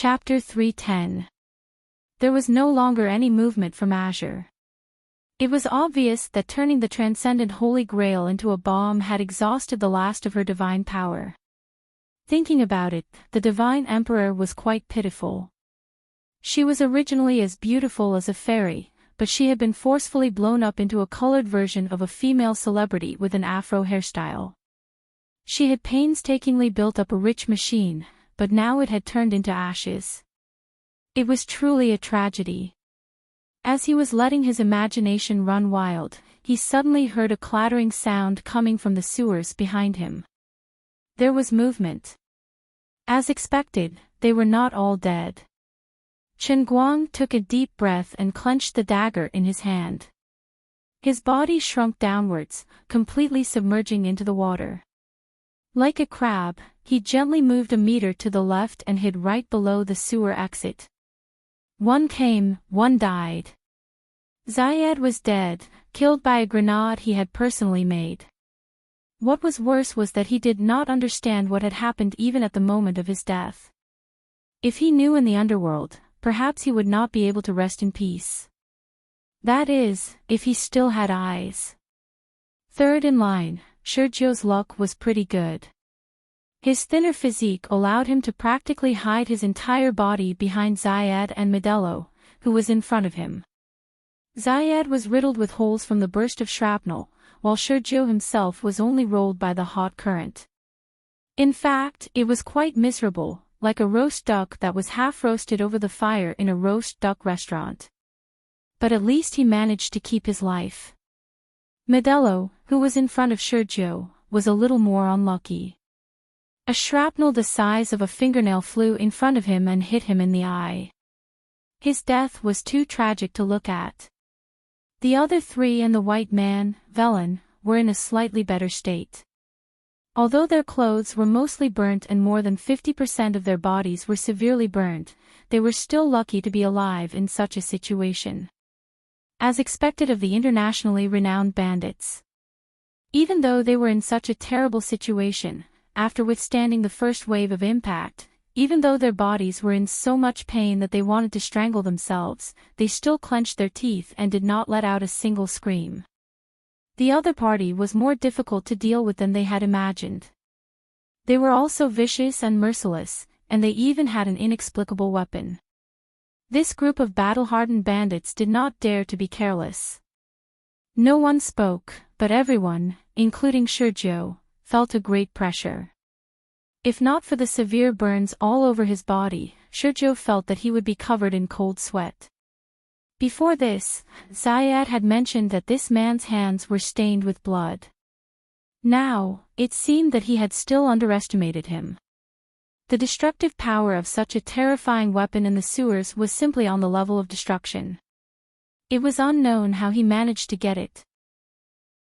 Chapter 310. There was no longer any movement from Azure. It was obvious that turning the transcendent Holy Grail into a bomb had exhausted the last of her divine power. Thinking about it, the Divine Emperor was quite pitiful. She was originally as beautiful as a fairy, but she had been forcefully blown up into a colored version of a female celebrity with an afro hairstyle. She had painstakingly built up a rich machine, but now it had turned into ashes. It was truly a tragedy. As he was letting his imagination run wild, he suddenly heard a clattering sound coming from the sewers behind him. There was movement. As expected, they were not all dead. Chen Guang took a deep breath and clenched the dagger in his hand. His body shrunk downwards, completely submerging into the water. Like a crab, he gently moved a meter to the left and hid right below the sewer exit. One came, one died. Zayed was dead, killed by a grenade he had personally made. What was worse was that he did not understand what had happened even at the moment of his death. If he knew in the underworld, perhaps he would not be able to rest in peace. That is, if he still had eyes. Third in line, Sergio's luck was pretty good. His thinner physique allowed him to practically hide his entire body behind Zayed and Modelo, who was in front of him. Zayed was riddled with holes from the burst of shrapnel, while Sergio himself was only rolled by the hot current. In fact, it was quite miserable, like a roast duck that was half-roasted over the fire in a roast duck restaurant. But at least he managed to keep his life. Modelo, who was in front of Sergio, was a little more unlucky. A shrapnel the size of a fingernail flew in front of him and hit him in the eye. His death was too tragic to look at. The other three and the white man, Velen, were in a slightly better state. Although their clothes were mostly burnt and more than 50% of their bodies were severely burned, they were still lucky to be alive in such a situation. As expected of the internationally renowned bandits. Even though they were in such a terrible situation, after withstanding the first wave of impact, even though their bodies were in so much pain that they wanted to strangle themselves, they still clenched their teeth and did not let out a single scream. The other party was more difficult to deal with than they had imagined. They were also vicious and merciless, and they even had an inexplicable weapon. This group of battle-hardened bandits did not dare to be careless. No one spoke, but everyone, including Sergio, felt a great pressure. If not for the severe burns all over his body, Sergio felt that he would be covered in cold sweat. Before this, Zayed had mentioned that this man's hands were stained with blood. Now, it seemed that he had still underestimated him. The destructive power of such a terrifying weapon in the sewers was simply on the level of destruction. It was unknown how he managed to get it.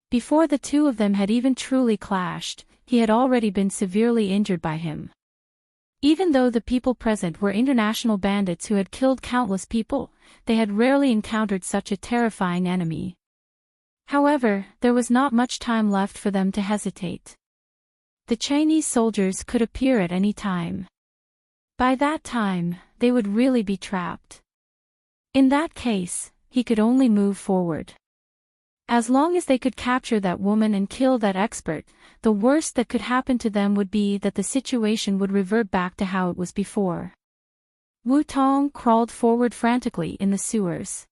Before the two of them had even truly clashed, he had already been severely injured by him. Even though the people present were international bandits who had killed countless people, they had rarely encountered such a terrifying enemy. However, there was not much time left for them to hesitate. The Chinese soldiers could appear at any time. By that time, they would really be trapped. In that case, he could only move forward. As long as they could capture that woman and kill that expert, the worst that could happen to them would be that the situation would revert back to how it was before. Wu Tong crawled forward frantically in the sewers.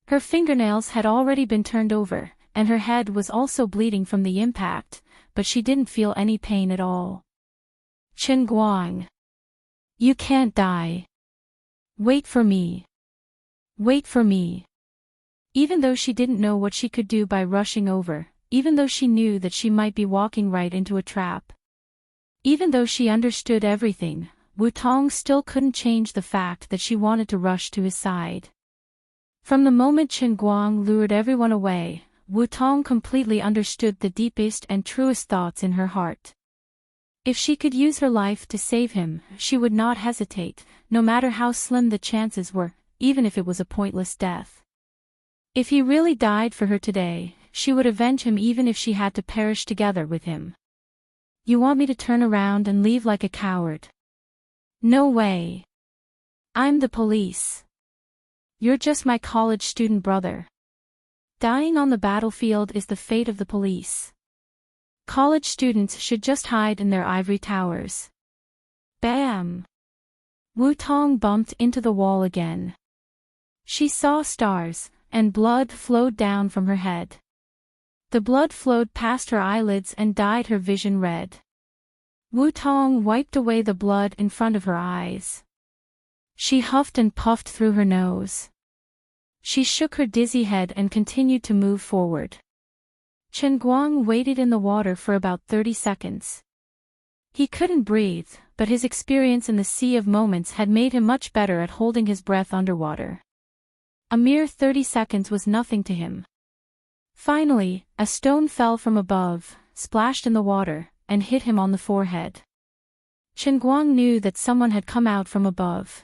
Her fingernails had already been turned over, and her head was also bleeding from the impact, but she didn't feel any pain at all. Chen Guang. You can't die. Wait for me. Wait for me. Even though she didn't know what she could do by rushing over, even though she knew that she might be walking right into a trap. Even though she understood everything, Wu Tong still couldn't change the fact that she wanted to rush to his side. From the moment Chen Guang lured everyone away, Wu Tong completely understood the deepest and truest thoughts in her heart. If she could use her life to save him, she would not hesitate, no matter how slim the chances were, even if it was a pointless death. If he really died for her today, she would avenge him even if she had to perish together with him. You want me to turn around and leave like a coward? No way. I'm the police. You're just my college student brother. Dying on the battlefield is the fate of the police. College students should just hide in their ivory towers. Bam! Wu Tong bumped into the wall again. She saw stars, and blood flowed down from her head. The blood flowed past her eyelids and dyed her vision red. Wu Tong wiped away the blood in front of her eyes. She huffed and puffed through her nose. She shook her dizzy head and continued to move forward. Chen Guang waited in the water for about 30 seconds. He couldn't breathe, but his experience in the Sea of Moments had made him much better at holding his breath underwater. A mere 30 seconds was nothing to him. Finally, a stone fell from above, splashed in the water, and hit him on the forehead. Chen Guang knew that someone had come out from above.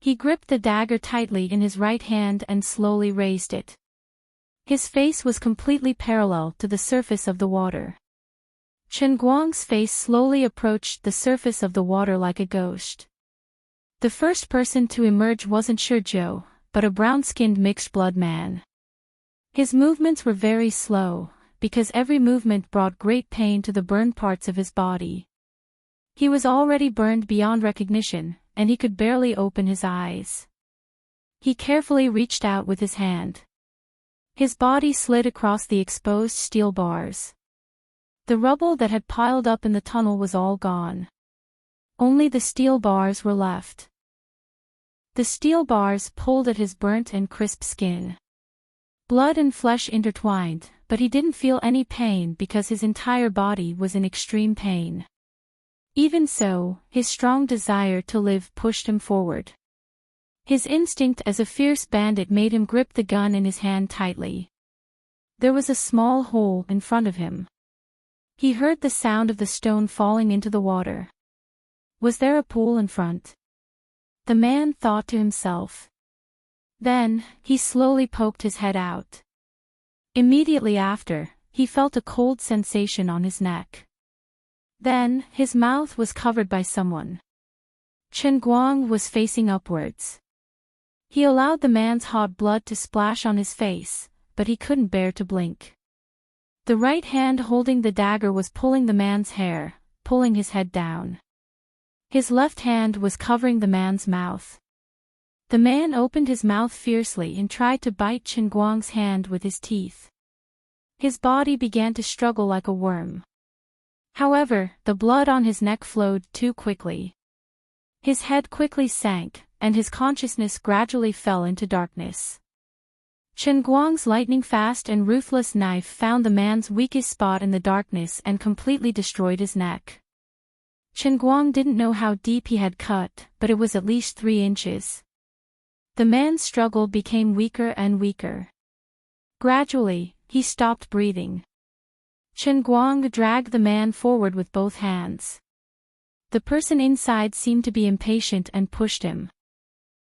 He gripped the dagger tightly in his right hand and slowly raised it. His face was completely parallel to the surface of the water. Chen Guang's face slowly approached the surface of the water like a ghost. The first person to emerge wasn't Shizhou, but a brown-skinned mixed-blood man. His movements were very slow, because every movement brought great pain to the burned parts of his body. He was already burned beyond recognition, and he could barely open his eyes. He carefully reached out with his hand. His body slid across the exposed steel bars. The rubble that had piled up in the tunnel was all gone. Only the steel bars were left. The steel bars pulled at his burnt and crisp skin. Blood and flesh intertwined, but he didn't feel any pain because his entire body was in extreme pain. Even so, his strong desire to live pushed him forward. His instinct as a fierce bandit made him grip the gun in his hand tightly. There was a small hole in front of him. He heard the sound of the stone falling into the water. Was there a pool in front? The man thought to himself. Then, he slowly poked his head out. Immediately after, he felt a cold sensation on his neck. Then, his mouth was covered by someone. Chen Guang was facing upwards. He allowed the man's hot blood to splash on his face, but he couldn't bear to blink. The right hand holding the dagger was pulling the man's hair, pulling his head down. His left hand was covering the man's mouth. The man opened his mouth fiercely and tried to bite Chen Guang's hand with his teeth. His body began to struggle like a worm. However, the blood on his neck flowed too quickly. His head quickly sank, and his consciousness gradually fell into darkness. Chen Guang's lightning-fast and ruthless knife found the man's weakest spot in the darkness and completely destroyed his neck. Chen Guang didn't know how deep he had cut, but it was at least 3 inches. The man's struggle became weaker and weaker. Gradually, he stopped breathing. Chen Guang dragged the man forward with both hands. The person inside seemed to be impatient and pushed him.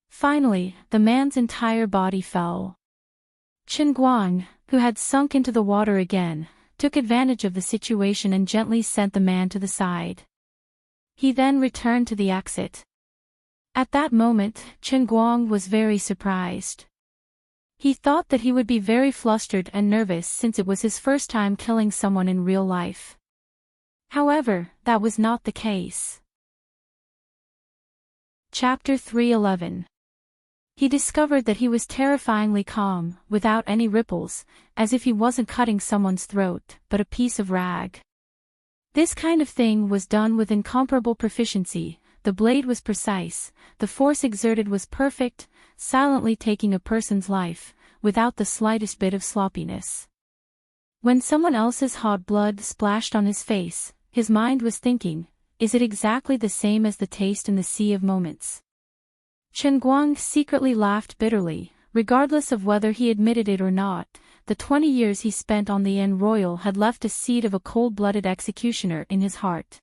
Finally, the man's entire body fell. Chen Guang, who had sunk into the water again, took advantage of the situation and gently sent the man to the side. He then returned to the exit. At that moment, Chen Guang was very surprised. He thought that he would be very flustered and nervous since it was his first time killing someone in real life. However, that was not the case. Chapter 3:11. He discovered that he was terrifyingly calm, without any ripples, as if he wasn't cutting someone's throat, but a piece of rag. This kind of thing was done with incomparable proficiency. The blade was precise, the force exerted was perfect, silently taking a person's life, without the slightest bit of sloppiness. When someone else's hot blood splashed on his face, his mind was thinking, is it exactly the same as the taste in the Sea of Moments? Chen Guang secretly laughed bitterly, regardless of whether he admitted it or not. The 20 years he spent on the Inn Royal had left a seed of a cold-blooded executioner in his heart.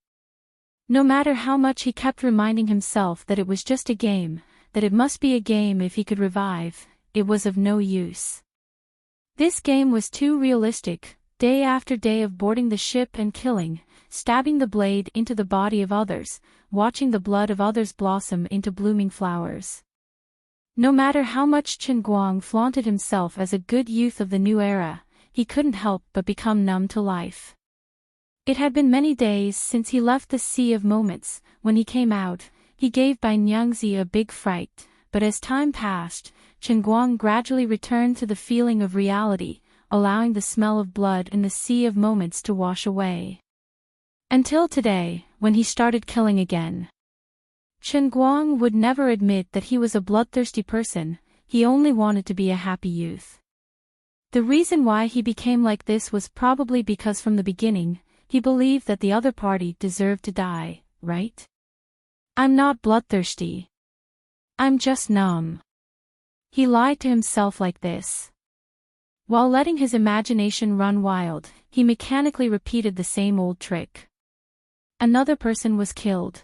No matter how much he kept reminding himself that it was just a game, that it must be a game if he could revive, it was of no use. This game was too realistic, day after day of boarding the ship and killing, stabbing the blade into the body of others, watching the blood of others blossom into blooming flowers. No matter how much Chen Guang flaunted himself as a good youth of the new era, he couldn't help but become numb to life. It had been many days since he left the Sea of Moments. When he came out, he gave Bai Nyingzi a big fright, but as time passed, Chen Guang gradually returned to the feeling of reality, allowing the smell of blood in the Sea of Moments to wash away. Until today, when he started killing again. Chen Guang would never admit that he was a bloodthirsty person, he only wanted to be a happy youth. The reason why he became like this was probably because from the beginning, he believed that the other party deserved to die, right? I'm not bloodthirsty. I'm just numb. He lied to himself like this. While letting his imagination run wild, he mechanically repeated the same old trick. Another person was killed.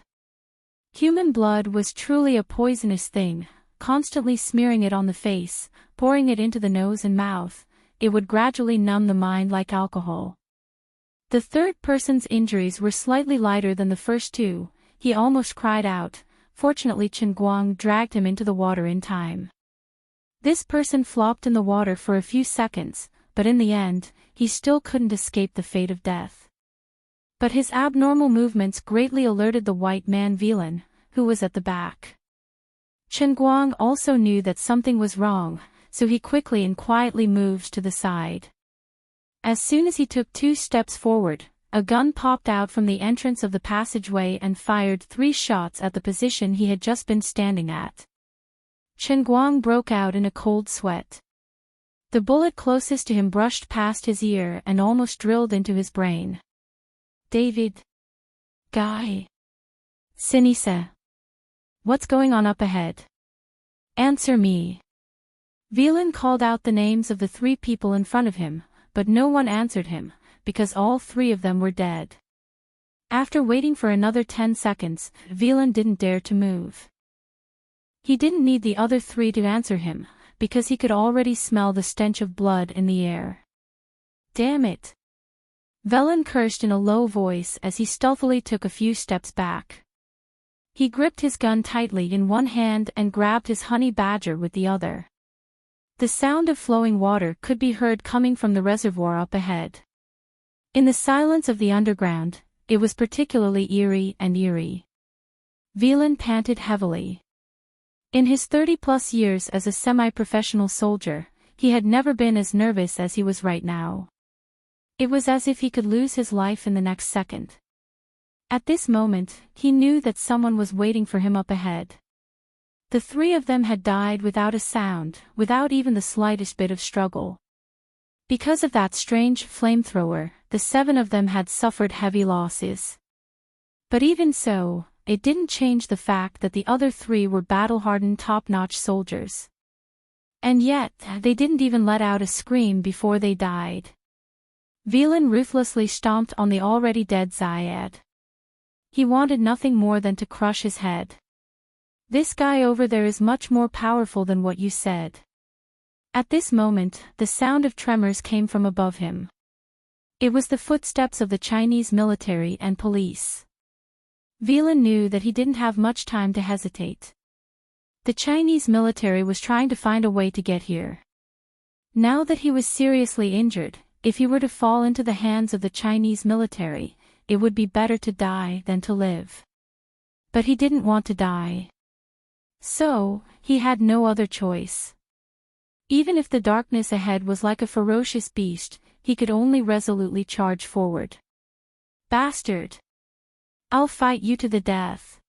Human blood was truly a poisonous thing, constantly smearing it on the face, pouring it into the nose and mouth, it would gradually numb the mind like alcohol. The third person's injuries were slightly lighter than the first two, he almost cried out. Fortunately Chen Guang dragged him into the water in time. This person flopped in the water for a few seconds, but in the end, he still couldn't escape the fate of death. But his abnormal movements greatly alerted the white man villain, who was at the back. Chen Guang also knew that something was wrong, so he quickly and quietly moved to the side. As soon as he took 2 steps forward, a gun popped out from the entrance of the passageway and fired 3 shots at the position he had just been standing at. Chen Guang broke out in a cold sweat. The bullet closest to him brushed past his ear and almost drilled into his brain. David. Guy. Sinisa. What's going on up ahead? Answer me. Villain called out the names of the 3 people in front of him, but no one answered him, because all 3 of them were dead. After waiting for another 10 seconds, Villain didn't dare to move. He didn't need the other 3 to answer him, because he could already smell the stench of blood in the air. Damn it! Villain cursed in a low voice as he stealthily took a few steps back. He gripped his gun tightly in one hand and grabbed his honey badger with the other. The sound of flowing water could be heard coming from the reservoir up ahead. In the silence of the underground, it was particularly eerie. Villain panted heavily. In his 30-plus years as a semi-professional soldier, he had never been as nervous as he was right now. It was as if he could lose his life in the next second. At this moment, he knew that someone was waiting for him up ahead. The 3 of them had died without a sound, without even the slightest bit of struggle. Because of that strange flamethrower, the 7 of them had suffered heavy losses. But even so, it didn't change the fact that the other 3 were battle-hardened top-notch soldiers. And yet, they didn't even let out a scream before they died. Villain ruthlessly stomped on the already dead Zayed. He wanted nothing more than to crush his head. This guy over there is much more powerful than what you said. At this moment, the sound of tremors came from above him. It was the footsteps of the Chinese military and police. Villain knew that he didn't have much time to hesitate. The Chinese military was trying to find a way to get here. Now that he was seriously injured, if he were to fall into the hands of the Chinese military, it would be better to die than to live. But he didn't want to die. So, he had no other choice. Even if the darkness ahead was like a ferocious beast, he could only resolutely charge forward. Bastard! I'll fight you to the death.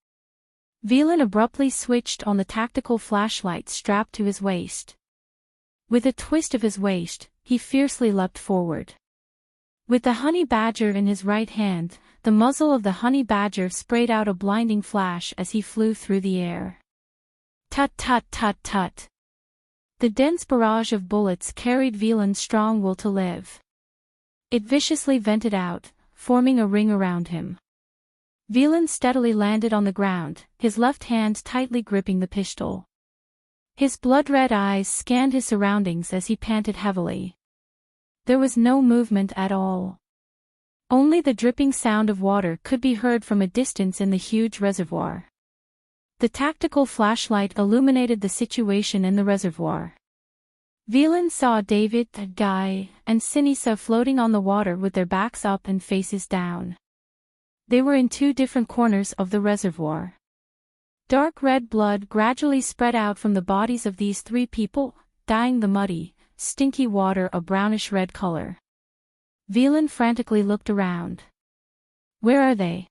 Villain abruptly switched on the tactical flashlight strapped to his waist. With a twist of his waist, he fiercely leapt forward. With the honey badger in his right hand, the muzzle of the honey badger sprayed out a blinding flash as he flew through the air. Tut tut tut tut. The dense barrage of bullets carried Villain's strong will to live. It viciously vented out, forming a ring around him. Villain steadily landed on the ground, his left hand tightly gripping the pistol. His blood-red eyes scanned his surroundings as he panted heavily. There was no movement at all. Only the dripping sound of water could be heard from a distance in the huge reservoir. The tactical flashlight illuminated the situation in the reservoir. Velan saw David, Guy, and Sinisa floating on the water with their backs up and faces down. They were in two different corners of the reservoir. Dark red blood gradually spread out from the bodies of these three people, dyeing the muddy, stinky water a brownish red color. Velan frantically looked around. Where are they?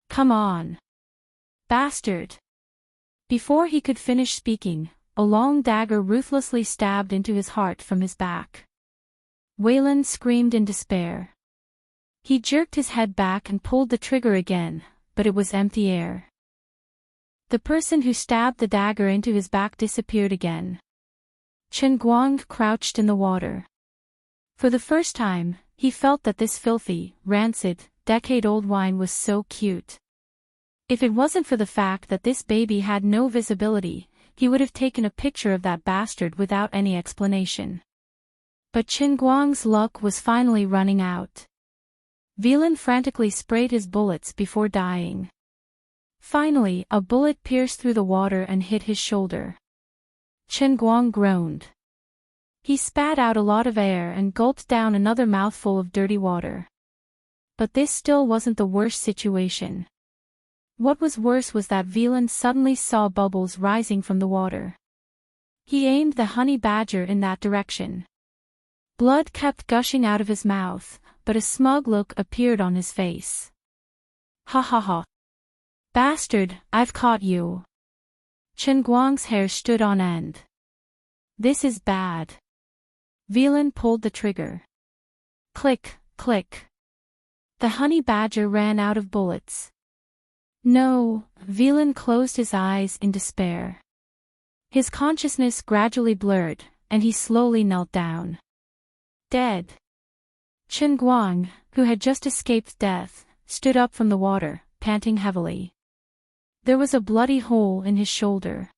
Come on. Bastard! Before he could finish speaking, a long dagger ruthlessly stabbed into his heart from his back. Wayland screamed in despair. He jerked his head back and pulled the trigger again, but it was empty air. The person who stabbed the dagger into his back disappeared again. Chen Guang crouched in the water. For the first time, he felt that this filthy, rancid, decade-old wine was so cute. If it wasn't for the fact that this baby had no visibility, he would have taken a picture of that bastard without any explanation. But Chen Guang's luck was finally running out. Velan frantically sprayed his bullets before dying. Finally, a bullet pierced through the water and hit his shoulder. Chen Guang groaned. He spat out a lot of air and gulped down another mouthful of dirty water. But this still wasn't the worst situation. What was worse was that Velan suddenly saw bubbles rising from the water. He aimed the honey badger in that direction. Blood kept gushing out of his mouth, but a smug look appeared on his face. Ha ha ha. Bastard, I've caught you. Chen Guang's hair stood on end. This is bad. Velan pulled the trigger. Click, click. The honey badger ran out of bullets. No, Velan closed his eyes in despair. His consciousness gradually blurred, and he slowly knelt down. Dead. Chen Guang, who had just escaped death, stood up from the water, panting heavily. There was a bloody hole in his shoulder.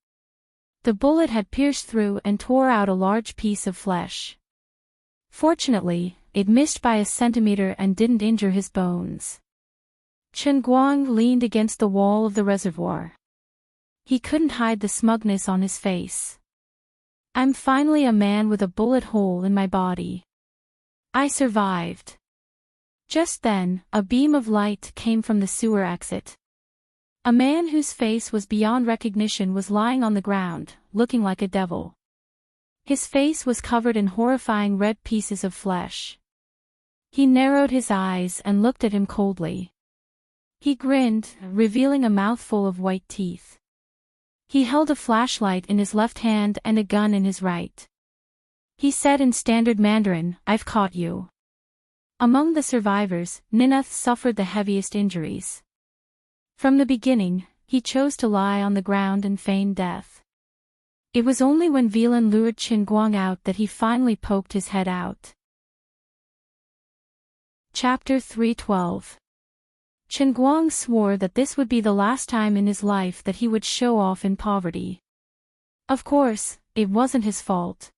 The bullet had pierced through and tore out a large piece of flesh. Fortunately, it missed by a centimeter and didn't injure his bones. Chen Guang leaned against the wall of the reservoir. He couldn't hide the smugness on his face. I'm finally a man with a bullet hole in my body. I survived. Just then, a beam of light came from the sewer exit. A man whose face was beyond recognition was lying on the ground, looking like a devil. His face was covered in horrifying red pieces of flesh. He narrowed his eyes and looked at him coldly. He grinned, revealing a mouthful of white teeth. He held a flashlight in his left hand and a gun in his right. He said in standard Mandarin, I've caught you. Among the survivors, Nineth suffered the heaviest injuries. From the beginning, he chose to lie on the ground and feign death. It was only when Velan lured Chen Guang out that he finally poked his head out. Chapter 312. Chen Guang swore that this would be the last time in his life that he would show off in poverty. Of course, it wasn't his fault.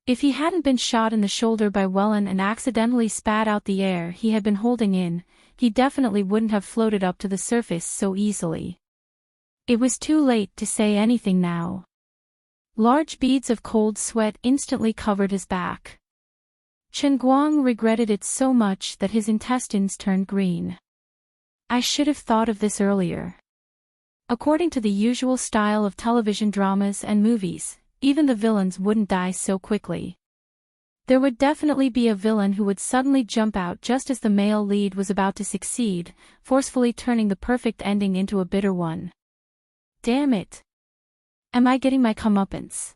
If he hadn't been shot in the shoulder by Wellen and accidentally spat out the air he had been holding in, he definitely wouldn't have floated up to the surface so easily. It was too late to say anything now. Large beads of cold sweat instantly covered his back. Chen Guang regretted it so much that his intestines turned green. I should have thought of this earlier. According to the usual style of television dramas and movies, even the villains wouldn't die so quickly. There would definitely be a villain who would suddenly jump out just as the male lead was about to succeed, forcefully turning the perfect ending into a bitter one. Damn it! Am I getting my comeuppance?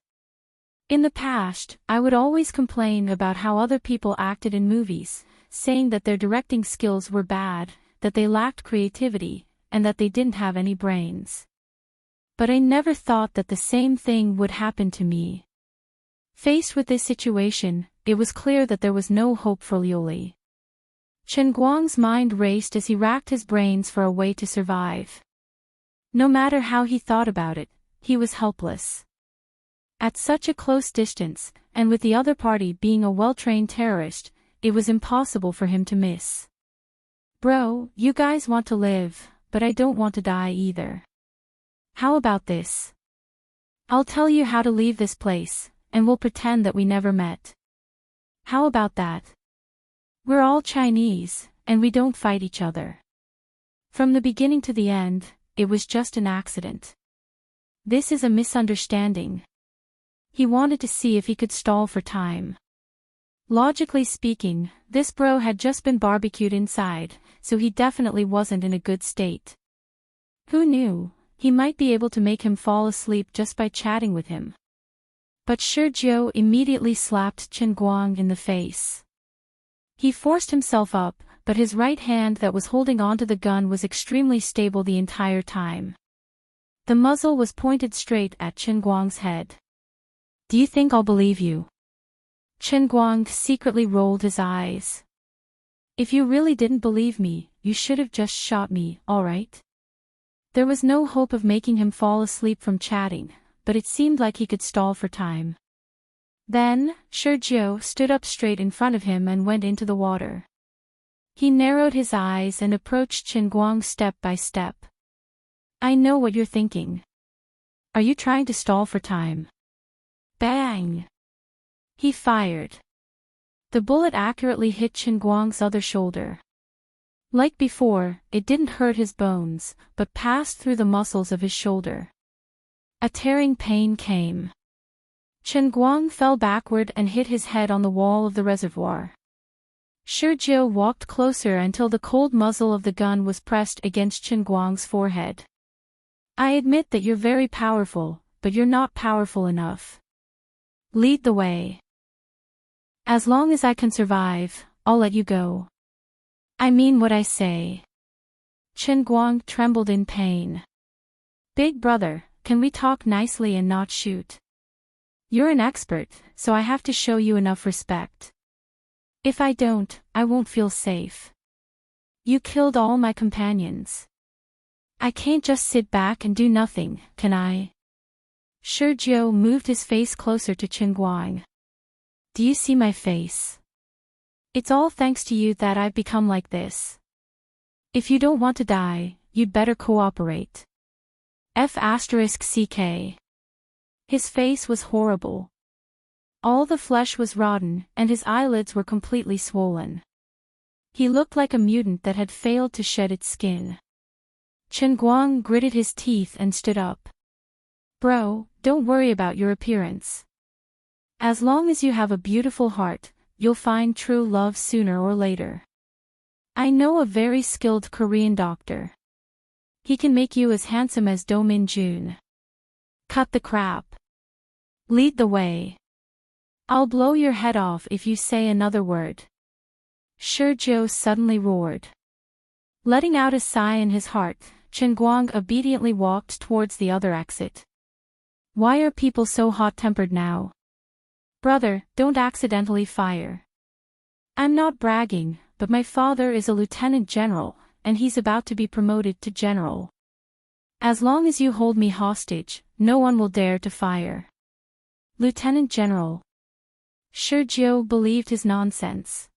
In the past, I would always complain about how other people acted in movies, saying that their directing skills were bad, that they lacked creativity, and that they didn't have any brains. But I never thought that the same thing would happen to me. Faced with this situation, it was clear that there was no hope for Liu Li. Chen Guang's mind raced as he racked his brains for a way to survive. No matter how he thought about it, he was helpless. At such a close distance, and with the other party being a well-trained terrorist, it was impossible for him to miss. Bro, you guys want to live, but I don't want to die either. How about this? I'll tell you how to leave this place, and we'll pretend that we never met. How about that? We're all Chinese, and we don't fight each other. From the beginning to the end, it was just an accident. This is a misunderstanding. He wanted to see if he could stall for time. Logically speaking, this bro had just been barbecued inside, so he definitely wasn't in a good state. Who knew? He might be able to make him fall asleep just by chatting with him. But Shurjiu immediately slapped Chen Guang in the face. He forced himself up, but his right hand that was holding onto the gun was extremely stable the entire time. The muzzle was pointed straight at Chen Guang's head. Do you think I'll believe you? Chen Guang secretly rolled his eyes. If you really didn't believe me, you should have just shot me, alright? There was no hope of making him fall asleep from chatting, but it seemed like he could stall for time. Then, Shurjiu stood up straight in front of him and went into the water. He narrowed his eyes and approached Chen Guang step by step. I know what you're thinking. Are you trying to stall for time? Bang! He fired. The bullet accurately hit Chen Guang's other shoulder. Like before, it didn't hurt his bones, but passed through the muscles of his shoulder. A tearing pain came. Chen Guang fell backward and hit his head on the wall of the reservoir. Shurjiu walked closer until the cold muzzle of the gun was pressed against Chen Guang's forehead. I admit that you're very powerful, but you're not powerful enough. Lead the way. As long as I can survive, I'll let you go. I mean what I say. Chen Guang trembled in pain. Big brother, can we talk nicely and not shoot? You're an expert, so I have to show you enough respect. If I don't, I won't feel safe. You killed all my companions. I can't just sit back and do nothing, can I? Shurjiu moved his face closer to Chen Guang. Do you see my face? It's all thanks to you that I've become like this. If you don't want to die, you'd better cooperate. F***ck. His face was horrible. All the flesh was rotten, and his eyelids were completely swollen. He looked like a mutant that had failed to shed its skin. Chen Guang gritted his teeth and stood up. Bro, don't worry about your appearance. As long as you have a beautiful heart, you'll find true love sooner or later. I know a very skilled Korean doctor. He can make you as handsome as Do Min Jun. Cut the crap. Lead the way. I'll blow your head off if you say another word. Shurjiu suddenly roared. Letting out a sigh in his heart, Chen Guang obediently walked towards the other exit. Why are people so hot-tempered now? Brother, don't accidentally fire. I'm not bragging, but my father is a lieutenant general, and he's about to be promoted to general. As long as you hold me hostage, no one will dare to fire. Lieutenant General. Shurjiu believed his nonsense.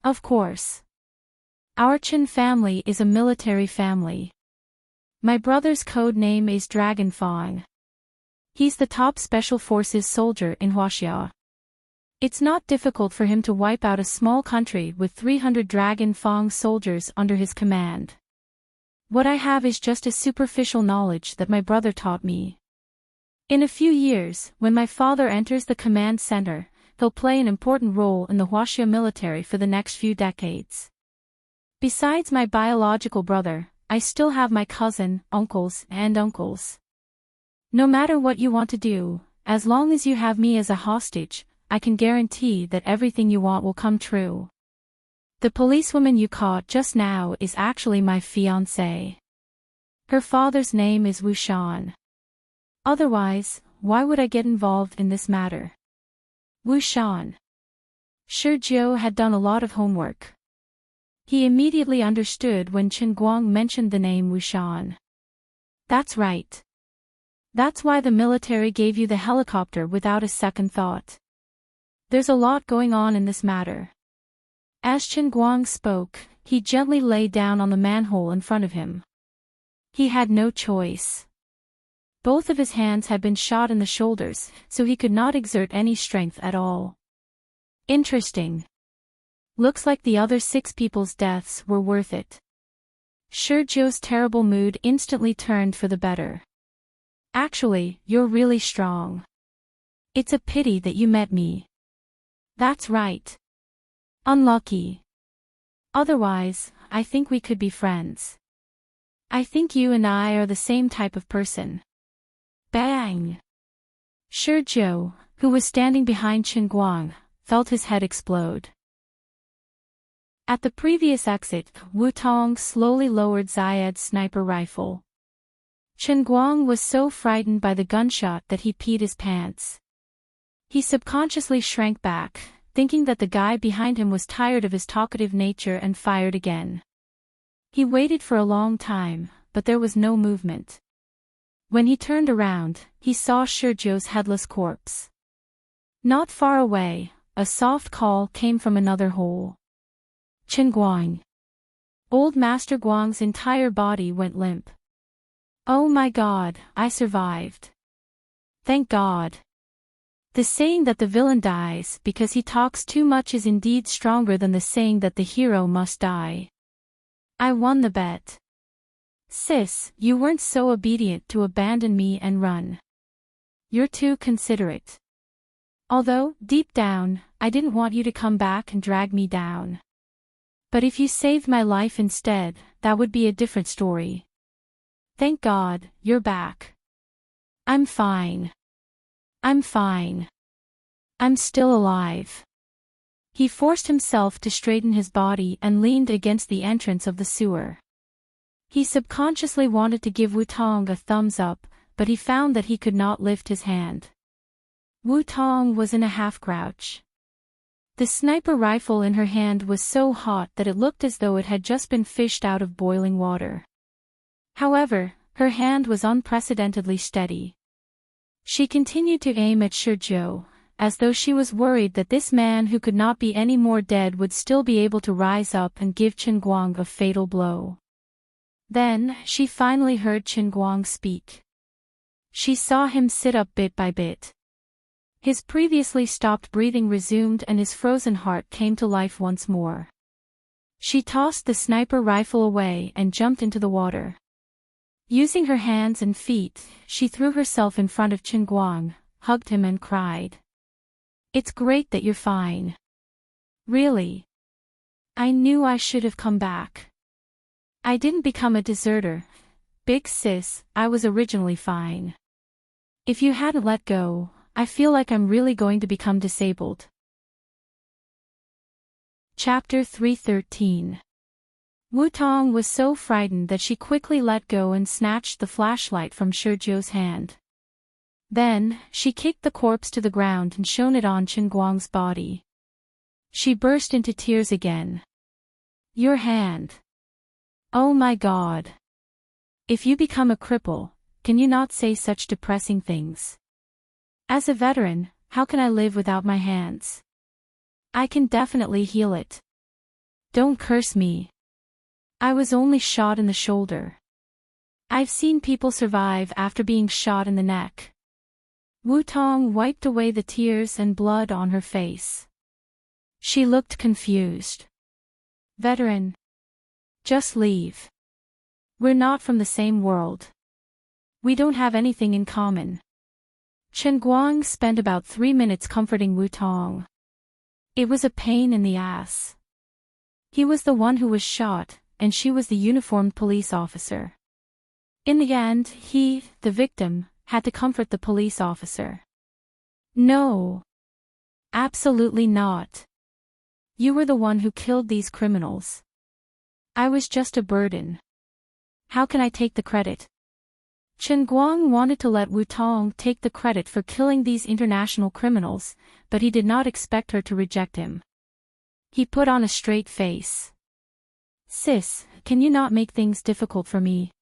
Of course. Our Chen family is a military family. My brother's code name is Dragon Fang. He's the top special forces soldier in Huaxia. It's not difficult for him to wipe out a small country with 300 Dragon Fang soldiers under his command. What I have is just a superficial knowledge that my brother taught me. In a few years, when my father enters the command center, he'll play an important role in the Huaxia military for the next few decades. Besides my biological brother, I still have my cousin, uncles, and uncles. No matter what you want to do, as long as you have me as a hostage, I can guarantee that everything you want will come true. The policewoman you caught just now is actually my fiancée. Her father's name is Wu Shan. Otherwise, why would I get involved in this matter? Wu Shan. Shurjiu had done a lot of homework. He immediately understood when Chen Guang mentioned the name Wu Shan. That's right. That's why the military gave you the helicopter without a second thought. There's a lot going on in this matter. As Chen Guang spoke, he gently lay down on the manhole in front of him. He had no choice. Both of his hands had been shot in the shoulders, so he could not exert any strength at all. Interesting. Looks like the other 6 people's deaths were worth it. Sergio's terrible mood instantly turned for the better. Actually, you're really strong. It's a pity that you met me. That's right. Unlucky. Otherwise, I think we could be friends. I think you and I are the same type of person. Bang! Sergio, who was standing behind Qinguang, felt his head explode. At the previous exit, Wu Tong slowly lowered Zayed's sniper rifle. Qinguang was so frightened by the gunshot that he peed his pants. He subconsciously shrank back, thinking that the guy behind him was tired of his talkative nature and fired again. He waited for a long time, but there was no movement. When he turned around, he saw Sergio's headless corpse. Not far away, a soft call came from another hole. Qinguang. Old Master Guang's entire body went limp. Oh my God, I survived. Thank God. The saying that the villain dies because he talks too much is indeed stronger than the saying that the hero must die. I won the bet. Sis, you weren't so obedient to abandon me and run. You're too considerate. Although, deep down, I didn't want you to come back and drag me down. But if you saved my life instead, that would be a different story. Thank God, you're back. I'm fine. I'm fine. I'm still alive. He forced himself to straighten his body and leaned against the entrance of the sewer. He subconsciously wanted to give Wu Tong a thumbs up, but he found that he could not lift his hand. Wu Tong was in a half-crouch. The sniper rifle in her hand was so hot that it looked as though it had just been fished out of boiling water. However, her hand was unprecedentedly steady. She continued to aim at Sergio, as though she was worried that this man who could not be any more dead would still be able to rise up and give Qinguang a fatal blow. Then, she finally heard Qinguang speak. She saw him sit up bit by bit. His previously stopped breathing resumed and his frozen heart came to life once more. She tossed the sniper rifle away and jumped into the water. Using her hands and feet, she threw herself in front of Qinguang, hugged him and cried. It's great that you're fine. Really. I knew I should have come back. I didn't become a deserter. Big sis, I was originally fine. If you hadn't let go, I feel like I'm really going to become disabled. Chapter 313. Wu Tong was so frightened that she quickly let go and snatched the flashlight from Sergio's hand. Then, she kicked the corpse to the ground and shone it on Qinguang's body. She burst into tears again. Your hand. Oh my God. If you become a cripple, can you not say such depressing things? As a veteran, how can I live without my hands? I can definitely heal it. Don't curse me. I was only shot in the shoulder. I've seen people survive after being shot in the neck. Wu Tong wiped away the tears and blood on her face. She looked confused. Veteran. Just leave. We're not from the same world. We don't have anything in common. Qinguang spent about 3 minutes comforting Wu Tong. It was a pain in the ass. He was the one who was shot, and she was the uniformed police officer. In the end, he, the victim, had to comfort the police officer. No. Absolutely not. You were the one who killed these criminals. I was just a burden. How can I take the credit? Qinguang wanted to let Wu Tong take the credit for killing these international criminals, but he did not expect her to reject him. He put on a straight face. Sis, can you not make things difficult for me?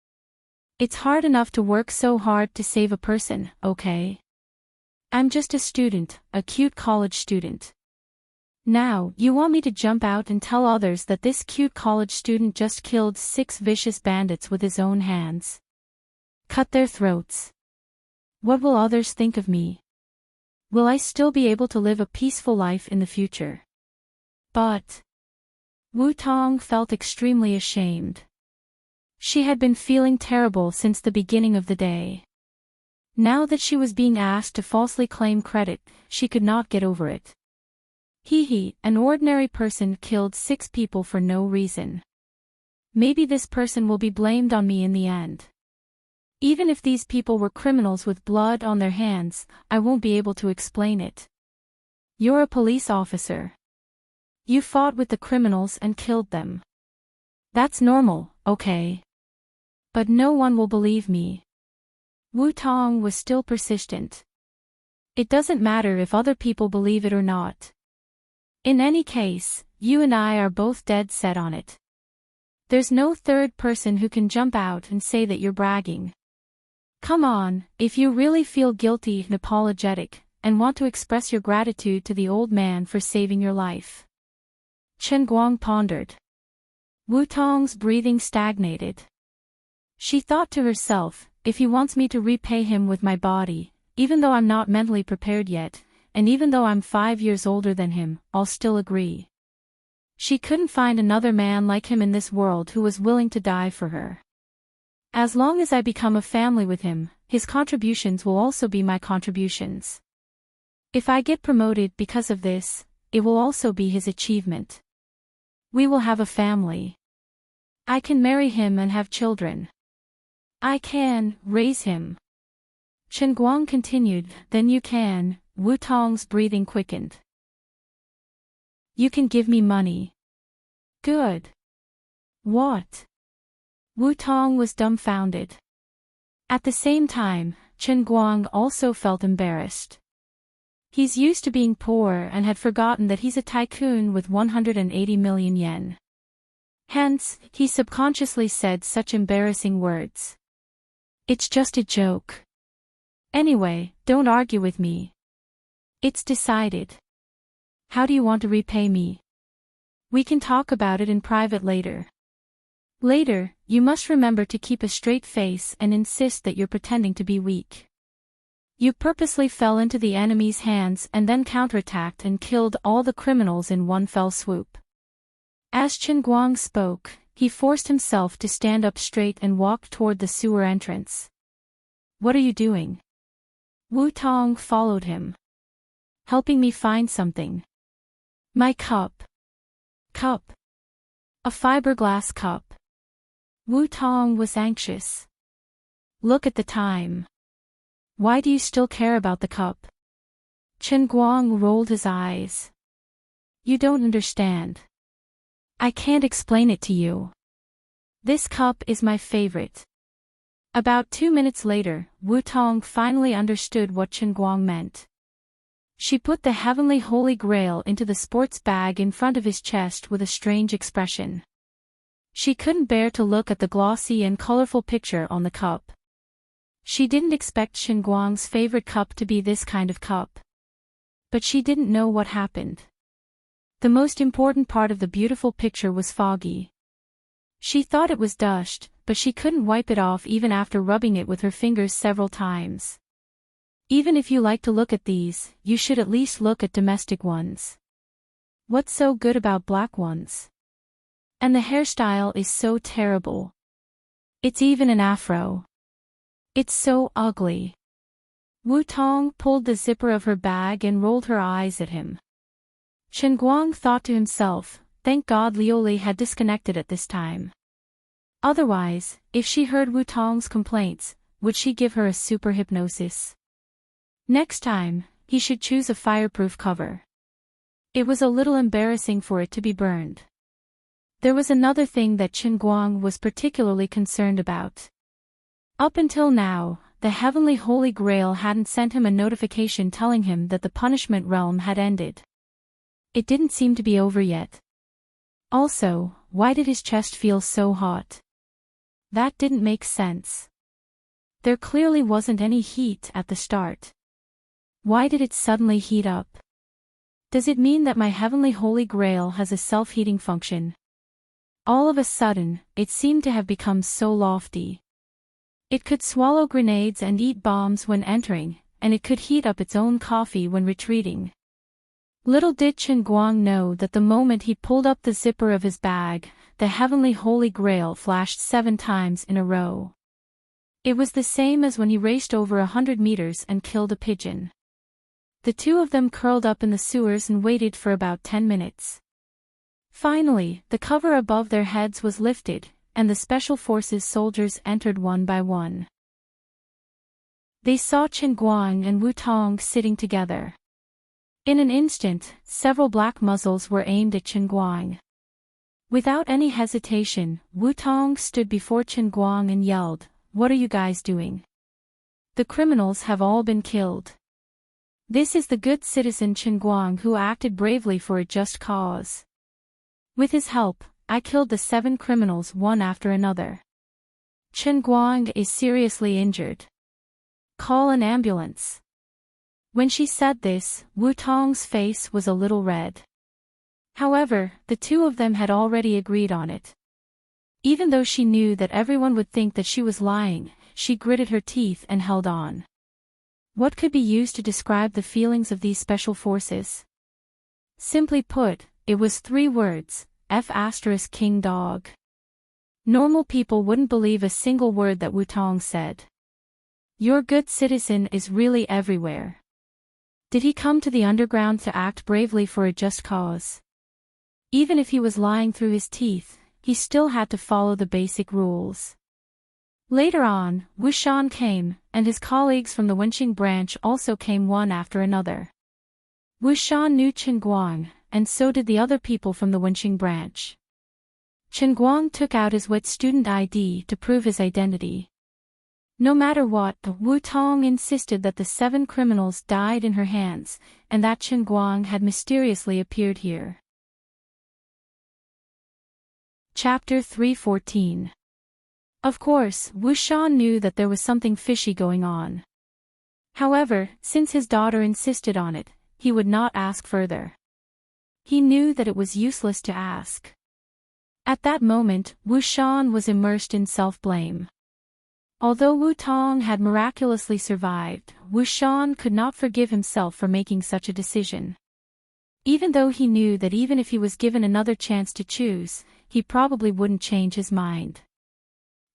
It's hard enough to work so hard to save a person, okay? I'm just a student, a cute college student. Now, you want me to jump out and tell others that this cute college student just killed 6 vicious bandits with his own hands. Cut their throats. What will others think of me? Will I still be able to live a peaceful life in the future? But Wu Tong felt extremely ashamed. She had been feeling terrible since the beginning of the day. Now that she was being asked to falsely claim credit, she could not get over it. An ordinary person killed 6 people for no reason. Maybe this person will be blamed on me in the end. Even if these people were criminals with blood on their hands, I won't be able to explain it. You're a police officer. You fought with the criminals and killed them. That's normal, okay? But no one will believe me. Wu Tong was still persistent. It doesn't matter if other people believe it or not. In any case, you and I are both dead set on it. There's no third person who can jump out and say that you're bragging. Come on, if you really feel guilty and apologetic, and want to express your gratitude to the old man for saving your life. Chen Guang pondered. Wu Tong's breathing stagnated. She thought to herself, if he wants me to repay him with my body, even though I'm not mentally prepared yet, and even though I'm 5 years older than him, I'll still agree. She couldn't find another man like him in this world who was willing to die for her. As long as I become a family with him, his contributions will also be my contributions. If I get promoted because of this, it will also be his achievement. We will have a family. I can marry him and have children. I can raise him. Chen Guang continued, then you can. Wu Tong's breathing quickened. You can give me money. Good. What? Wu Tong was dumbfounded. At the same time, Chen Guang also felt embarrassed. He's used to being poor and had forgotten that he's a tycoon with 180 million yen. Hence, he subconsciously said such embarrassing words. It's just a joke. Anyway, don't argue with me. It's decided. How do you want to repay me? We can talk about it in private later. Later, you must remember to keep a straight face and insist that you're pretending to be weak. You purposely fell into the enemy's hands and then counterattacked and killed all the criminals in one fell swoop. As Chen Guang spoke, he forced himself to stand up straight and walked toward the sewer entrance. What are you doing? Wu Tong followed him. Helping me find something. My cup. Cup. A fiberglass cup. Wu Tong was anxious. Look at the time. Why do you still care about the cup? Chen Guang rolled his eyes. You don't understand. I can't explain it to you. This cup is my favorite. About 2 minutes later, Wu Tong finally understood what Chen Guang meant. She put the heavenly holy grail into the sports bag in front of his chest with a strange expression. She couldn't bear to look at the glossy and colorful picture on the cup. She didn't expect Chen Guang's favorite cup to be this kind of cup. But she didn't know what happened. The most important part of the beautiful picture was foggy. She thought it was dust, but she couldn't wipe it off even after rubbing it with her fingers several times. Even if you like to look at these, you should at least look at domestic ones. What's so good about black ones? And the hairstyle is so terrible. It's even an afro. It's so ugly. Wu Tong pulled the zipper of her bag and rolled her eyes at him. Chen Guang thought to himself, thank God Liuli had disconnected at this time. Otherwise, if she heard Wu Tong's complaints, would she give her a super hypnosis? Next time, he should choose a fireproof cover. It was a little embarrassing for it to be burned. There was another thing that Chen Guang was particularly concerned about. Up until now, the heavenly holy grail hadn't sent him a notification telling him that the punishment realm had ended. It didn't seem to be over yet. Also, why did his chest feel so hot? That didn't make sense. There clearly wasn't any heat at the start. Why did it suddenly heat up? Does it mean that my heavenly holy grail has a self-heating function? All of a sudden, it seemed to have become so lofty. It could swallow grenades and eat bombs when entering, and it could heat up its own coffee when retreating. Little did Chen Guang know that the moment he pulled up the zipper of his bag, the heavenly holy grail flashed 7 times in a row. It was the same as when he raced over 100 meters and killed a pigeon. The two of them curled up in the sewers and waited for about 10 minutes. Finally, the cover above their heads was lifted, and the Special Forces soldiers entered one by one. They saw Chen Guang and Wu Tong sitting together. In an instant, several black muzzles were aimed at Chen Guang. Without any hesitation, Wu Tong stood before Chen Guang and yelled, "What are you guys doing? The criminals have all been killed. This is the good citizen Chen Guang who acted bravely for a just cause. With his help, I killed the 7 criminals one after another. Chen Guang is seriously injured. Call an ambulance." When she said this, Wu Tong's face was a little red. However, the two of them had already agreed on it. Even though she knew that everyone would think that she was lying, she gritted her teeth and held on. What could be used to describe the feelings of these special forces? Simply put, it was 3 words, King dog. Normal people wouldn't believe a single word that Wu Tong said. Your good citizen is really everywhere. Did he come to the underground to act bravely for a just cause? Even if he was lying through his teeth, he still had to follow the basic rules. Later on, Wu Shan came, and his colleagues from the Wenqing branch also came one after another. Wu Shan knew Chen Guang, and so did the other people from the Wenqing branch. Chen Guang took out his wet student ID to prove his identity. No matter what, Wu Tong insisted that the 7 criminals died in her hands, and that Chen Guang had mysteriously appeared here. Chapter 314. Of course, Wu Shan knew that there was something fishy going on. However, since his daughter insisted on it, he would not ask further. He knew that it was useless to ask. At that moment, Wu Shan was immersed in self-blame. Although Wu Tong had miraculously survived, Wu Shan could not forgive himself for making such a decision. Even though he knew that even if he was given another chance to choose, he probably wouldn't change his mind.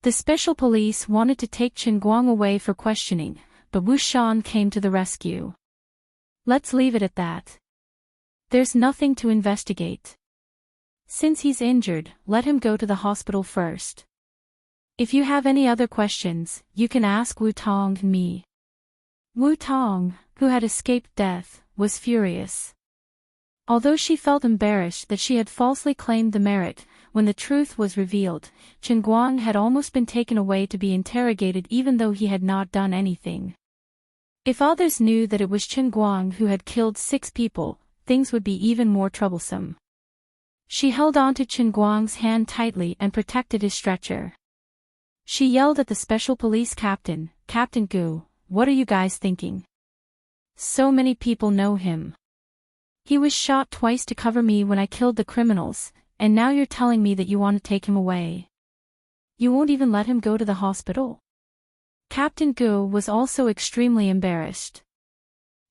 The special police wanted to take Chen Guang away for questioning, but Wu Shan came to the rescue. Let's leave it at that. There's nothing to investigate. Since he's injured, let him go to the hospital first. If you have any other questions, you can ask Wu Tong and me. Wu Tong, who had escaped death, was furious. Although she felt embarrassed that she had falsely claimed the merit, when the truth was revealed, Chen Guang had almost been taken away to be interrogated even though he had not done anything. If others knew that it was Chen Guang who had killed 6 people, things would be even more troublesome. She held on to Chen Guang's hand tightly and protected his stretcher. She yelled at the special police captain, "Captain Gu, what are you guys thinking? So many people know him. He was shot twice to cover me when I killed the criminals, and now you're telling me that you want to take him away. You won't even let him go to the hospital?" Captain Gu was also extremely embarrassed.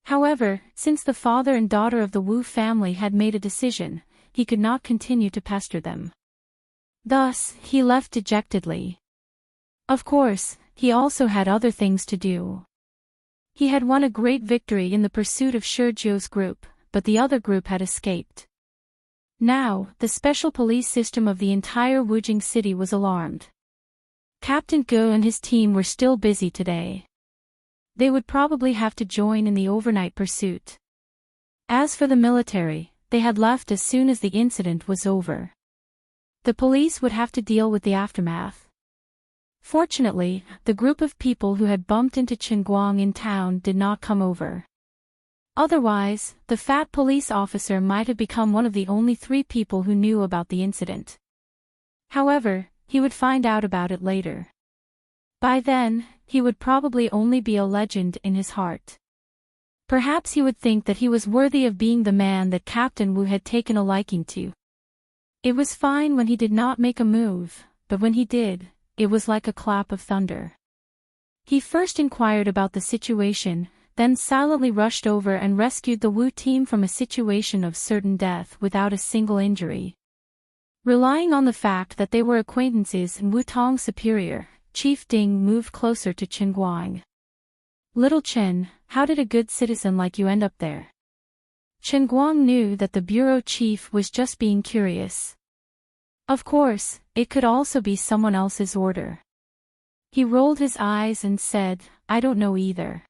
However, since the father and daughter of the Wu family had made a decision, he could not continue to pester them. Thus, he left dejectedly. Of course, he also had other things to do. He had won a great victory in the pursuit of Shizhou's group, but the other group had escaped. Now, the special police system of the entire Wujing city was alarmed. Captain Gu and his team were still busy today. They would probably have to join in the overnight pursuit. As for the military, they had left as soon as the incident was over. The police would have to deal with the aftermath. Fortunately, the group of people who had bumped into Chen Guang in town did not come over. Otherwise, the fat police officer might have become one of the only 3 people who knew about the incident. However, he would find out about it later. By then, he would probably only be a legend in his heart. Perhaps he would think that he was worthy of being the man that Captain Wu had taken a liking to. It was fine when he did not make a move, but when he did, it was like a clap of thunder. He first inquired about the situation, then silently rushed over and rescued the Wu team from a situation of certain death without a single injury. Relying on the fact that they were acquaintances and Wu Tong's superior, Chief Ding moved closer to Chen Guang. "Little Chen, how did a good citizen like you end up there?" Chen Guang knew that the bureau chief was just being curious. Of course, it could also be someone else's order. He rolled his eyes and said, "I don't know either.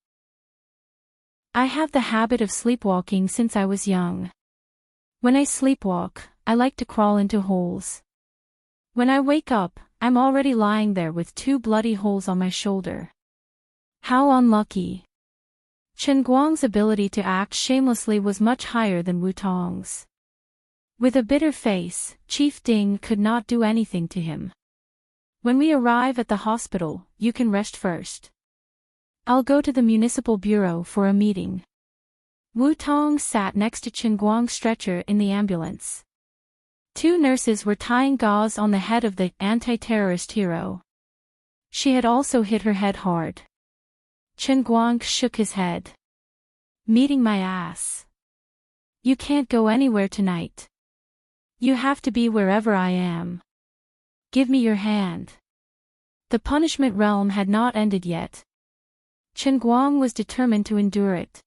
I have the habit of sleepwalking since I was young. When I sleepwalk, I like to crawl into holes. When I wake up, I'm already lying there with 2 bloody holes on my shoulder. How unlucky." Chen Guang's ability to act shamelessly was much higher than Wu Tong's. With a bitter face, Chief Ding could not do anything to him. "When we arrive at the hospital, you can rest first. I'll go to the municipal bureau for a meeting." Wu Tong sat next to Chen Guang's stretcher in the ambulance. 2 nurses were tying gauze on the head of the anti-terrorist hero. She had also hit her head hard. Chen Guang shook his head. "Meeting my ass. You can't go anywhere tonight. You have to be wherever I am. Give me your hand." The punishment realm had not ended yet. Chen Guang was determined to endure it.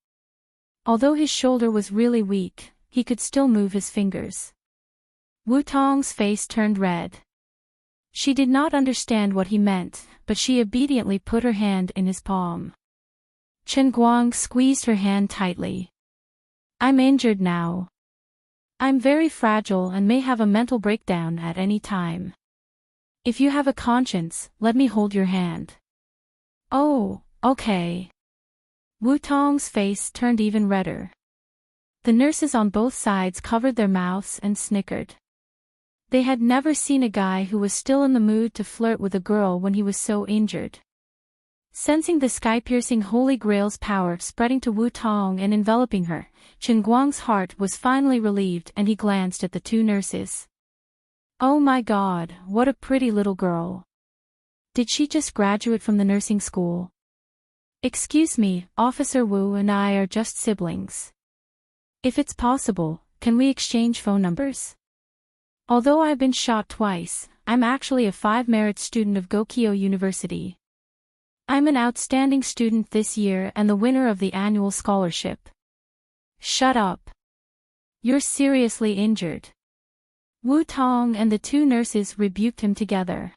Although his shoulder was really weak, he could still move his fingers. Wu Tong's face turned red. She did not understand what he meant, but she obediently put her hand in his palm. Chen Guang squeezed her hand tightly. "I'm injured now. I'm very fragile and may have a mental breakdown at any time. If you have a conscience, let me hold your hand." "Oh, okay." Wu Tong's face turned even redder. The nurses on both sides covered their mouths and snickered. They had never seen a guy who was still in the mood to flirt with a girl when he was so injured. Sensing the sky-piercing Holy Grail's power spreading to Wu Tong and enveloping her, Chen Guang's heart was finally relieved and he glanced at the 2 nurses. "Oh my God, what a pretty little girl. Did she just graduate from the nursing school?" "Excuse me, Officer Wu and I are just siblings. If it's possible, can we exchange phone numbers? Although I've been shot twice, I'm actually a 5-merit student of Gokyo University. I'm an outstanding student this year and the winner of the annual scholarship." "Shut up. You're seriously injured." Wu Tong and the 2 nurses rebuked him together.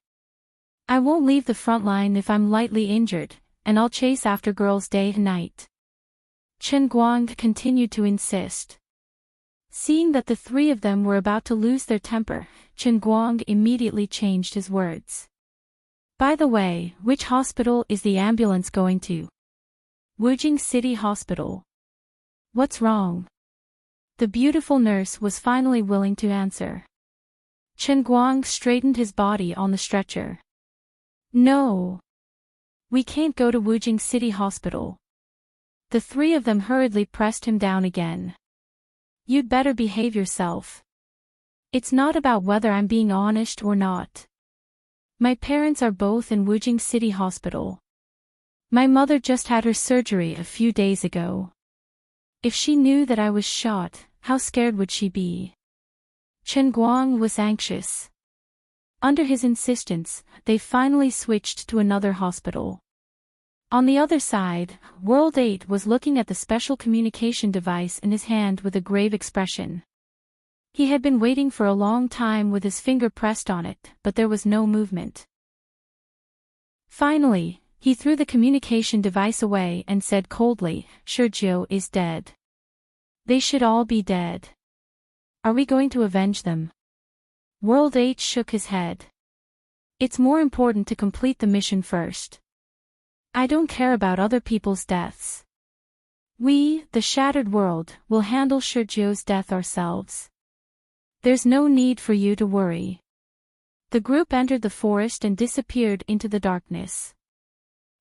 "I won't leave the front line if I'm lightly injured, and I'll chase after girls day and night." Chen Guang continued to insist. Seeing that the 3 of them were about to lose their temper, Chen Guang immediately changed his words. "By the way, which hospital is the ambulance going to?" "Wujing City Hospital." "What's wrong?" The beautiful nurse was finally willing to answer. Chen Guang straightened his body on the stretcher. "No. We can't go to Wujing City Hospital." The 3 of them hurriedly pressed him down again. "You'd better behave yourself. It's not about whether I'm being honest or not. My parents are both in Wujing City Hospital. My mother just had her surgery a few days ago. If she knew that I was shot, how scared would she be?" Chen Guang was anxious. Under his insistence, they finally switched to another hospital. On the other side, World 8 was looking at the special communication device in his hand with a grave expression. He had been waiting for a long time with his finger pressed on it, but there was no movement. Finally, he threw the communication device away and said coldly, "Sergio is dead. They should all be dead. Are we going to avenge them?" World 8 shook his head. "It's more important to complete the mission first. I don't care about other people's deaths. We, the Shattered World, will handle Sergio's death ourselves. There's no need for you to worry." The group entered the forest and disappeared into the darkness.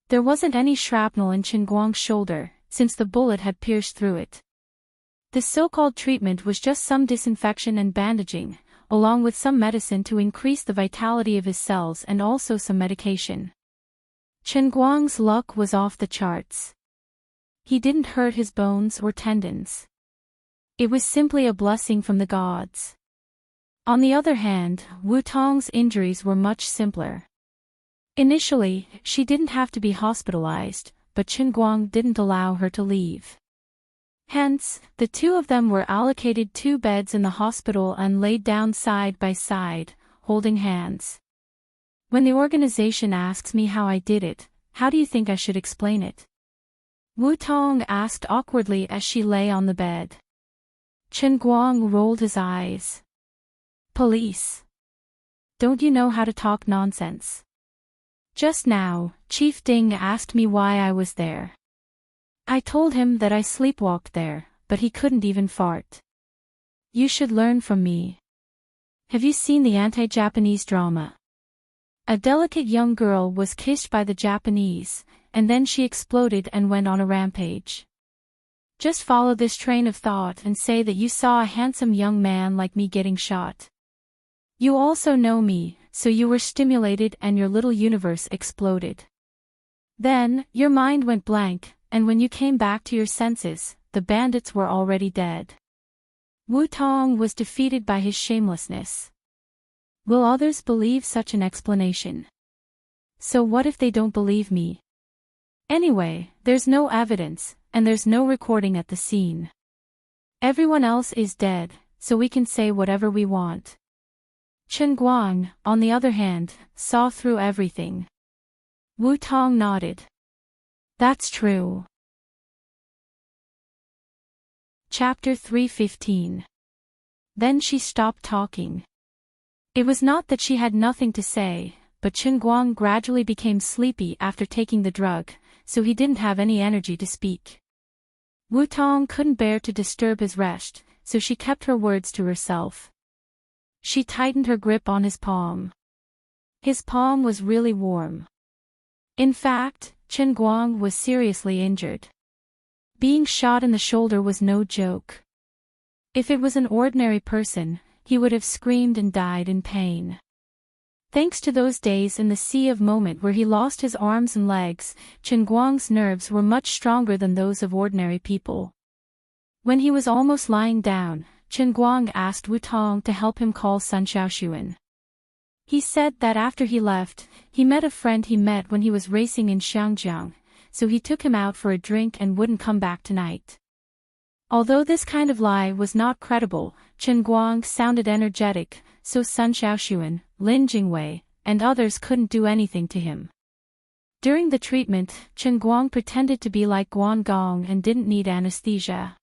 There wasn't any shrapnel in Chen Guang's shoulder, since the bullet had pierced through it. This so-called treatment was just some disinfection and bandaging, along with some medicine to increase the vitality of his cells and also some medication. Chen Guang's luck was off the charts. He didn't hurt his bones or tendons. It was simply a blessing from the gods. On the other hand, Wu Tong's injuries were much simpler. Initially, she didn't have to be hospitalized, but Chen Guang didn't allow her to leave. Hence, the two of them were allocated 2 beds in the hospital and laid down side by side, holding hands. When the organization asks me how I did it, how do you think I should explain it? Wu Tong asked awkwardly as she lay on the bed. Chen Guang rolled his eyes. Police. Don't you know how to talk nonsense? Just now, Chief Ding asked me why I was there. I told him that I sleepwalked there, but he couldn't even fart. You should learn from me. Have you seen the anti-Japanese drama? A delicate young girl was kissed by the Japanese, and then she exploded and went on a rampage. Just follow this train of thought and say that you saw a handsome young man like me getting shot. You also know me, so you were stimulated and your little universe exploded. Then, your mind went blank, and when you came back to your senses, the bandits were already dead. Wu Tong was defeated by his shamelessness. Will others believe such an explanation? So what if they don't believe me? Anyway, there's no evidence, and there's no recording at the scene. Everyone else is dead, so we can say whatever we want. Chen Guang, on the other hand, saw through everything. Wu Tong nodded. That's true. Chapter 315. Then she stopped talking. It was not that she had nothing to say, but Chen Guang gradually became sleepy after taking the drug, so he didn't have any energy to speak. Wu Tong couldn't bear to disturb his rest, so she kept her words to herself. She tightened her grip on his palm. His palm was really warm. In fact, Chen Guang was seriously injured. Being shot in the shoulder was no joke. If it was an ordinary person, he would have screamed and died in pain. Thanks to those days in the sea of moment where he lost his arms and legs, Chen Guang's nerves were much stronger than those of ordinary people. When he was almost lying down, Chen Guang asked Wu Tong to help him call Sun Xiaoxuan. He said that after he left, he met a friend he met when he was racing in Xiangjiang, so he took him out for a drink and wouldn't come back tonight. Although this kind of lie was not credible, Chen Guang sounded energetic, so Sun Xiaoxuan, Lin Jingwei, and others couldn't do anything to him. During the treatment, Chen Guang pretended to be like Guangong and didn't need anesthesia.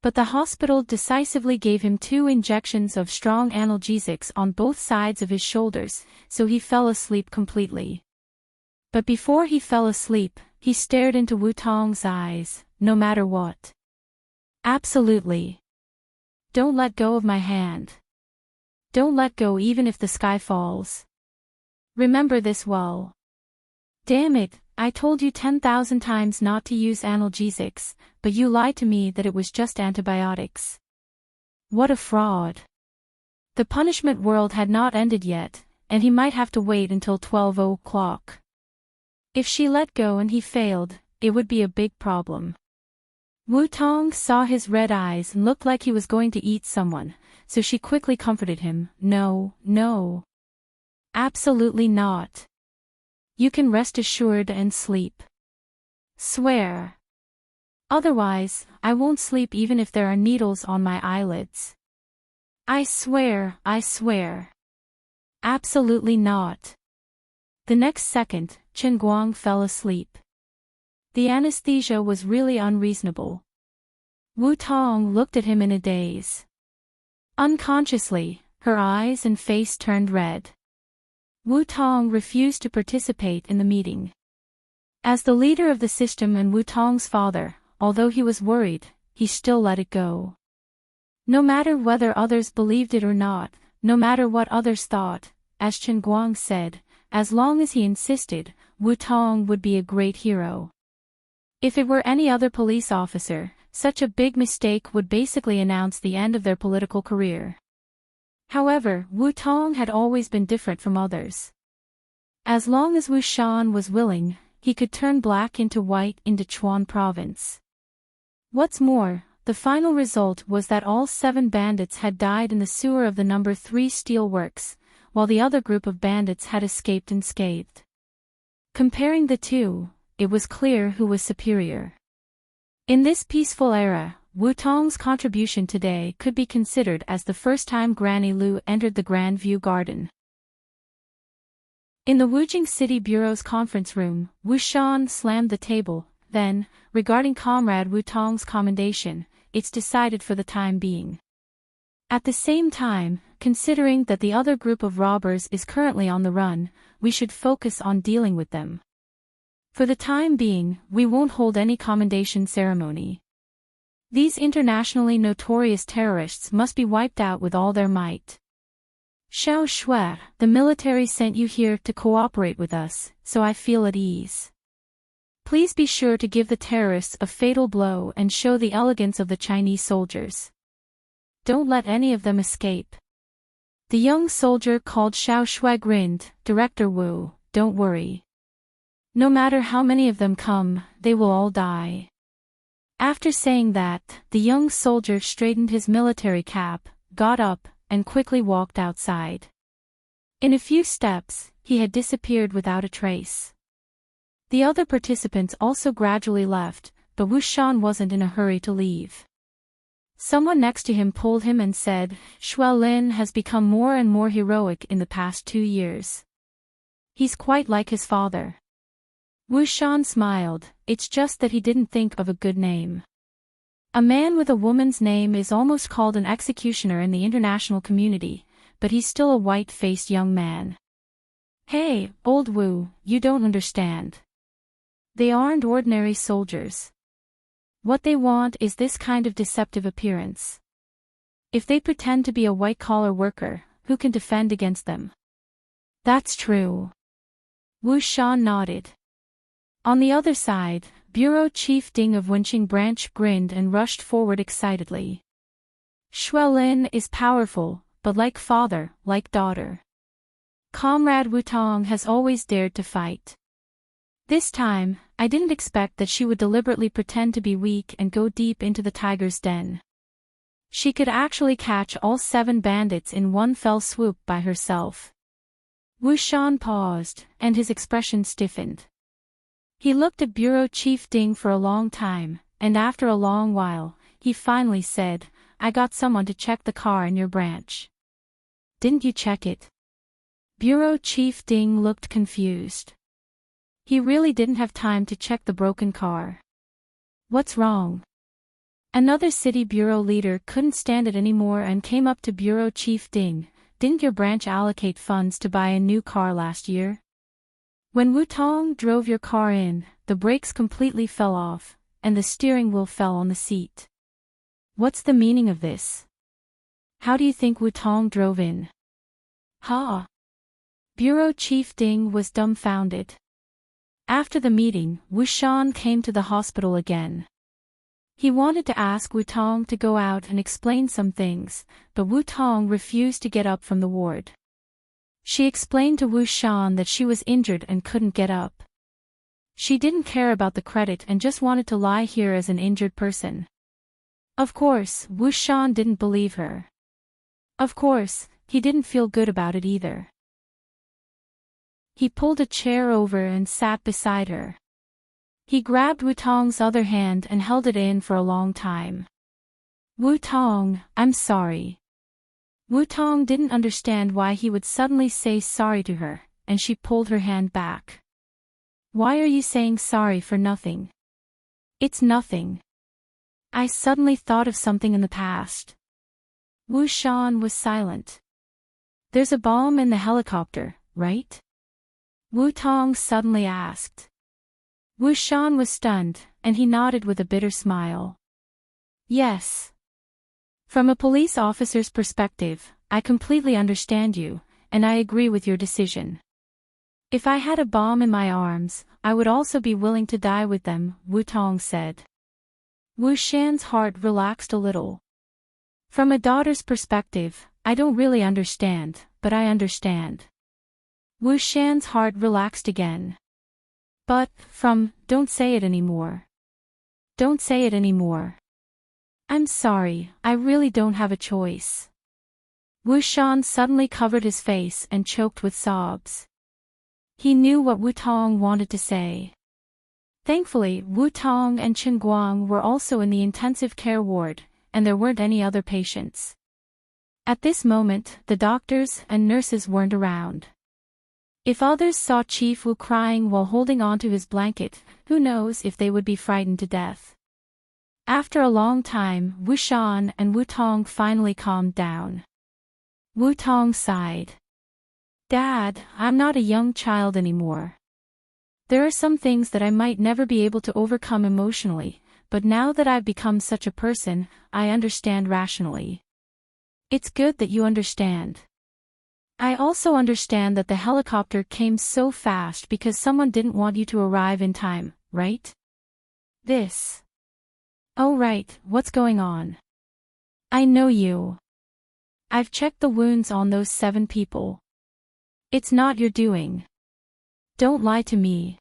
But the hospital decisively gave him 2 injections of strong analgesics on both sides of his shoulders, so he fell asleep completely. But before he fell asleep, he stared into Wu Tong's eyes, no matter what. Absolutely. Don't let go of my hand. Don't let go even if the sky falls. Remember this well. Damn it, I told you 10,000 times not to use analgesics, but you lied to me that it was just antibiotics. What a fraud. The punishment world had not ended yet, and he might have to wait until 12 o'clock. If she let go and he failed, it would be a big problem. Wu Tong saw his red eyes and looked like he was going to eat someone, so she quickly comforted him. No, no. Absolutely not. You can rest assured and sleep. Swear. Otherwise, I won't sleep even if there are needles on my eyelids. I swear, I swear. Absolutely not. The next second, Chen Guang fell asleep. The anesthesia was really unreasonable. Wu Tong looked at him in a daze. Unconsciously, her eyes and face turned red. Wu Tong refused to participate in the meeting. As the leader of the system and Wu Tong's father, although he was worried, he still let it go. No matter whether others believed it or not, no matter what others thought, as Chen Guang said, as long as he insisted, Wu Tong would be a great hero. If it were any other police officer, such a big mistake would basically announce the end of their political career. However, Wu Tong had always been different from others. As long as Wu Shan was willing, he could turn black into white in Sichuan province. What's more, the final result was that all 7 bandits had died in the sewer of the No. 3 steel works, while the other group of bandits had escaped unscathed. Comparing the two, it was clear who was superior. In this peaceful era, Wu Tong's contribution today could be considered as the first time Granny Lu entered the Grand View Garden. In the Wujing City Bureau's conference room, Wu Shan slammed the table. Then, regarding Comrade Wu Tong's commendation, it's decided for the time being. At the same time, considering that the other group of robbers is currently on the run, we should focus on dealing with them. For the time being, we won't hold any commendation ceremony. These internationally notorious terrorists must be wiped out with all their might. Xiao Shui, the military sent you here to cooperate with us, so I feel at ease. Please be sure to give the terrorists a fatal blow and show the elegance of the Chinese soldiers. Don't let any of them escape. The young soldier called Xiao Shui grinned. Director Wu, don't worry. No matter how many of them come, they will all die. After saying that, the young soldier straightened his military cap, got up, and quickly walked outside. In a few steps, he had disappeared without a trace. The other participants also gradually left, but Wu Shan wasn't in a hurry to leave. Someone next to him pulled him and said, Xuelin has become more and more heroic in the past 2 years. He's quite like his father. Wu Shan smiled, it's just that he didn't think of a good name. A man with a woman's name is almost called an executioner in the international community, but he's still a white-faced young man. Hey, old Wu, you don't understand. They aren't ordinary soldiers. What they want is this kind of deceptive appearance. If they pretend to be a white-collar worker, who can defend against them? That's true. Wu Shan nodded. On the other side, Bureau Chief Ding of Wenqing Branch grinned and rushed forward excitedly. Xuelin is powerful, but like father, like daughter. Comrade Wu Tong has always dared to fight. This time, I didn't expect that she would deliberately pretend to be weak and go deep into the tiger's den. She could actually catch all 7 bandits in one fell swoop by herself. Wu Shan paused, and his expression stiffened. He looked at Bureau Chief Ding for a long time, and after a long while, he finally said, I got someone to check the car in your branch. Didn't you check it? Bureau Chief Ding looked confused. He really didn't have time to check the broken car. What's wrong? Another city bureau leader couldn't stand it anymore and came up to Bureau Chief Ding. Didn't your branch allocate funds to buy a new car last year? When Wu Tong drove your car in, the brakes completely fell off, and the steering wheel fell on the seat. What's the meaning of this? How do you think Wu Tong drove in? Ha! Bureau Chief Ding was dumbfounded. After the meeting, Wu Shan came to the hospital again. He wanted to ask Wu Tong to go out and explain some things, but Wu Tong refused to get up from the ward. She explained to Wu Shan that she was injured and couldn't get up. She didn't care about the credit and just wanted to lie here as an injured person. Of course, Wu Shan didn't believe her. Of course, he didn't feel good about it either. He pulled a chair over and sat beside her. He grabbed Wu Tong's other hand and held it in for a long time. Wu Tong, I'm sorry. Wu Tong didn't understand why he would suddenly say sorry to her, and she pulled her hand back. Why are you saying sorry for nothing? It's nothing. I suddenly thought of something in the past. Wu Shan was silent. There's a bomb in the helicopter, right? Wu Tong suddenly asked. Wu Shan was stunned, and he nodded with a bitter smile. Yes. From a police officer's perspective, I completely understand you, and I agree with your decision. If I had a bomb in my arms, I would also be willing to die with them, Wu Tong said. Wu Shan's heart relaxed a little. From a daughter's perspective, I don't really understand, but I understand. Wu Shan's heart relaxed again. But, don't say it anymore. Don't say it anymore. I'm sorry, I really don't have a choice. Wu Shan suddenly covered his face and choked with sobs. He knew what Wu Tong wanted to say. Thankfully, Wu Tong and Chen Guang were also in the intensive care ward, and there weren't any other patients. At this moment, the doctors and nurses weren't around. If others saw Chief Wu crying while holding onto his blanket, who knows if they would be frightened to death. After a long time, Wu Shan and Wu Tong finally calmed down. Wu Tong sighed. Dad, I'm not a young child anymore. There are some things that I might never be able to overcome emotionally, but now that I've become such a person, I understand rationally. It's good that you understand. I also understand that the helicopter came so fast because someone didn't want you to arrive in time, right? This. Oh right, what's going on? I know you. I've checked the wounds on those 7 people. It's not your doing. Don't lie to me.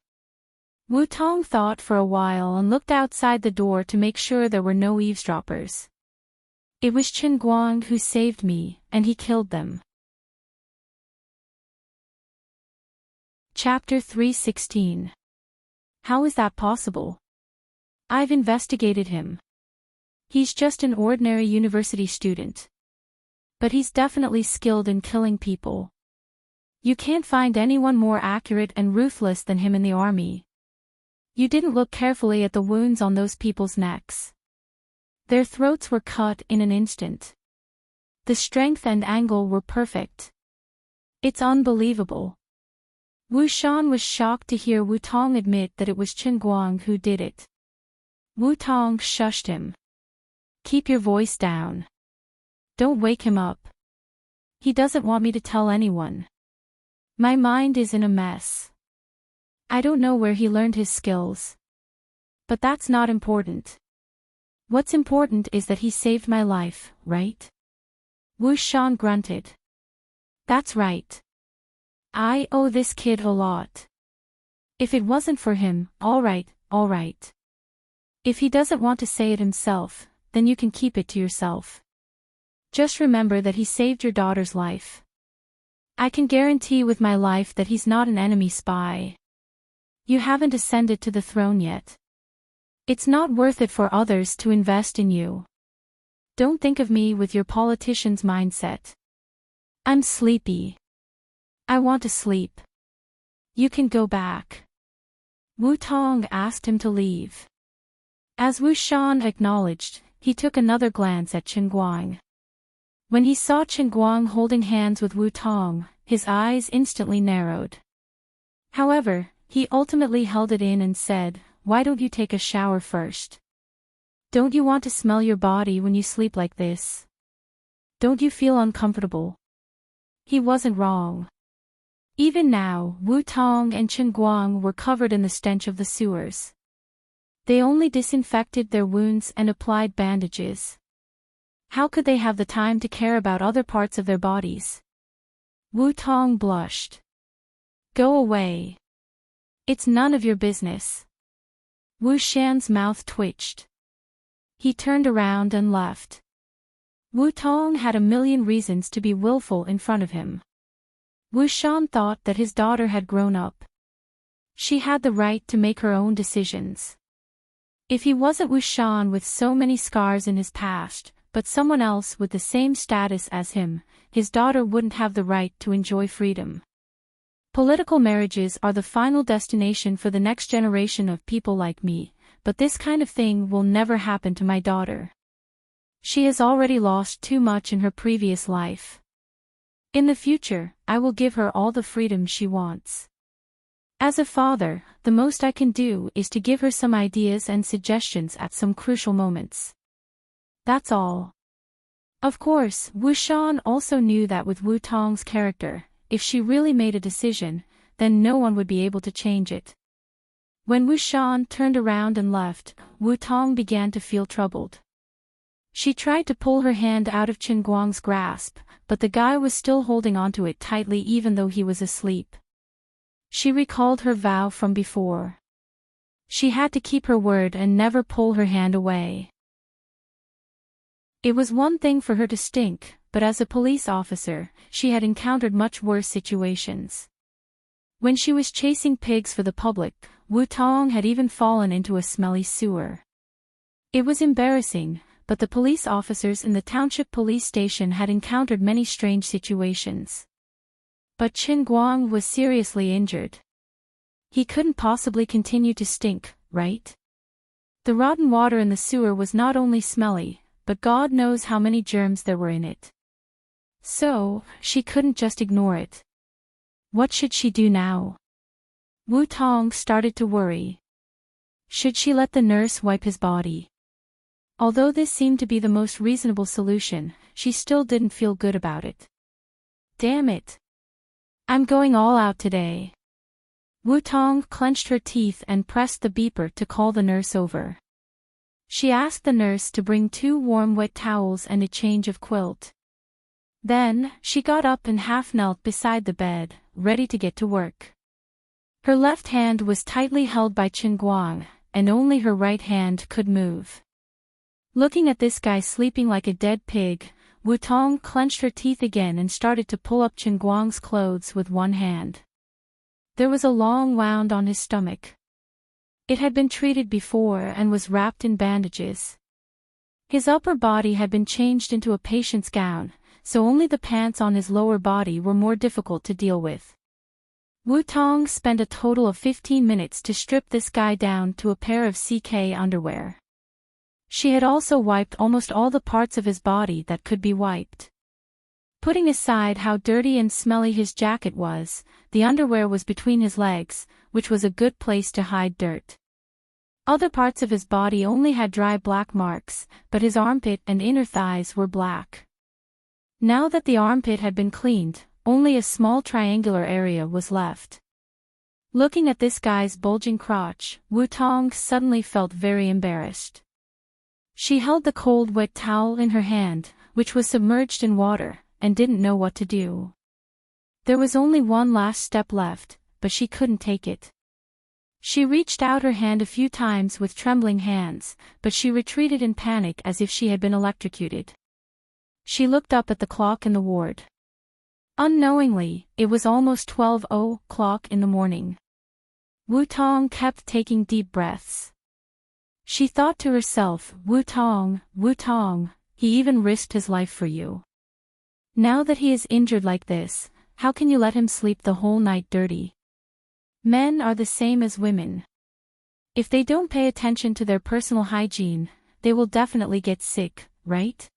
Wu Tong thought for a while and looked outside the door to make sure there were no eavesdroppers. It was Chen Guang who saved me, and he killed them. Chapter 316. How is that possible? I've investigated him. He's just an ordinary university student. But he's definitely skilled in killing people. You can't find anyone more accurate and ruthless than him in the army. You didn't look carefully at the wounds on those people's necks. Their throats were cut in an instant. The strength and angle were perfect. It's unbelievable. Wu Shan was shocked to hear Wu Tong admit that it was Chen Guang who did it. Wu Tong shushed him. Keep your voice down. Don't wake him up. He doesn't want me to tell anyone. My mind is in a mess. I don't know where he learned his skills. But that's not important. What's important is that he saved my life, right? Wu Shan grunted. That's right. I owe this kid a lot. If it wasn't for him, all right. If he doesn't want to say it himself, then you can keep it to yourself. Just remember that he saved your daughter's life. I can guarantee with my life that he's not an enemy spy. You haven't ascended to the throne yet. It's not worth it for others to invest in you. Don't think of me with your politician's mindset. I'm sleepy. I want to sleep. You can go back. Wu Tong asked him to leave. As Wu Shan acknowledged, he took another glance at Chen Guang. When he saw Chen Guang holding hands with Wu Tong, his eyes instantly narrowed. However, he ultimately held it in and said, "Why don't you take a shower first? Don't you want to smell your body when you sleep like this? Don't you feel uncomfortable?" He wasn't wrong. Even now, Wu Tong and Chen Guang were covered in the stench of the sewers. They only disinfected their wounds and applied bandages. How could they have the time to care about other parts of their bodies? Wu Tong blushed. Go away. It's none of your business. Wu Shan's mouth twitched. He turned around and left. Wu Tong had a million reasons to be willful in front of him. Wu Shan thought that his daughter had grown up. She had the right to make her own decisions. If he wasn't Wu Shan with so many scars in his past, but someone else with the same status as him, his daughter wouldn't have the right to enjoy freedom. Political marriages are the final destination for the next generation of people like me, but this kind of thing will never happen to my daughter. She has already lost too much in her previous life. In the future, I will give her all the freedom she wants. As a father, the most I can do is to give her some ideas and suggestions at some crucial moments. That's all. Of course, Wu Shan also knew that with Wu Tong's character, if she really made a decision, then no one would be able to change it. When Wu Shan turned around and left, Wu Tong began to feel troubled. She tried to pull her hand out of Qin Guang's grasp, but the guy was still holding onto it tightly even though he was asleep. She recalled her vow from before. She had to keep her word and never pull her hand away. It was one thing for her to stink, but as a police officer, she had encountered much worse situations. When she was chasing pigs for the public, Wu Tong had even fallen into a smelly sewer. It was embarrassing, but the police officers in the township police station had encountered many strange situations. But Qin Guang was seriously injured. He couldn't possibly continue to stink, right? The rotten water in the sewer was not only smelly, but God knows how many germs there were in it. So, she couldn't just ignore it. What should she do now? Wu Tong started to worry. Should she let the nurse wipe his body? Although this seemed to be the most reasonable solution, she still didn't feel good about it. Damn it! I'm going all out today. Wu Tong clenched her teeth and pressed the beeper to call the nurse over. She asked the nurse to bring 2 warm wet towels and a change of quilt. Then, she got up and half knelt beside the bed, ready to get to work. Her left hand was tightly held by Qin Guang, and only her right hand could move. Looking at this guy sleeping like a dead pig, Wu Tong clenched her teeth again and started to pull up Qin Guang's clothes with one hand. There was a long wound on his stomach. It had been treated before and was wrapped in bandages. His upper body had been changed into a patient's gown, so only the pants on his lower body were more difficult to deal with. Wu Tong spent a total of 15 minutes to strip this guy down to a pair of CK underwear. She had also wiped almost all the parts of his body that could be wiped. Putting aside how dirty and smelly his jacket was, the underwear was between his legs, which was a good place to hide dirt. Other parts of his body only had dry black marks, but his armpit and inner thighs were black. Now that the armpit had been cleaned, only a small triangular area was left. Looking at this guy's bulging crotch, Wu Tong suddenly felt very embarrassed. She held the cold wet towel in her hand, which was submerged in water, and didn't know what to do. There was only one last step left, but she couldn't take it. She reached out her hand a few times with trembling hands, but she retreated in panic as if she had been electrocuted. She looked up at the clock in the ward. Unknowingly, it was almost 12:00 in the morning. Wu Tong kept taking deep breaths. She thought to herself, Wu Tong, he even risked his life for you. Now that he is injured like this, how can you let him sleep the whole night dirty? Men are the same as women. If they don't pay attention to their personal hygiene, they will definitely get sick, right?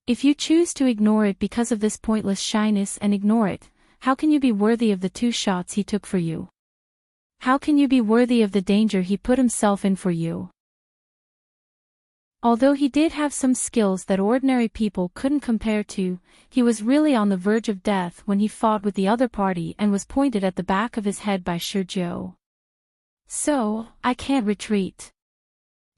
If you choose to ignore it because of this pointless shyness and ignore it, how can you be worthy of the 2 shots he took for you? How can you be worthy of the danger he put himself in for you? Although he did have some skills that ordinary people couldn't compare to, he was really on the verge of death when he fought with the other party and was pointed at the back of his head by Shi Jiu. So, I can't retreat.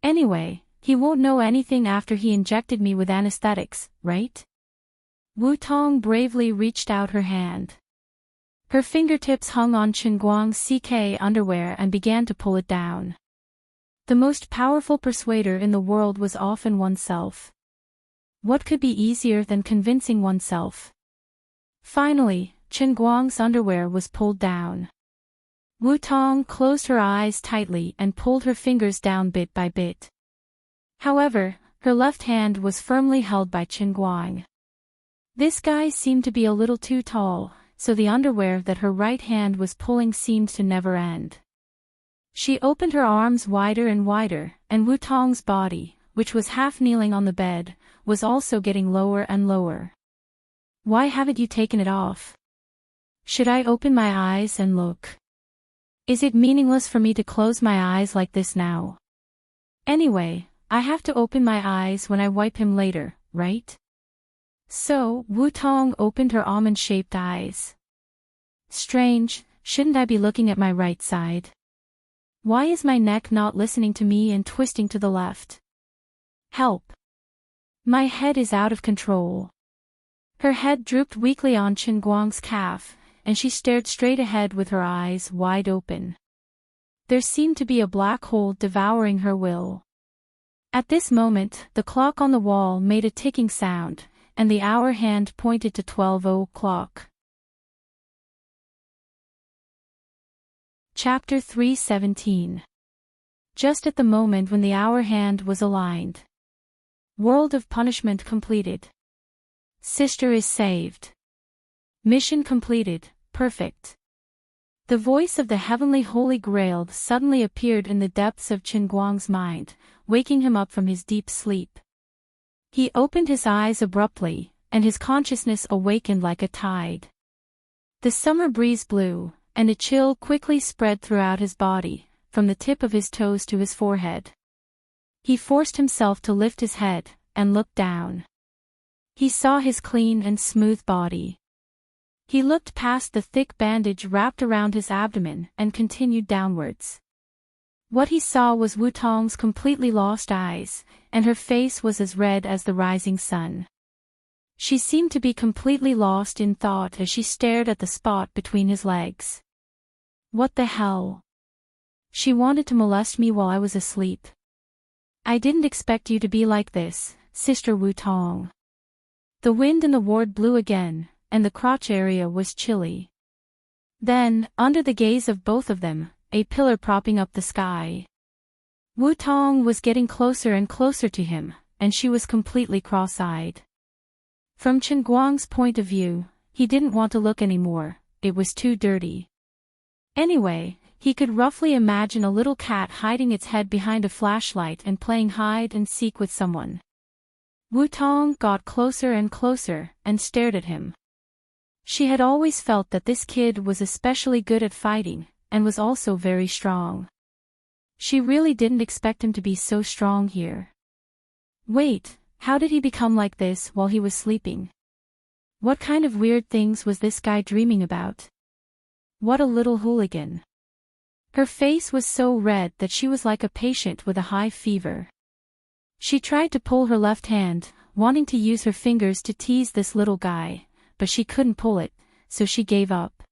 Anyway, he won't know anything after he injected me with anesthetics, right? Wu Tong bravely reached out her hand. Her fingertips hung on Qin Guang's CK underwear and began to pull it down. The most powerful persuader in the world was often oneself. What could be easier than convincing oneself? Finally, Qin Guang's underwear was pulled down. Wu Tong closed her eyes tightly and pulled her fingers down bit by bit. However, her left hand was firmly held by Qin Guang. This guy seemed to be a little too tall, so the underwear that her right hand was pulling seemed to never end. She opened her arms wider and wider, and Wu Tong's body, which was half kneeling on the bed, was also getting lower and lower. Why haven't you taken it off? Should I open my eyes and look? Is it meaningless for me to close my eyes like this now? Anyway, I have to open my eyes when I wipe him later, right? So, Wu Tong opened her almond-shaped eyes. Strange, shouldn't I be looking at my right side? Why is my neck not listening to me and twisting to the left? Help! My head is out of control. Her head drooped weakly on Qinguang's calf, and she stared straight ahead with her eyes wide open. There seemed to be a black hole devouring her will. At this moment, the clock on the wall made a ticking sound, and the hour hand pointed to 12 o'clock. Chapter 3:17. Just at the moment when the hour hand was aligned. World of punishment completed. Sister is saved. Mission completed, perfect. The voice of the heavenly Holy Grail suddenly appeared in the depths of Qinguang's mind, waking him up from his deep sleep. He opened his eyes abruptly, and his consciousness awakened like a tide. The summer breeze blew, and a chill quickly spread throughout his body, from the tip of his toes to his forehead. He forced himself to lift his head, and look down. He saw his clean and smooth body. He looked past the thick bandage wrapped around his abdomen and continued downwards. What he saw was Wu Tong's completely lost eyes, and her face was as red as the rising sun. She seemed to be completely lost in thought as she stared at the spot between his legs. What the hell? She wanted to molest me while I was asleep. I didn't expect you to be like this, Sister Wu Tong. The wind in the ward blew again, and the crotch area was chilly. Then, under the gaze of both of them, a pillar propping up the sky. Wu Tong was getting closer and closer to him, and she was completely cross-eyed. From Qinguang's point of view, he didn't want to look anymore, it was too dirty. Anyway, he could roughly imagine a little cat hiding its head behind a flashlight and playing hide and seek with someone. Wu Tong got closer and closer, and stared at him. She had always felt that this kid was especially good at fighting, and was also very strong. She really didn't expect him to be so strong here. Wait, how did he become like this while he was sleeping? What kind of weird things was this guy dreaming about? What a little hooligan. Her face was so red that she was like a patient with a high fever. She tried to pull her left hand, wanting to use her fingers to tease this little guy, but she couldn't pull it, so she gave up.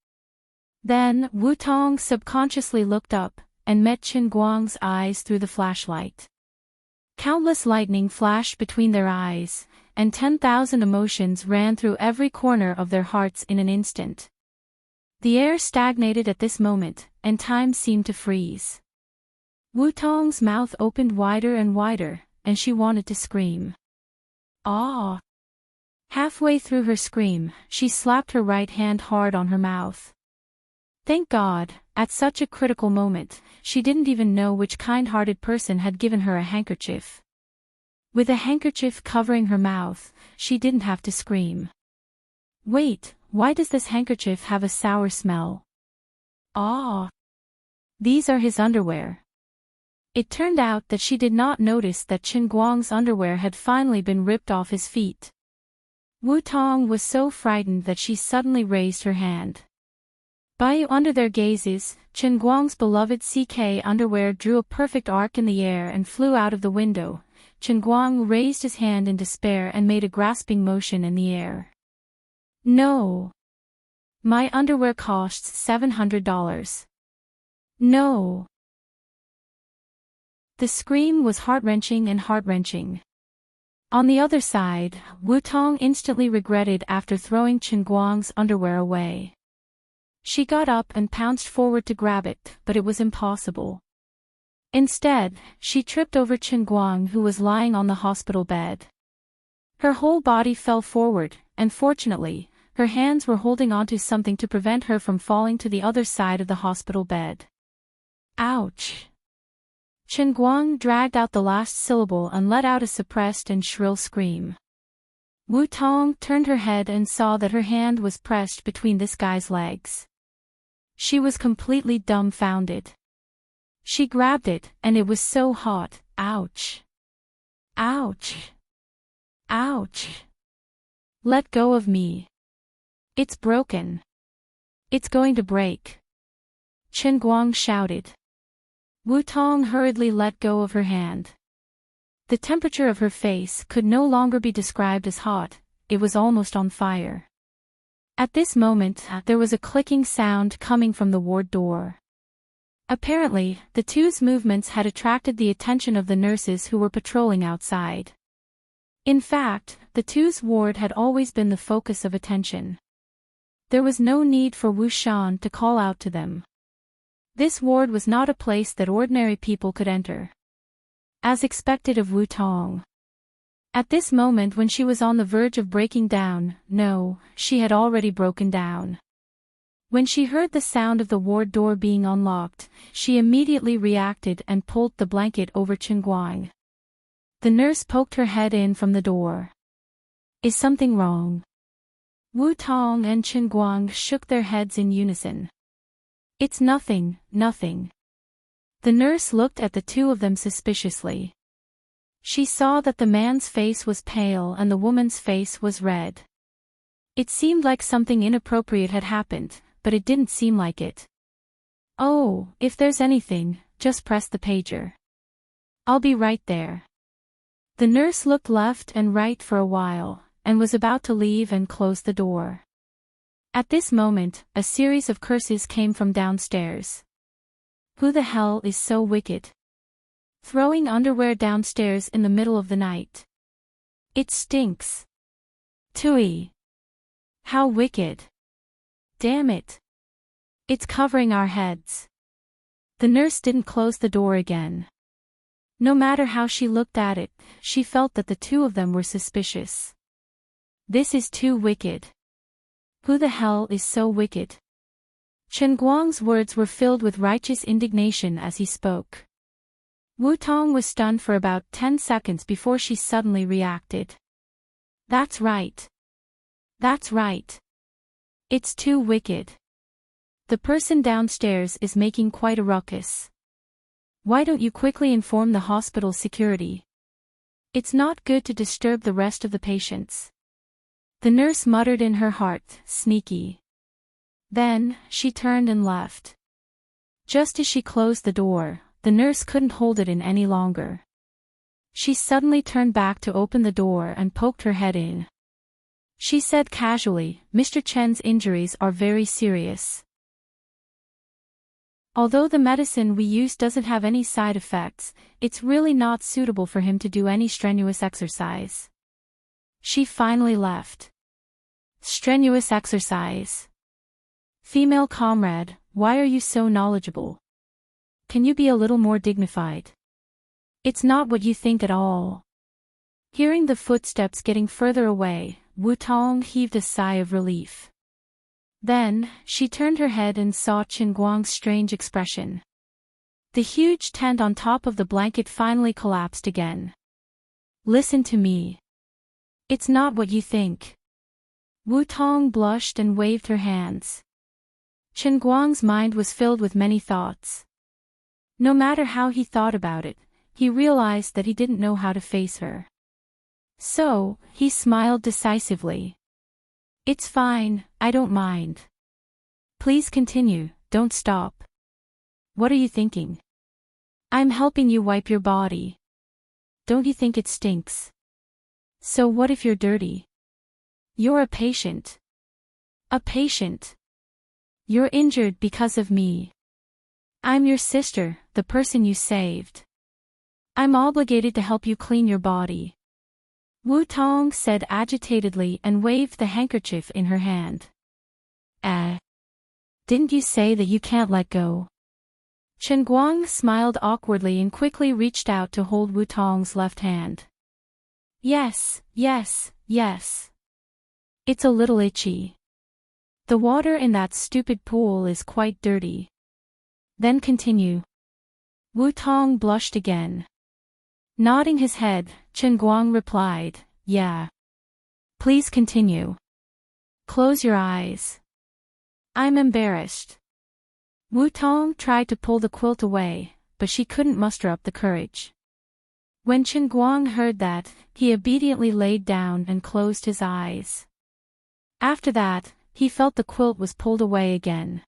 Then, Wu Tong subconsciously looked up, and met Qinguang's eyes through the flashlight. Countless lightning flashed between their eyes, and 10,000 emotions ran through every corner of their hearts in an instant. The air stagnated at this moment, and time seemed to freeze. Wu Tong's mouth opened wider and wider, and she wanted to scream. Ah! Halfway through her scream, she slapped her right hand hard on her mouth. Thank God, at such a critical moment, she didn't even know which kind-hearted person had given her a handkerchief. With a handkerchief covering her mouth, she didn't have to scream. Wait, why does this handkerchief have a sour smell? Ah! These are his underwear. It turned out that she did not notice that Qinguang's underwear had finally been ripped off his feet. Wu Tong was so frightened that she suddenly raised her hand. Under their gazes, Qinguang's beloved CK underwear drew a perfect arc in the air and flew out of the window. Qinguang raised his hand in despair and made a grasping motion in the air. No! My underwear costs $700. No! The scream was heart-wrenching and heart-wrenching. On the other side, Wu Tong instantly regretted after throwing Qinguang's underwear away. She got up and pounced forward to grab it, but it was impossible. Instead, she tripped over Qinguang, who was lying on the hospital bed. Her whole body fell forward, and fortunately, her hands were holding onto something to prevent her from falling to the other side of the hospital bed. Ouch! Qinguang dragged out the last syllable and let out a suppressed and shrill scream. Wu Tong turned her head and saw that her hand was pressed between this guy's legs. She was completely dumbfounded. She grabbed it, and it was so hot. Ouch! Ouch! Ouch! Let go of me. It's broken. It's going to break. Chen Guang shouted. Wu Tong hurriedly let go of her hand. The temperature of her face could no longer be described as hot, it was almost on fire. At this moment, there was a clicking sound coming from the ward door. Apparently, the two's movements had attracted the attention of the nurses who were patrolling outside. In fact, the two's ward had always been the focus of attention. There was no need for Wu Shan to call out to them. This ward was not a place that ordinary people could enter. As expected of Wu Tong. At this moment when she was on the verge of breaking down, no, she had already broken down. When she heard the sound of the ward door being unlocked, she immediately reacted and pulled the blanket over Chen Guang. The nurse poked her head in from the door. Is something wrong? Wu Tong and Chen Guang shook their heads in unison. It's nothing, nothing. The nurse looked at the two of them suspiciously. She saw that the man's face was pale and the woman's face was red. It seemed like something inappropriate had happened, but it didn't seem like it. Oh, if there's anything, just press the pager. I'll be right there. The nurse looked left and right for a while, and was about to leave and close the door. At this moment, a series of curses came from downstairs. Who the hell is so wicked? Throwing underwear downstairs in the middle of the night. It stinks. Tui. How wicked. Damn it. It's covering our heads. The nurse didn't close the door again. No matter how she looked at it, she felt that the two of them were suspicious. This is too wicked. Who the hell is so wicked? Chen Guang's words were filled with righteous indignation as he spoke. Wu Tong was stunned for about 10 seconds before she suddenly reacted. That's right. That's right. It's too wicked. The person downstairs is making quite a ruckus. Why don't you quickly inform the hospital security? It's not good to disturb the rest of the patients. The nurse muttered in her heart, sneaky. Then, she turned and left. Just as she closed the door, the nurse couldn't hold it in any longer. She suddenly turned back to open the door and poked her head in. She said casually, Mr. Chen's injuries are very serious. Although the medicine we use doesn't have any side effects, it's really not suitable for him to do any strenuous exercise. She finally left. Strenuous exercise. Female comrade, why are you so knowledgeable? Can you be a little more dignified? It's not what you think at all. Hearing the footsteps getting further away, Wu Tong heaved a sigh of relief. Then, she turned her head and saw Chen Guang's strange expression. The huge tent on top of the blanket finally collapsed again. Listen to me. It's not what you think. Wu Tong blushed and waved her hands. Chen Guang's mind was filled with many thoughts. No matter how he thought about it, he realized that he didn't know how to face her. So, he smiled decisively. It's fine, I don't mind. Please continue, don't stop. What are you thinking? I'm helping you wipe your body. Don't you think it stinks? So what if you're dirty? You're a patient. A patient. You're injured because of me. I'm your sister, the person you saved. I'm obligated to help you clean your body. Wu Tong said agitatedly and waved the handkerchief in her hand. Didn't you say that you can't let go? Chen Guang smiled awkwardly and quickly reached out to hold Wu Tong's left hand. Yes, yes, yes. It's a little itchy. The water in that stupid pool is quite dirty. Then continue. Wu Tong blushed again. Nodding his head, Chen Guang replied, yeah. Please continue. Close your eyes. I'm embarrassed. Wu Tong tried to pull the quilt away, but she couldn't muster up the courage. When Chen Guang heard that, he obediently laid down and closed his eyes. After that, he felt the quilt was pulled away again.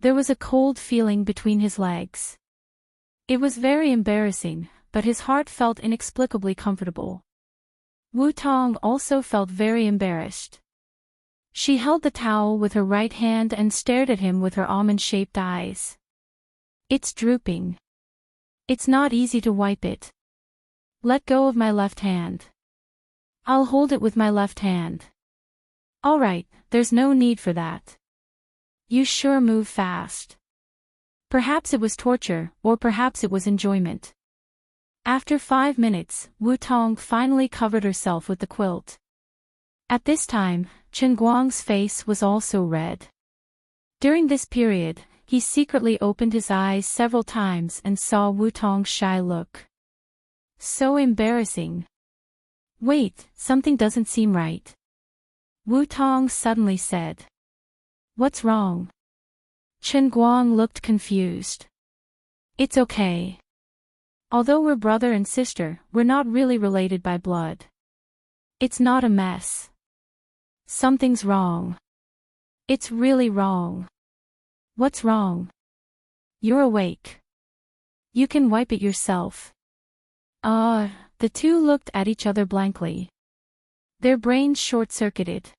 There was a cold feeling between his legs. It was very embarrassing, but his heart felt inexplicably comfortable. Wu Tong also felt very embarrassed. She held the towel with her right hand and stared at him with her almond-shaped eyes. It's drooping. It's not easy to wipe it. Let go of my left hand. I'll hold it with my left hand. All right, there's no need for that. You sure move fast. Perhaps it was torture, or perhaps it was enjoyment. After 5 minutes, Wu Tong finally covered herself with the quilt. At this time, Chen Guang's face was also red. During this period, he secretly opened his eyes several times and saw Wu Tong's shy look. So embarrassing. Wait, something doesn't seem right. Wu Tong suddenly said. What's wrong? Chen Guang looked confused. It's okay. Although we're brother and sister, we're not really related by blood. It's not a mess. Something's wrong. It's really wrong. What's wrong? You're awake. You can wipe it yourself. The two looked at each other blankly. Their brains short-circuited.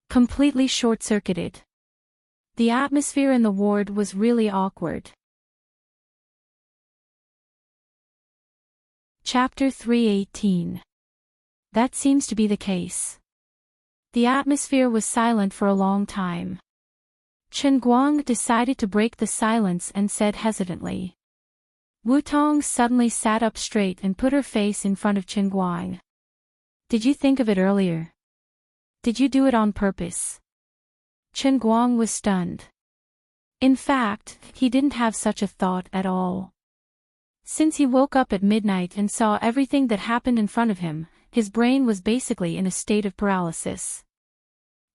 Completely short-circuited. The atmosphere in the ward was really awkward. Chapter 318. That seems to be the case. The atmosphere was silent for a long time. Chen Guang decided to break the silence and said hesitantly. Wu Tong suddenly sat up straight and put her face in front of Chen Guang. Did you think of it earlier? Did you do it on purpose? Chen Guang was stunned. In fact, he didn't have such a thought at all. Since he woke up at midnight and saw everything that happened in front of him, his brain was basically in a state of paralysis.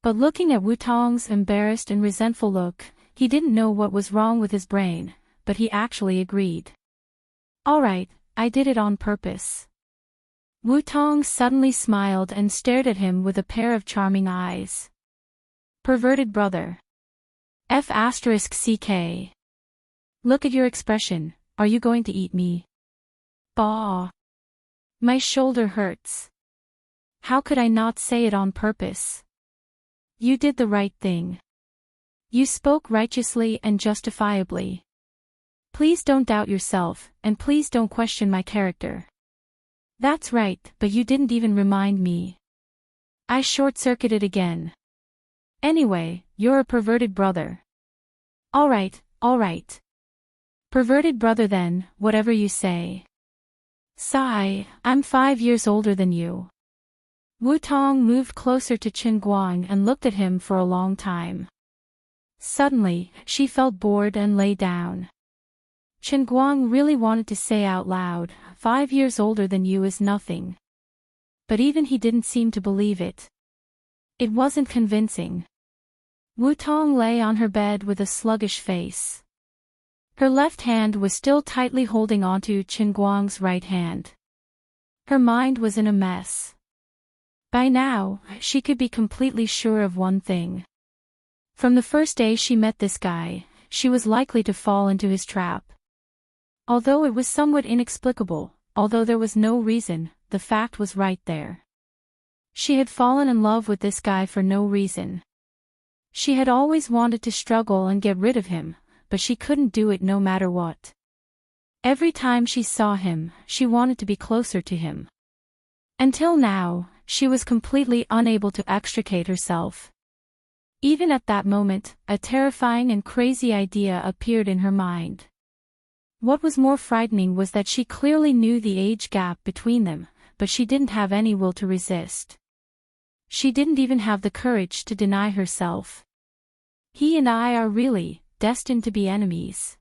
But looking at Wu Tong's embarrassed and resentful look, he didn't know what was wrong with his brain, but he actually agreed. All right, I did it on purpose. Wu Tong suddenly smiled and stared at him with a pair of charming eyes. Perverted brother. F***ck. Look at your expression, are you going to eat me? Bah. My shoulder hurts. How could I not say it on purpose? You did the right thing. You spoke righteously and justifiably. Please don't doubt yourself, and please don't question my character. That's right, but you didn't even remind me. I short-circuited again. Anyway, you're a perverted brother. All right. Perverted brother then, whatever you say. Sigh, I'm 5 years older than you. Wu Tong moved closer to Chen Guang and looked at him for a long time. Suddenly, she felt bored and lay down. Chen Guang really wanted to say out loud, 5 years older than you is nothing. But even he didn't seem to believe it. It wasn't convincing. Wu Tong lay on her bed with a sluggish face. Her left hand was still tightly holding onto Chen Guang's right hand. Her mind was in a mess. By now, she could be completely sure of one thing. From the first day she met this guy, she was likely to fall into his trap. Although it was somewhat inexplicable, although there was no reason, the fact was right there. She had fallen in love with this guy for no reason. She had always wanted to struggle and get rid of him, but she couldn't do it no matter what. Every time she saw him, she wanted to be closer to him. Until now, she was completely unable to extricate herself. Even at that moment, a terrifying and crazy idea appeared in her mind. What was more frightening was that she clearly knew the age gap between them, but she didn't have any will to resist. She didn't even have the courage to deny herself. He and I are really destined to be enemies.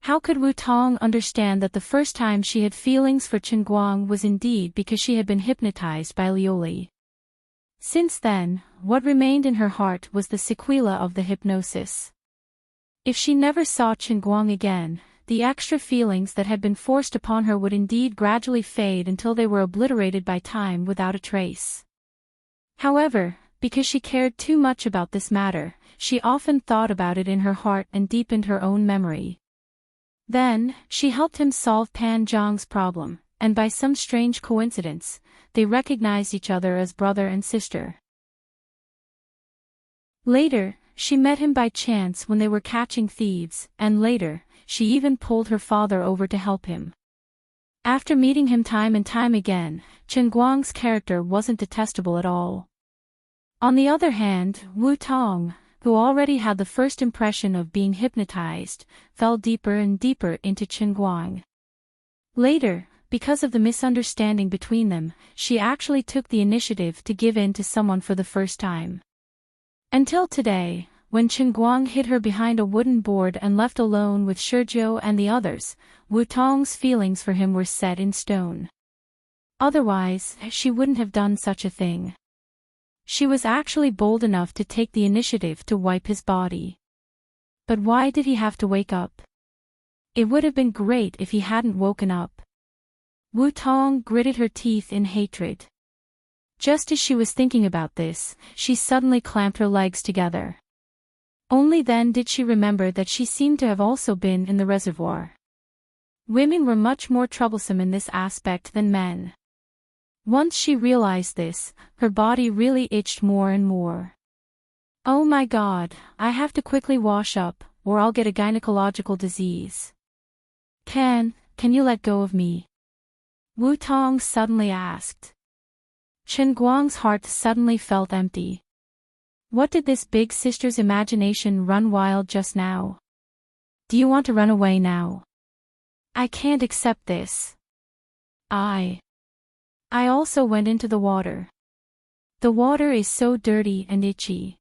How could Wu Tong understand that the first time she had feelings for Chen Guang was indeed because she had been hypnotized by Liuli? Since then, what remained in her heart was the sequela of the hypnosis. If she never saw Chen Guang again, the extra feelings that had been forced upon her would indeed gradually fade until they were obliterated by time without a trace. However, Because she cared too much about this matter, she often thought about it in her heart and deepened her own memory. Then, she helped him solve Pan Zhang's problem, and by some strange coincidence, they recognized each other as brother and sister. Later, she met him by chance when they were catching thieves, and later, she even pulled her father over to help him. After meeting him time and time again, Chen Guang's character wasn't detestable at all. On the other hand, Wu Tong, who already had the first impression of being hypnotized, fell deeper and deeper into Chen Guang. Later, because of the misunderstanding between them, she actually took the initiative to give in to someone for the first time. Until today, when Chen Guang hid her behind a wooden board and left alone with Shizhou and the others, Wu Tong's feelings for him were set in stone. Otherwise, she wouldn't have done such a thing. She was actually bold enough to take the initiative to wipe his body. But why did he have to wake up? It would have been great if he hadn't woken up. Wu Tong gritted her teeth in hatred. Just as she was thinking about this, she suddenly clamped her legs together. Only then did she remember that she seemed to have also been in the reservoir. Women were much more troublesome in this aspect than men. Once she realized this, her body really itched more and more. Oh my God, I have to quickly wash up, or I'll get a gynecological disease. Can you let go of me? Wu Tong suddenly asked. Chen Guang's heart suddenly felt empty. What did this big sister's imagination run wild just now? Do you want to run away now? I can't accept this. I also went into the water. The water is so dirty and itchy.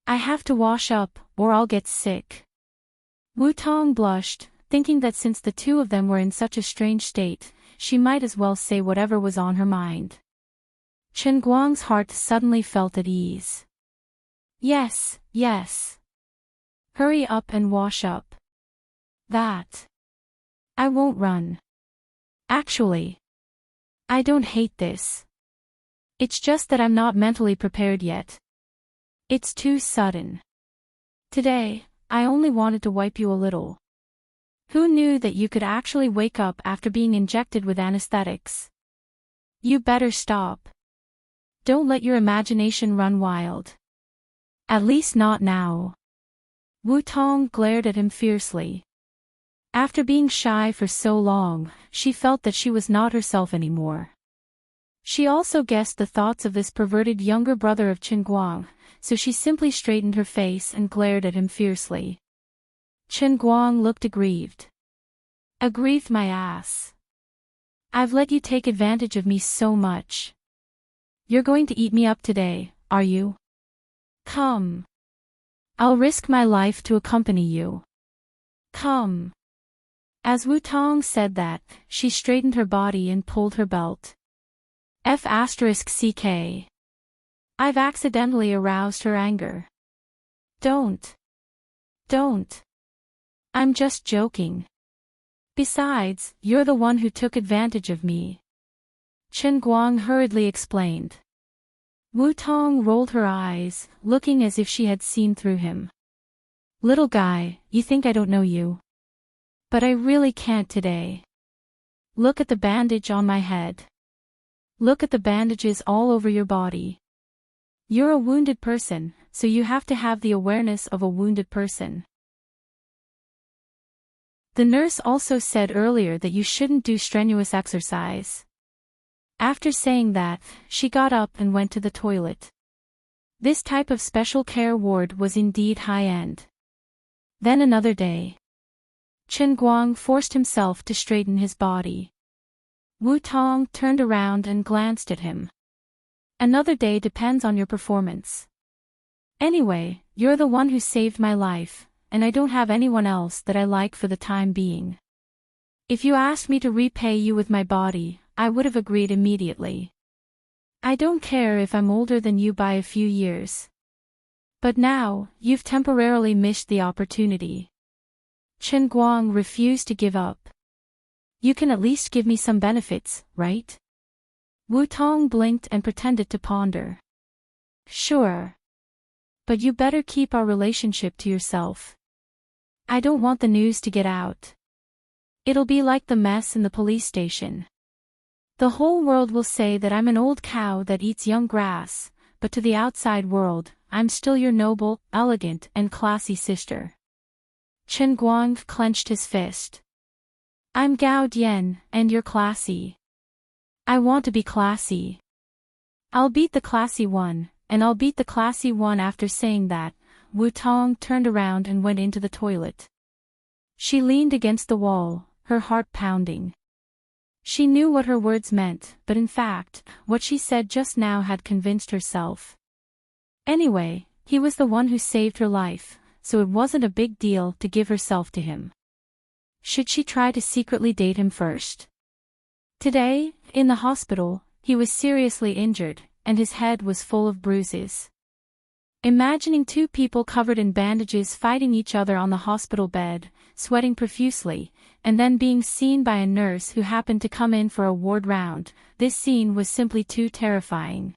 I have to wash up, or I'll get sick. Wu Tong blushed, thinking that since the two of them were in such a strange state, she might as well say whatever was on her mind. Chen Guang's heart suddenly felt at ease. Yes. Hurry up and wash up. That. I won't run. Actually, I don't hate this. It's just that I'm not mentally prepared yet. It's too sudden. Today, I only wanted to wipe you a little. Who knew that you could actually wake up after being injected with anesthetics? You better stop. Don't let your imagination run wild. At least not now. Wu Tong glared at him fiercely. After being shy for so long, she felt that she was not herself anymore. She also guessed the thoughts of this perverted younger brother of Chen Guang, so she simply straightened her face and glared at him fiercely. Chen Guang looked aggrieved. Aggrieved my ass. I've let you take advantage of me so much. You're going to eat me up today, are you? Come. I'll risk my life to accompany you. Come. As Wu Tong said that, she straightened her body and pulled her belt. F***CK. I've accidentally aroused her anger. Don't. I'm just joking. Besides, you're the one who took advantage of me. Chen Guang hurriedly explained. Wu Tong rolled her eyes, looking as if she had seen through him. Little guy, you think I don't know you? But I really can't today. Look at the bandage on my head. Look at the bandages all over your body. You're a wounded person, so you have to have the awareness of a wounded person. The nurse also said earlier that you shouldn't do strenuous exercise. After saying that, she got up and went to the toilet. This type of special care ward was indeed high-end. Then another day. Chen Guang forced himself to straighten his body. Wu Tong turned around and glanced at him. Another day depends on your performance. Anyway, you're the one who saved my life, and I don't have anyone else that I like for the time being. If you asked me to repay you with my body, I would have agreed immediately. I don't care if I'm older than you by a few years. But now, you've temporarily missed the opportunity. Chen Guang refused to give up. You can at least give me some benefits, right? Wu Tong blinked and pretended to ponder. Sure. But you better keep our relationship to yourself. I don't want the news to get out. It'll be like the mess in the police station. The whole world will say that I'm an old cow that eats young grass, but to the outside world, I'm still your noble, elegant, and classy sister. Chen Guang clenched his fist. I'm Gao Dian, and you're classy. I want to be classy. I'll beat the classy one, and I'll beat the classy one. After saying that, Wu Tong turned around and went into the toilet. She leaned against the wall, her heart pounding. She knew what her words meant, but in fact, what she said just now had convinced herself. Anyway, he was the one who saved her life, so it wasn't a big deal to give herself to him. Should she try to secretly date him first? Today, in the hospital, he was seriously injured, and his head was full of bruises. Imagining two people covered in bandages fighting each other on the hospital bed, sweating profusely, and then being seen by a nurse who happened to come in for a ward round, this scene was simply too terrifying.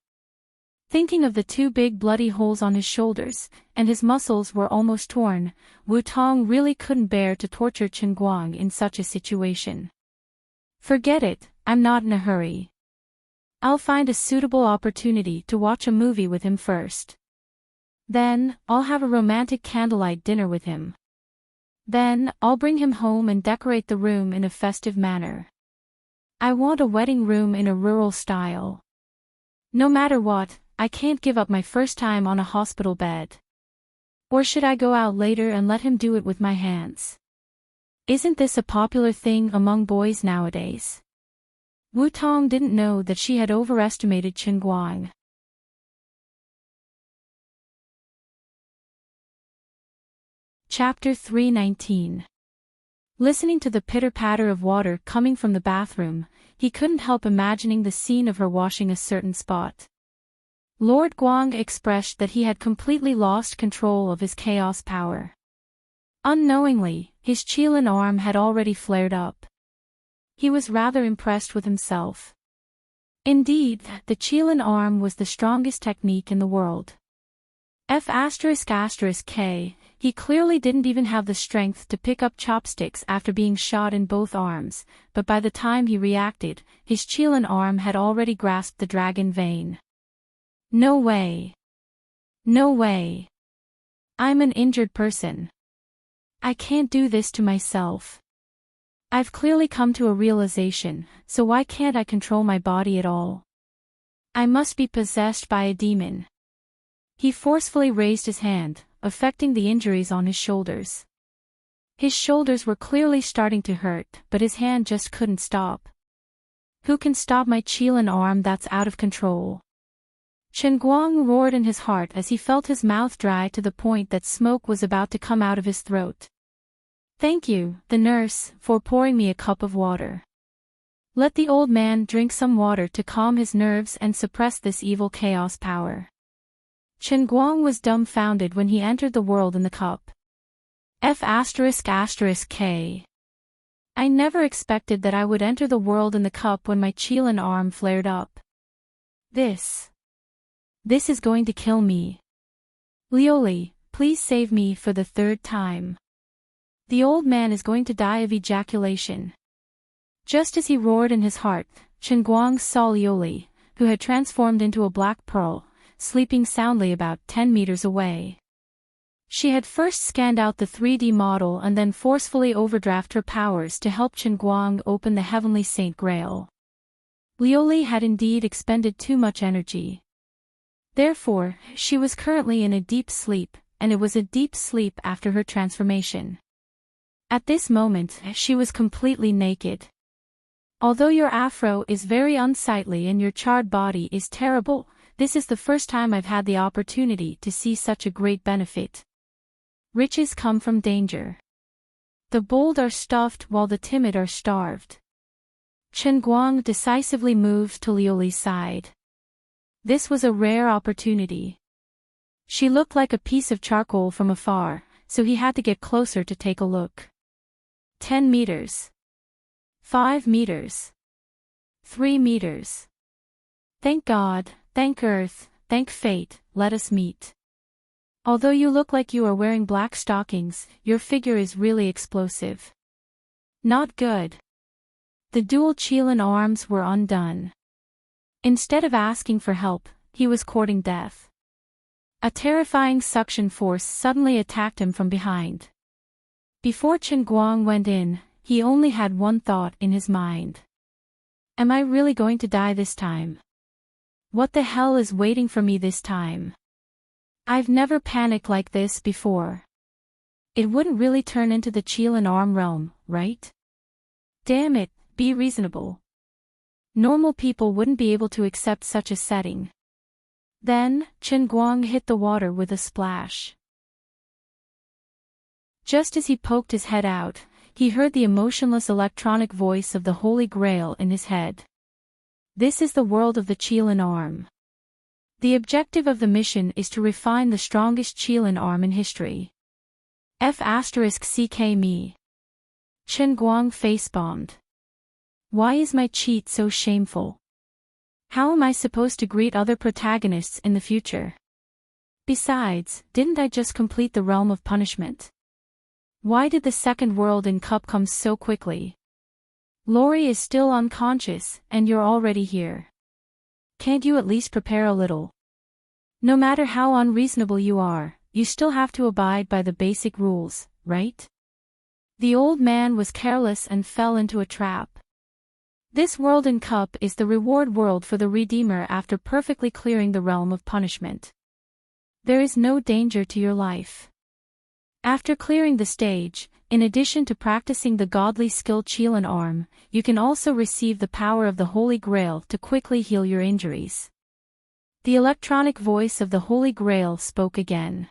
Thinking of the two big bloody holes on his shoulders, and his muscles were almost torn, Wu Tong really couldn't bear to torture Chen Guang in such a situation. Forget it, I'm not in a hurry. I'll find a suitable opportunity to watch a movie with him first. Then, I'll have a romantic candlelight dinner with him. Then, I'll bring him home and decorate the room in a festive manner. I want a wedding room in a rural style. No matter what, I can't give up my first time on a hospital bed. Or should I go out later and let him do it with my hands? Isn't this a popular thing among boys nowadays? Wu Tong didn't know that she had overestimated Chen Guang. Chapter 319. Listening to the pitter-patter of water coming from the bathroom, he couldn't help imagining the scene of her washing a certain spot. Lord Guang expressed that he had completely lost control of his chaos power. Unknowingly, his Qilin arm had already flared up. He was rather impressed with himself. Indeed, the Qilin arm was the strongest technique in the world. F***K, he clearly didn't even have the strength to pick up chopsticks after being shot in both arms, but by the time he reacted, his Qilin arm had already grasped the dragon vein. No way. No way. I'm an injured person. I can't do this to myself. I've clearly come to a realization, so why can't I control my body at all? I must be possessed by a demon. He forcefully raised his hand, affecting the injuries on his shoulders. His shoulders were clearly starting to hurt, but his hand just couldn't stop. Who can stop my Qilin arm that's out of control? Chen Guang roared in his heart as he felt his mouth dry to the point that smoke was about to come out of his throat. Thank you, the nurse, for pouring me a cup of water. Let the old man drink some water to calm his nerves and suppress this evil chaos power. Chen Guang was dumbfounded when he entered the world in the cup. F***K. I never expected that I would enter the world in the cup when my Qilin arm flared up. This is going to kill me. Lioli, please save me for the third time. The old man is going to die of ejaculation. Just as he roared in his heart, Chen Guang saw Lioli, who had transformed into a black pearl, sleeping soundly about 10 meters away. She had first scanned out the 3D model and then forcefully overdraft her powers to help Chen Guang open the heavenly Saint Grail. Lioli had indeed expended too much energy. Therefore, she was currently in a deep sleep, and it was a deep sleep after her transformation. At this moment, she was completely naked. Although your afro is very unsightly and your charred body is terrible, this is the first time I've had the opportunity to see such a great benefit. Riches come from danger. The bold are stuffed while the timid are starved. Chen Guang decisively moved to Lioli's side. This was a rare opportunity. She looked like a piece of charcoal from afar, so he had to get closer to take a look. 10 meters. 5 meters. 3 meters. Thank God, thank Earth, thank fate, let us meet. Although you look like you are wearing black stockings, your figure is really explosive. Not good. The dual Qilin arms were undone. Instead of asking for help, he was courting death. A terrifying suction force suddenly attacked him from behind. Before Chen Guang went in, he only had one thought in his mind. Am I really going to die this time? What the hell is waiting for me this time? I've never panicked like this before. It wouldn't really turn into the Qilin arm realm, right? Damn it, be reasonable. Normal people wouldn't be able to accept such a setting. Then, Chen Guang hit the water with a splash. Just as he poked his head out, he heard the emotionless electronic voice of the Holy Grail in his head. This is the world of the Qilin arm. The objective of the mission is to refine the strongest Qilin arm in history. F***ck me. Chen Guang face-bombed. Why is my cheat so shameful? How am I supposed to greet other protagonists in the future? Besides, didn't I just complete the realm of punishment? Why did the second world in cup come so quickly? Lori is still unconscious, and you're already here. Can't you at least prepare a little? No matter how unreasonable you are, you still have to abide by the basic rules, right? The old man was careless and fell into a trap. This world in cup is the reward world for the Redeemer after perfectly clearing the realm of punishment. There is no danger to your life. After clearing the stage, in addition to practicing the godly skill Qilin arm, you can also receive the power of the Holy Grail to quickly heal your injuries. The electronic voice of the Holy Grail spoke again.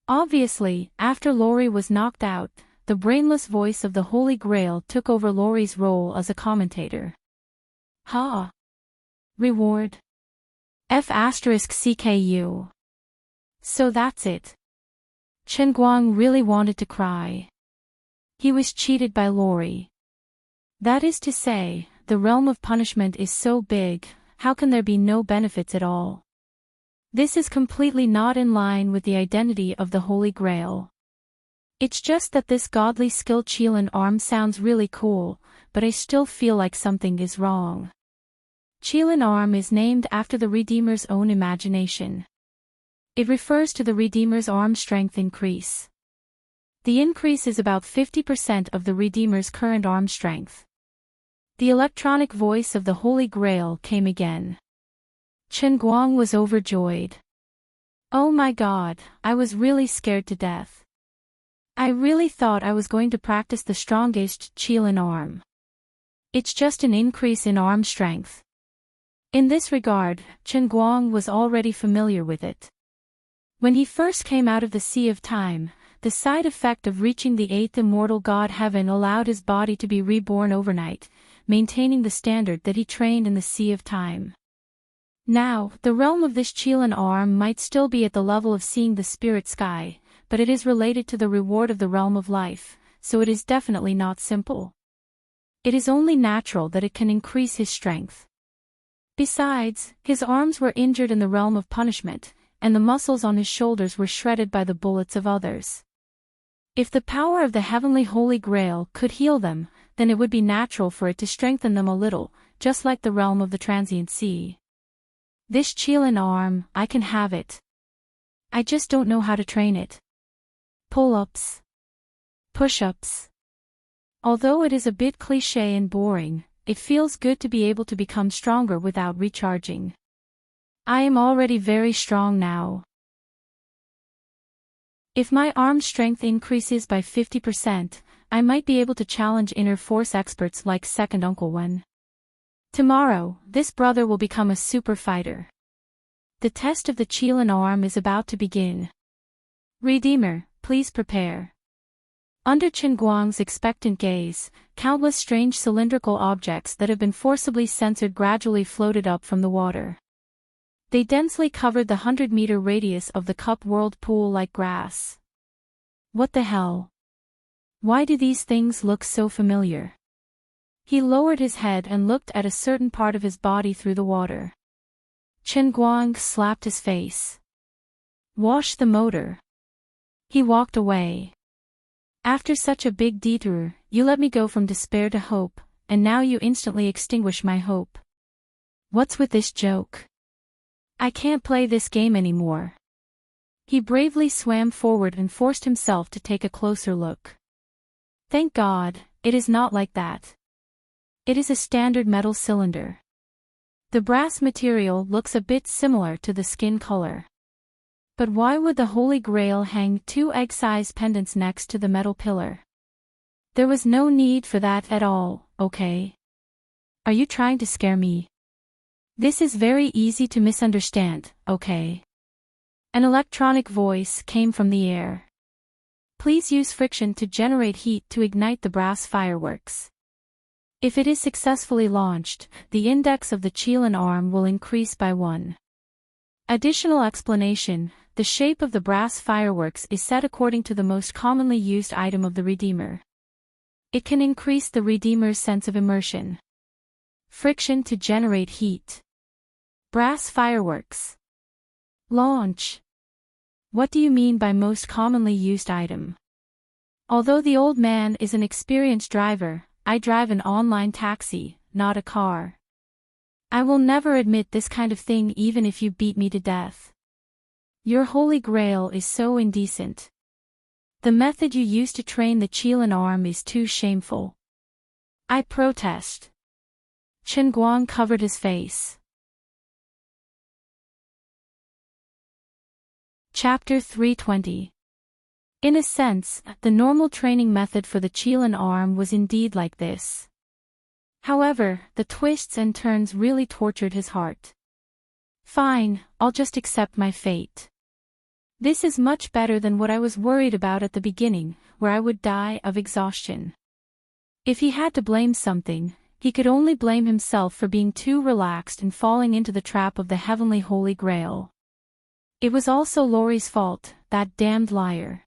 Obviously, after Lori was knocked out, the brainless voice of the Holy Grail took over Lori's role as a commentator. Ha! Reward? F***CKU. So that's it. Chen Guang really wanted to cry. He was cheated by Lori. That is to say, the realm of punishment is so big, how can there be no benefits at all? This is completely not in line with the identity of the Holy Grail. It's just that this godly skill Qilin arm sounds really cool, but I still feel like something is wrong. Qilin arm is named after the Redeemer's own imagination. It refers to the Redeemer's arm strength increase. The increase is about 50% of the Redeemer's current arm strength. The electronic voice of the Holy Grail came again. Chen Guang was overjoyed. Oh my god, I was really scared to death. I really thought I was going to practice the strongest Qilin arm. It's just an increase in arm strength. In this regard, Chen Guang was already familiar with it. When he first came out of the Sea of Time, the side effect of reaching the 8th immortal god heaven allowed his body to be reborn overnight, maintaining the standard that he trained in the Sea of Time. Now, the realm of this Qilin arm might still be at the level of seeing the spirit sky, but it is related to the reward of the realm of life, so it is definitely not simple. It is only natural that it can increase his strength. Besides, his arms were injured in the realm of punishment, and the muscles on his shoulders were shredded by the bullets of others. If the power of the heavenly Holy Grail could heal them, then it would be natural for it to strengthen them a little, just like the realm of the transient sea. This Qilin arm, I can have it. I just don't know how to train it. Pull-ups. Push-ups. Although it is a bit cliché and boring, it feels good to be able to become stronger without recharging. I am already very strong now. If my arm strength increases by 50%, I might be able to challenge inner force experts like Second Uncle Wen. Tomorrow, this brother will become a super fighter. The test of the Qilin arm is about to begin. Redeemer, please prepare. Under Chen Guang's expectant gaze, countless strange cylindrical objects that have been forcibly censored gradually floated up from the water. They densely covered the 100-meter radius of the cup world pool like grass. What the hell? Why do these things look so familiar? He lowered his head and looked at a certain part of his body through the water. Chen Guang slapped his face. Wash the motor. He walked away. After such a big detour, you let me go from despair to hope, and now you instantly extinguish my hope. What's with this joke? I can't play this game anymore. He bravely swam forward and forced himself to take a closer look. Thank God, it is not like that. It is a standard metal cylinder. The brass material looks a bit similar to the skin color. But why would the Holy Grail hang two egg-sized pendants next to the metal pillar? There was no need for that at all, okay? Are you trying to scare me? This is very easy to misunderstand, okay? An electronic voice came from the air. Please use friction to generate heat to ignite the brass fireworks. If it is successfully launched, the index of the Qilin arm will increase by 1. Additional explanation: the shape of the brass fireworks is set according to the most commonly used item of the Redeemer. It can increase the Redeemer's sense of immersion. Friction to generate heat. Brass fireworks. Launch. What do you mean by most commonly used item? Although the old man is an experienced driver, I drive an online taxi, not a car. I will never admit this kind of thing even if you beat me to death. Your Holy Grail is so indecent. The method you use to train the Qilin arm is too shameful. I protest. Chen Guang covered his face. Chapter 320. In a sense, the normal training method for the Qilin arm was indeed like this. However, the twists and turns really tortured his heart. Fine, I'll just accept my fate. This is much better than what I was worried about at the beginning, where I would die of exhaustion. If he had to blame something, he could only blame himself for being too relaxed and falling into the trap of the heavenly Holy Grail. It was also Laurie's fault, that damned liar.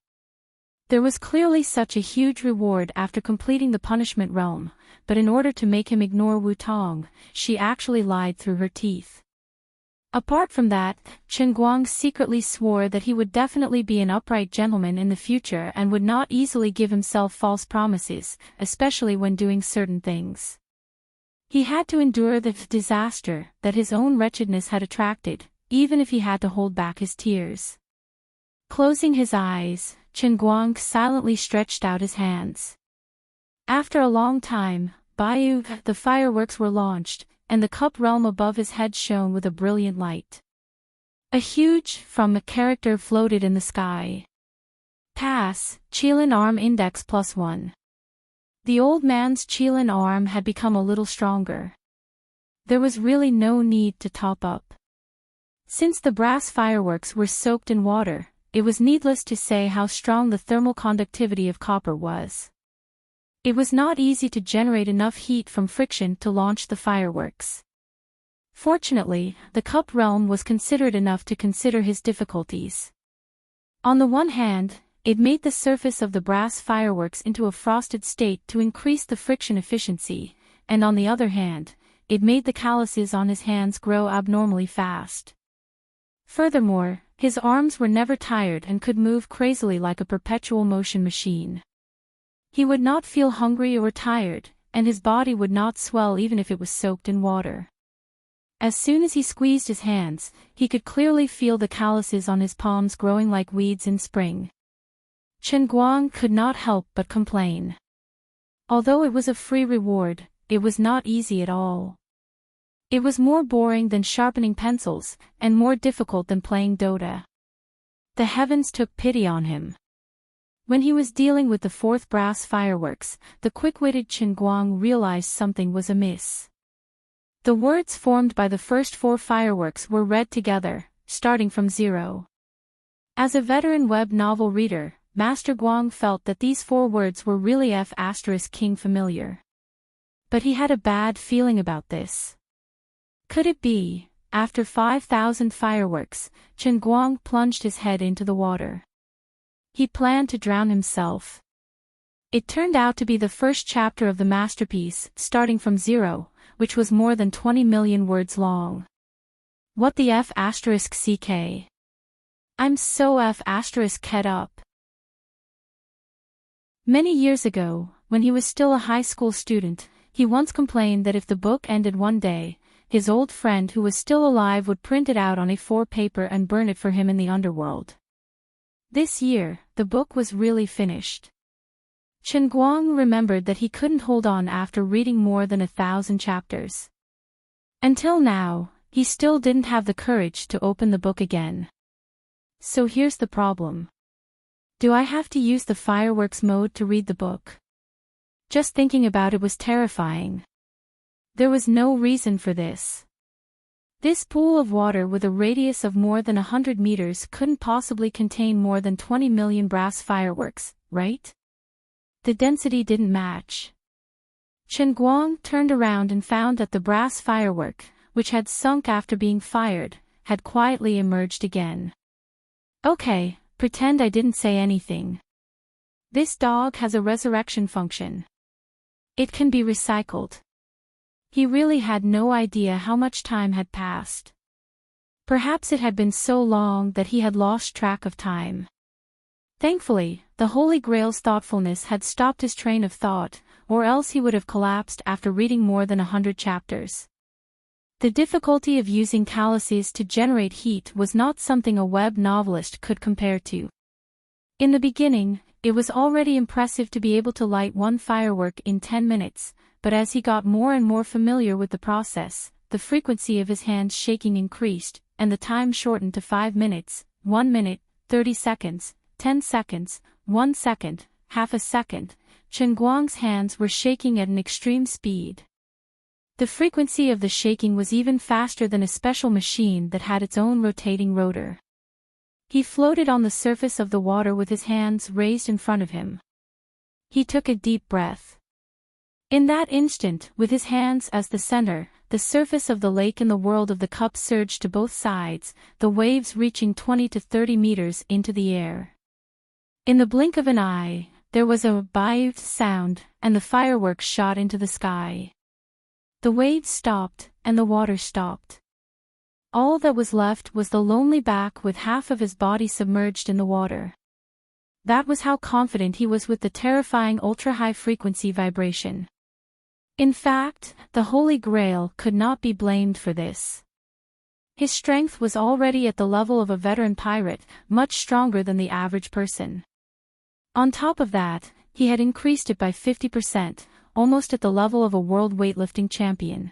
There was clearly such a huge reward after completing the punishment realm, but in order to make him ignore Wu Tong, she actually lied through her teeth. Apart from that, Chen Guang secretly swore that he would definitely be an upright gentleman in the future and would not easily give himself false promises, especially when doing certain things. He had to endure the disaster that his own wretchedness had attracted, even if he had to hold back his tears. Closing his eyes, Chen Guang silently stretched out his hands. After a long time, the fireworks were launched, and the cup realm above his head shone with a brilliant light. A huge character floated in the sky. Pass, Qilin arm index +1. The old man's Qilin arm had become a little stronger. There was really no need to top up. Since the brass fireworks were soaked in water, it was needless to say how strong the thermal conductivity of copper was. It was not easy to generate enough heat from friction to launch the fireworks. Fortunately, the cup realm was considerate enough to consider his difficulties. On the one hand, it made the surface of the brass fireworks into a frosted state to increase the friction efficiency, and on the other hand, it made the calluses on his hands grow abnormally fast. Furthermore, his arms were never tired and could move crazily like a perpetual motion machine. He would not feel hungry or tired, and his body would not swell even if it was soaked in water. As soon as he squeezed his hands, he could clearly feel the calluses on his palms growing like weeds in spring. Chen Guang could not help but complain. Although it was a free reward, it was not easy at all. It was more boring than sharpening pencils, and more difficult than playing Dota. The heavens took pity on him. When he was dealing with the fourth brass fireworks, the quick-witted Chen Guang realized something was amiss. The words formed by the first 4 fireworks were read together, starting from 0. As a veteran web novel reader, Master Guang felt that these 4 words were really F***king familiar. But he had a bad feeling about this. Could it be, after 5,000 fireworks, Chen Guang plunged his head into the water? He planned to drown himself. It turned out to be the first chapter of the masterpiece, starting from 0, which was more than 20 million words long. What the F asterisk CK? I'm so F asterisk ket up. Many years ago, when he was still a high school student, he once complained that if the book ended one day, his old friend who was still alive would print it out on A4 paper and burn it for him in the underworld. This year, the book was really finished. Chen Guang remembered that he couldn't hold on after reading more than 1,000 chapters. Until now, he still didn't have the courage to open the book again. So here's the problem. Do I have to use the fireworks mode to read the book? Just thinking about it was terrifying. There was no reason for this. This pool of water with a radius of more than 100 meters couldn't possibly contain more than 20 million brass fireworks, right? The density didn't match. Chen Guang turned around and found that the brass firework, which had sunk after being fired, had quietly emerged again. Okay, pretend I didn't say anything. This dog has a resurrection function. It can be recycled. He really had no idea how much time had passed. Perhaps it had been so long that he had lost track of time. Thankfully, the Holy Grail's thoughtfulness had stopped his train of thought, or else he would have collapsed after reading more than 100 chapters. The difficulty of using calluses to generate heat was not something a web novelist could compare to. In the beginning, it was already impressive to be able to light one firework in 10 minutes, but as he got more and more familiar with the process, the frequency of his hands shaking increased, and the time shortened to 5 minutes, 1 minute, 30 seconds, 10 seconds, 1 second, half a second. Chen Guang's hands were shaking at an extreme speed. The frequency of the shaking was even faster than a special machine that had its own rotating rotor. He floated on the surface of the water with his hands raised in front of him. He took a deep breath. In that instant, with his hands as the center, the surface of the lake in the world of the cup surged to both sides, the waves reaching 20 to 30 meters into the air. In the blink of an eye, there was a "bive" sound, and the fireworks shot into the sky. The waves stopped, and the water stopped. All that was left was the lonely back with half of his body submerged in the water. That was how confident he was with the terrifying ultra-high frequency vibration. In fact, the Holy Grail could not be blamed for this. His strength was already at the level of a veteran pirate, much stronger than the average person. On top of that, he had increased it by 50%, almost at the level of a world weightlifting champion.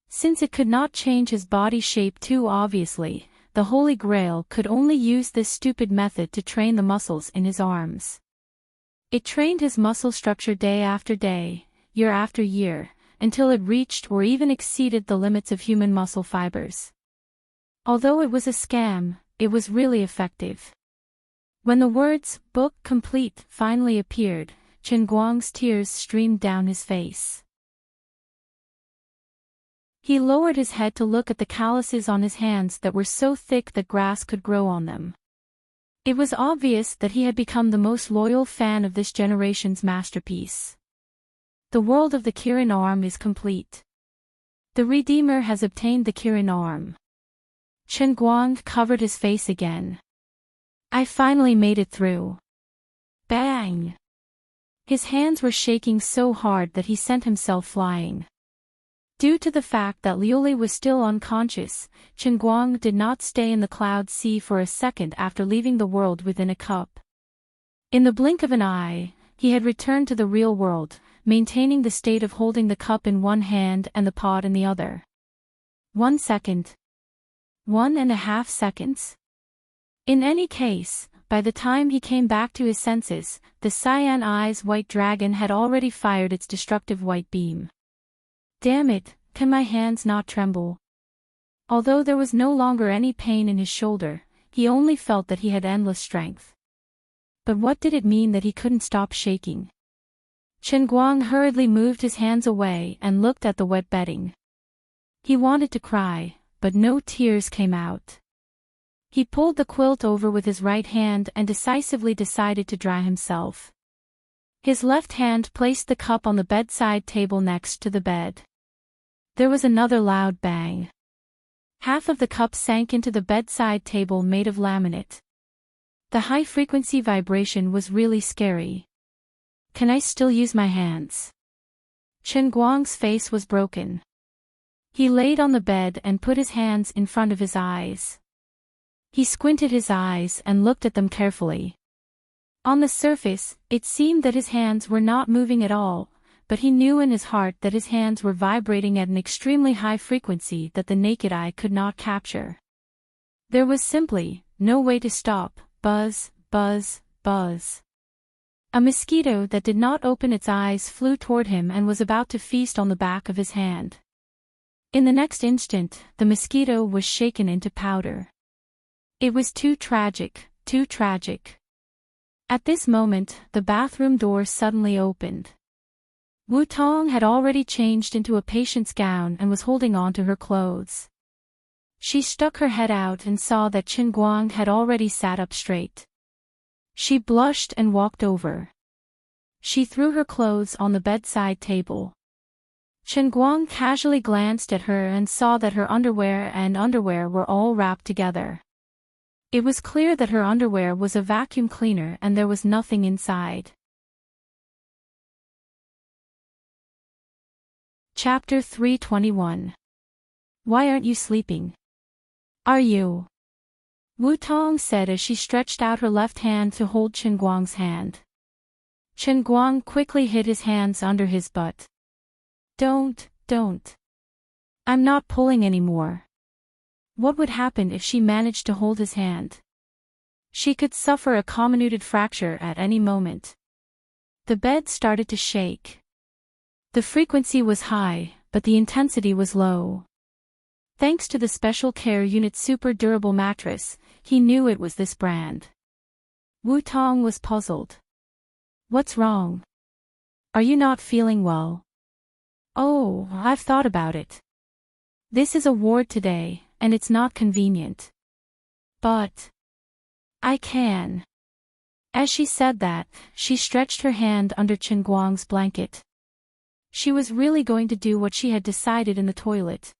Since it could not change his body shape too obviously, the Holy Grail could only use this stupid method to train the muscles in his arms. It trained his muscle structure day after day, year after year, until it reached or even exceeded the limits of human muscle fibers. Although it was a scam, it was really effective. When the words, "book complete," finally appeared, Chen Guang's tears streamed down his face. He lowered his head to look at the calluses on his hands that were so thick that grass could grow on them. It was obvious that he had become the most loyal fan of this generation's masterpiece. The world of the Kirin arm is complete. The Redeemer has obtained the Kirin arm. Chen Guang covered his face again. I finally made it through. Bang! His hands were shaking so hard that he sent himself flying. Due to the fact that Liuli was still unconscious, Chen Guang did not stay in the cloud sea for a second after leaving the world within a cup. In the blink of an eye, he had returned to the real world, maintaining the state of holding the cup in one hand and the pod in the other. 1 second. 1.5 seconds. In any case, by the time he came back to his senses, the Cyan Eyes White Dragon had already fired its destructive white beam. Damn it, can my hands not tremble? Although there was no longer any pain in his shoulder, he only felt that he had endless strength. But what did it mean that he couldn't stop shaking? Chen Guang hurriedly moved his hands away and looked at the wet bedding. He wanted to cry, but no tears came out. He pulled the quilt over with his right hand and decisively decided to dry himself. His left hand placed the cup on the bedside table next to the bed. There was another loud bang. Half of the cup sank into the bedside table made of laminate. The high-frequency vibration was really scary. Can I still use my hands? Chen Guang's face was broken. He laid on the bed and put his hands in front of his eyes. He squinted his eyes and looked at them carefully. On the surface, it seemed that his hands were not moving at all, but he knew in his heart that his hands were vibrating at an extremely high frequency that the naked eye could not capture. There was simply no way to stop. Buzz, buzz, buzz. A mosquito that did not open its eyes flew toward him and was about to feast on the back of his hand. In the next instant, the mosquito was shaken into powder. It was too tragic, too tragic. At this moment, the bathroom door suddenly opened. Wu Tong had already changed into a patient's gown and was holding on to her clothes. She stuck her head out and saw that Chen Guang had already sat up straight. She blushed and walked over. She threw her clothes on the bedside table. Chen Guang casually glanced at her and saw that her underwear were all wrapped together. It was clear that her underwear was a vacuum cleaner and there was nothing inside. Chapter 321. Why aren't you sleeping? Are you? Wu Tong said as she stretched out her left hand to hold Chen Guang's hand. Chen Guang quickly hid his hands under his butt. Don't. I'm not pulling anymore. What would happen if she managed to hold his hand? She could suffer a comminuted fracture at any moment. The bed started to shake. The frequency was high, but the intensity was low. Thanks to the Special Care Unit super durable mattress, he knew it was this brand. Wu Tong was puzzled. What's wrong? Are you not feeling well? Oh, I've thought about it. This is a ward today, and it's not convenient. But I can. As she said that, she stretched her hand under Chen Guang's blanket. She was really going to do what she had decided in the toilet.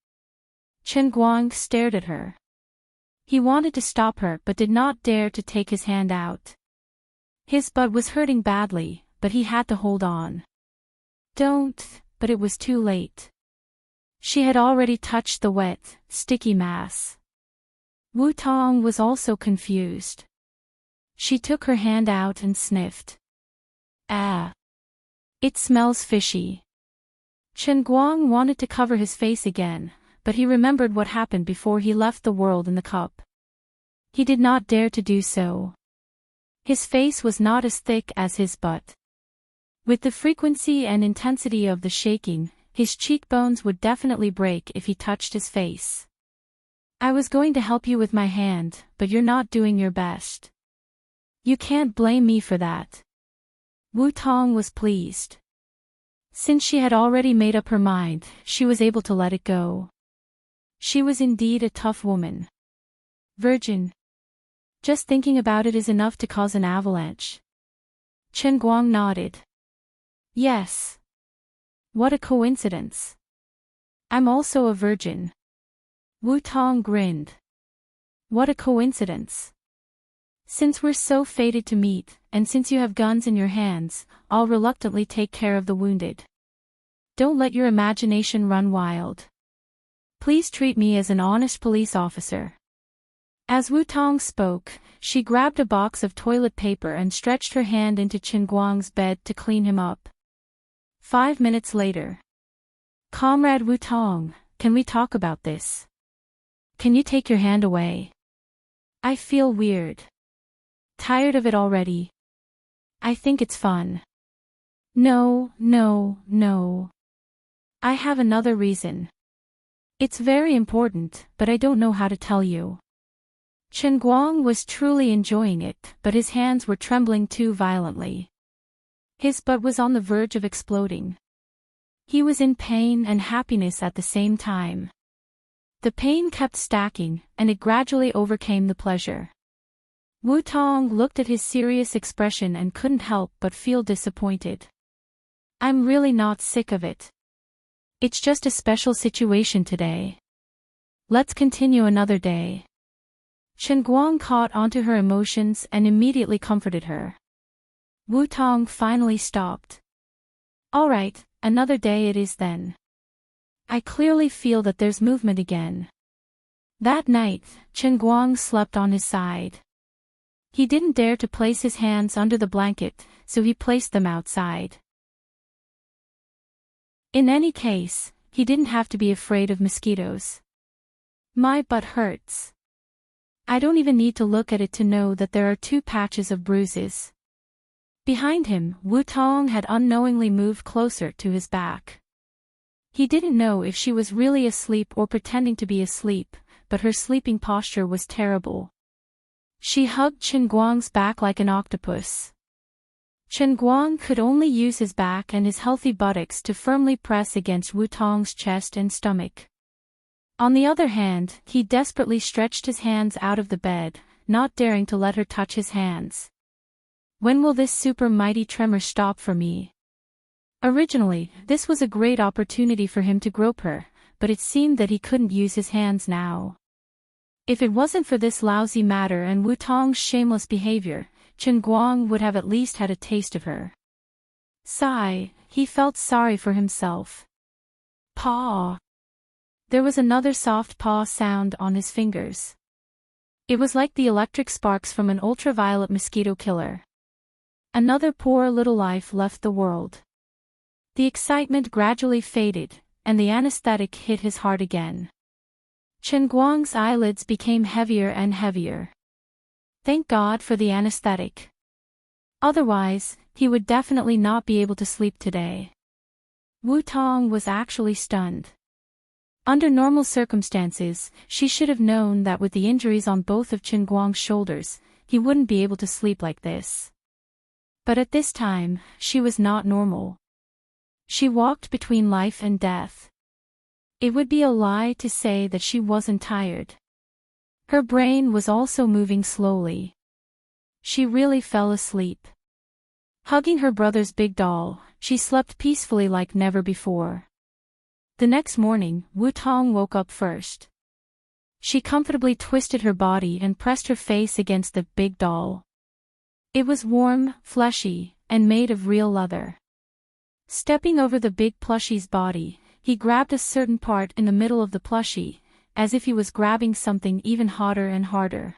Chen Guang stared at her. He wanted to stop her but did not dare to take his hand out. His butt was hurting badly, but he had to hold on. But it was too late. She had already touched the wet, sticky mass. Wu Tong was also confused. She took her hand out and sniffed. Ah! It smells fishy. Chen Guang wanted to cover his face again, but he remembered what happened before he left the world in the cup. He did not dare to do so. His face was not as thick as his butt. With the frequency and intensity of the shaking, his cheekbones would definitely break if he touched his face. I was going to help you with my hand, but you're not doing your best. You can't blame me for that. Wu Tong was pleased. Since she had already made up her mind, she was able to let it go. She was indeed a tough woman. Virgin. Just thinking about it is enough to cause an avalanche. Chen Guang nodded. Yes. What a coincidence. I'm also a virgin. Wu Tong grinned. What a coincidence. Since we're so fated to meet, and since you have guns in your hands, I'll reluctantly take care of the wounded. Don't let your imagination run wild. Please treat me as an honest police officer. As Wu Tong spoke, she grabbed a box of toilet paper and stretched her hand into Chen Guang's bed to clean him up. 5 minutes later. Comrade Wu Tong, can we talk about this? Can you take your hand away? I feel weird. Tired of it already. I think it's fun. No. I have another reason. It's very important, but I don't know how to tell you. Chen Guang was truly enjoying it, but his hands were trembling too violently. His butt was on the verge of exploding. He was in pain and happiness at the same time. The pain kept stacking, and it gradually overcame the pleasure. Wu Tong looked at his serious expression and couldn't help but feel disappointed. I'm really not sick of it. It's just a special situation today. Let's continue another day. Chen Guang caught onto her emotions and immediately comforted her. Wu Tong finally stopped. All right, another day it is then. I clearly feel that there's movement again. That night, Chen Guang slept on his side. He didn't dare to place his hands under the blanket, so he placed them outside. In any case, he didn't have to be afraid of mosquitoes. My butt hurts. I don't even need to look at it to know that there are 2 patches of bruises. Behind him, Wu Tong had unknowingly moved closer to his back. He didn't know if she was really asleep or pretending to be asleep, but her sleeping posture was terrible. She hugged Chen Guang's back like an octopus. Chen Guang could only use his back and his healthy buttocks to firmly press against Wu Tong's chest and stomach. On the other hand, he desperately stretched his hands out of the bed, not daring to let her touch his hands. When will this super mighty tremor stop for me? Originally, this was a great opportunity for him to grope her, but it seemed that he couldn't use his hands now. If it wasn't for this lousy matter and Wu Tong's shameless behavior, Chen Guang would have at least had a taste of her. Sigh, he felt sorry for himself. Paw. There was another soft paw sound on his fingers. It was like the electric sparks from an ultraviolet mosquito killer. Another poor little life left the world. The excitement gradually faded, and the anesthetic hit his heart again. Chen Guang's eyelids became heavier and heavier. Thank God for the anesthetic. Otherwise, he would definitely not be able to sleep today. Wu Tong was actually stunned. Under normal circumstances, she should have known that with the injuries on both of Chen Guang's shoulders, he wouldn't be able to sleep like this. But at this time, she was not normal. She walked between life and death. It would be a lie to say that she wasn't tired. Her brain was also moving slowly. She really fell asleep. Hugging her brother's big doll, she slept peacefully like never before. The next morning, Wu Tong woke up first. She comfortably twisted her body and pressed her face against the big doll. It was warm, fleshy, and made of real leather. Stepping over the big plushie's body, he grabbed a certain part in the middle of the plushie, as if he was grabbing something even hotter and harder.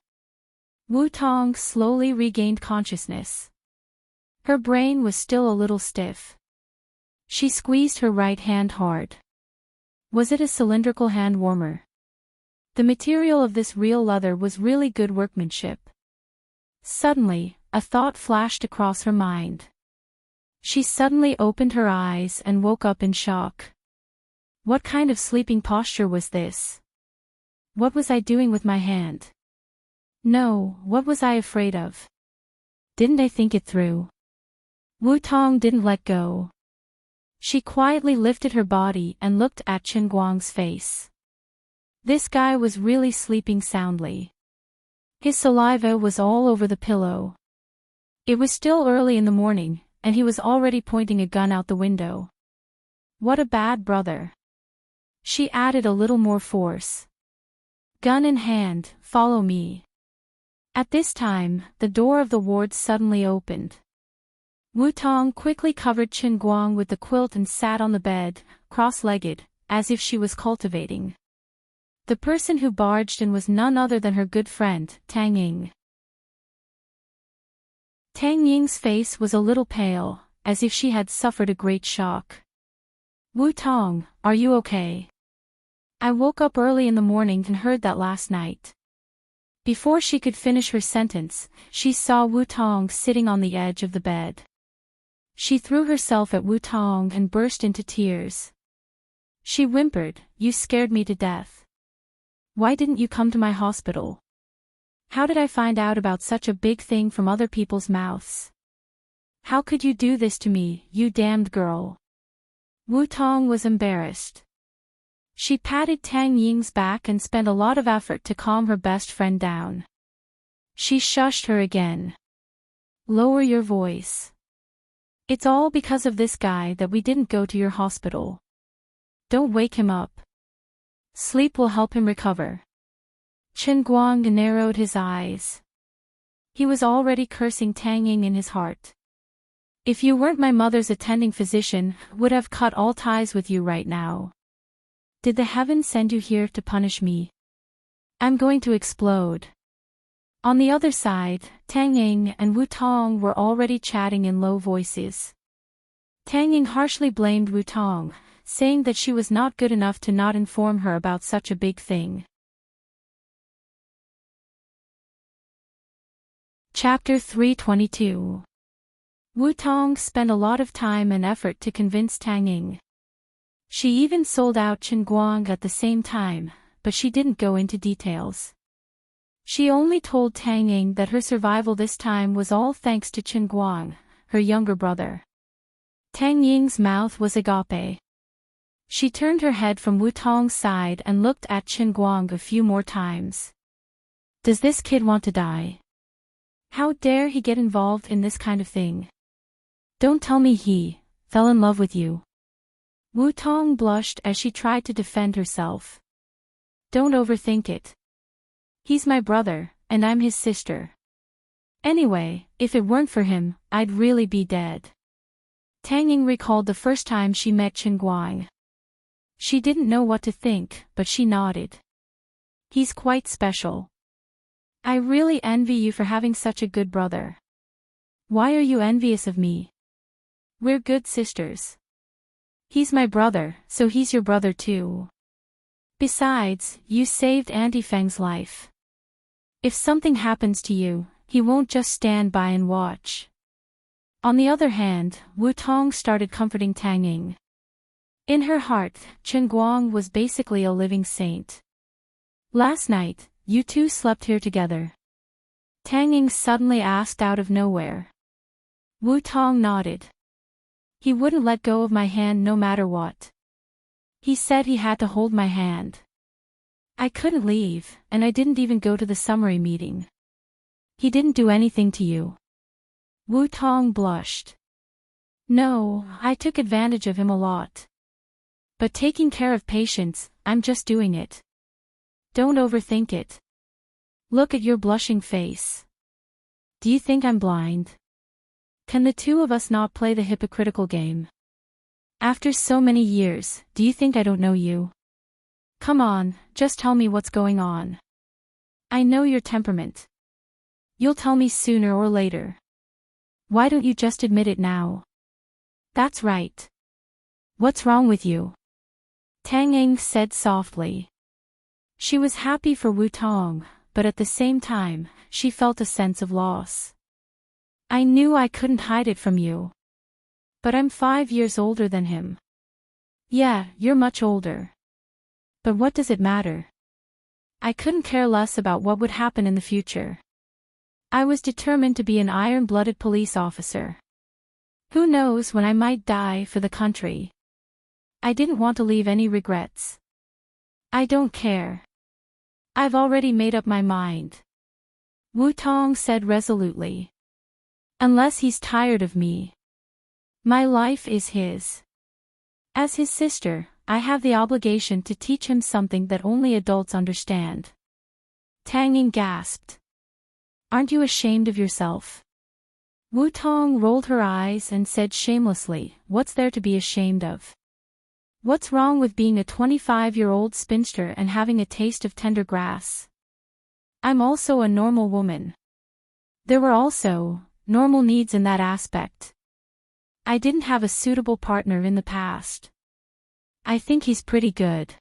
Wu Tong slowly regained consciousness. Her brain was still a little stiff. She squeezed her right hand hard. Was it a cylindrical hand warmer? The material of this real leather was really good workmanship. Suddenly, a thought flashed across her mind. She suddenly opened her eyes and woke up in shock. What kind of sleeping posture was this? What was I doing with my hand? No, what was I afraid of? Didn't I think it through? Wu Tong didn't let go. She quietly lifted her body and looked at Chen Guang's face. This guy was really sleeping soundly. His saliva was all over the pillow. It was still early in the morning, and he was already pointing a gun out the window. What a bad brother. She added a little more force. Gun in hand, follow me. At this time, the door of the ward suddenly opened. Wu Tong quickly covered Chen Guang with the quilt and sat on the bed, cross-legged, as if she was cultivating. The person who barged in was none other than her good friend, Tang Ying. Tang Ying's face was a little pale, as if she had suffered a great shock. Wu Tong, are you okay? I woke up early in the morning and heard that last night. Before she could finish her sentence, she saw Wu Tong sitting on the edge of the bed. She threw herself at Wu Tong and burst into tears. She whimpered, "You scared me to death. Why didn't you come to my hospital? How did I find out about such a big thing from other people's mouths? How could you do this to me, you damned girl?" Wu Tong was embarrassed. She patted Tang Ying's back and spent a lot of effort to calm her best friend down. She shushed her again. "Lower your voice. It's all because of this guy that we didn't go to your hospital. Don't wake him up." Sleep will help him recover. Chen Guang narrowed his eyes. He was already cursing Tang Ying in his heart. If you weren't my mother's attending physician, would have cut all ties with you right now. Did the heavens send you here to punish me? I'm going to explode. On the other side, Tang Ying and Wu Tong were already chatting in low voices. Tang Ying harshly blamed Wu Tong, saying that she was not good enough to not inform her about such a big thing. Chapter 322. Wu Tong spent a lot of time and effort to convince Tang Ying. She even sold out Chen Guang at the same time, but she didn't go into details. She only told Tang Ying that her survival this time was all thanks to Chen Guang, her younger brother. Tang Ying's mouth was agape. She turned her head from Wu Tong's side and looked at Chen Guang a few more times. Does this kid want to die? How dare he get involved in this kind of thing? Don't tell me he fell in love with you. Wu Tong blushed as she tried to defend herself. Don't overthink it. He's my brother, and I'm his sister. Anyway, if it weren't for him, I'd really be dead. Tang Ying recalled the first time she met Chen Guang. She didn't know what to think, but she nodded. He's quite special. I really envy you for having such a good brother. Why are you envious of me? We're good sisters. He's my brother, so he's your brother too. Besides, you saved Auntie Feng's life. If something happens to you, he won't just stand by and watch. On the other hand, Wu Tong started comforting Tang Ying. In her heart, Chen Guang was basically a living saint. Last night, you two slept here together. Tang Ying suddenly asked out of nowhere. Wu Tong nodded. He wouldn't let go of my hand no matter what. He said he had to hold my hand. I couldn't leave, and I didn't even go to the summary meeting. He didn't do anything to you. Wu Tong blushed. No, I took advantage of him a lot. But taking care of patients, I'm just doing it. Don't overthink it. Look at your blushing face. Do you think I'm blind? Can the two of us not play the hypocritical game? After so many years, do you think I don't know you? Come on, just tell me what's going on. I know your temperament. You'll tell me sooner or later. Why don't you just admit it now? That's right. What's wrong with you? Tang Ying said softly. She was happy for Wu Tong, but at the same time, she felt a sense of loss. I knew I couldn't hide it from you. But I'm 5 years older than him. Yeah, you're much older. But what does it matter? I couldn't care less about what would happen in the future. I was determined to be an iron-blooded police officer. Who knows when I might die for the country. I didn't want to leave any regrets. I don't care. I've already made up my mind. Wu Tong said resolutely. Unless he's tired of me. My life is his. As his sister, I have the obligation to teach him something that only adults understand. Tang Ying gasped. Aren't you ashamed of yourself? Wu Tong rolled her eyes and said shamelessly, what's there to be ashamed of? What's wrong with being a 25-year-old spinster and having a taste of tender grass? I'm also a normal woman. There were also normal needs in that aspect. I didn't have a suitable partner in the past. I think he's pretty good.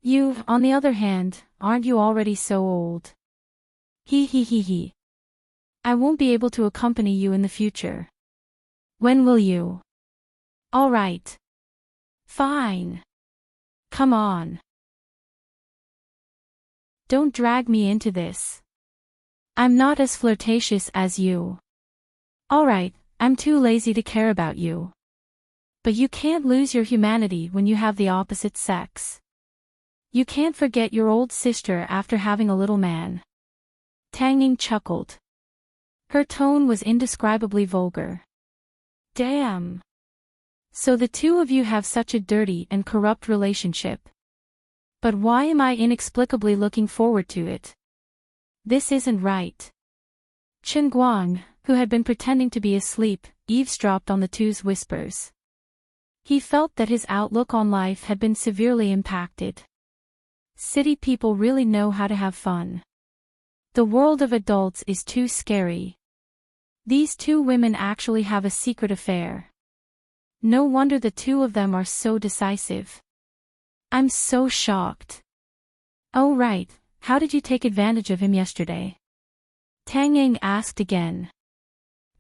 You, on the other hand, aren't you already so old? He. I won't be able to accompany you in the future. When will you? All right. Fine. Come on. Don't drag me into this. I'm not as flirtatious as you. All right, I'm too lazy to care about you. But you can't lose your humanity when you have the opposite sex. You can't forget your old sister after having a little man. Tang Ying chuckled. Her tone was indescribably vulgar. Damn. So the two of you have such a dirty and corrupt relationship. But why am I inexplicably looking forward to it? This isn't right. Chen Guang, who had been pretending to be asleep, eavesdropped on the two's whispers. He felt that his outlook on life had been severely impacted. City people really know how to have fun. The world of adults is too scary. These two women actually have a secret affair. No wonder the two of them are so decisive. I'm so shocked. Oh right, how did you take advantage of him yesterday? Tang Ying asked again.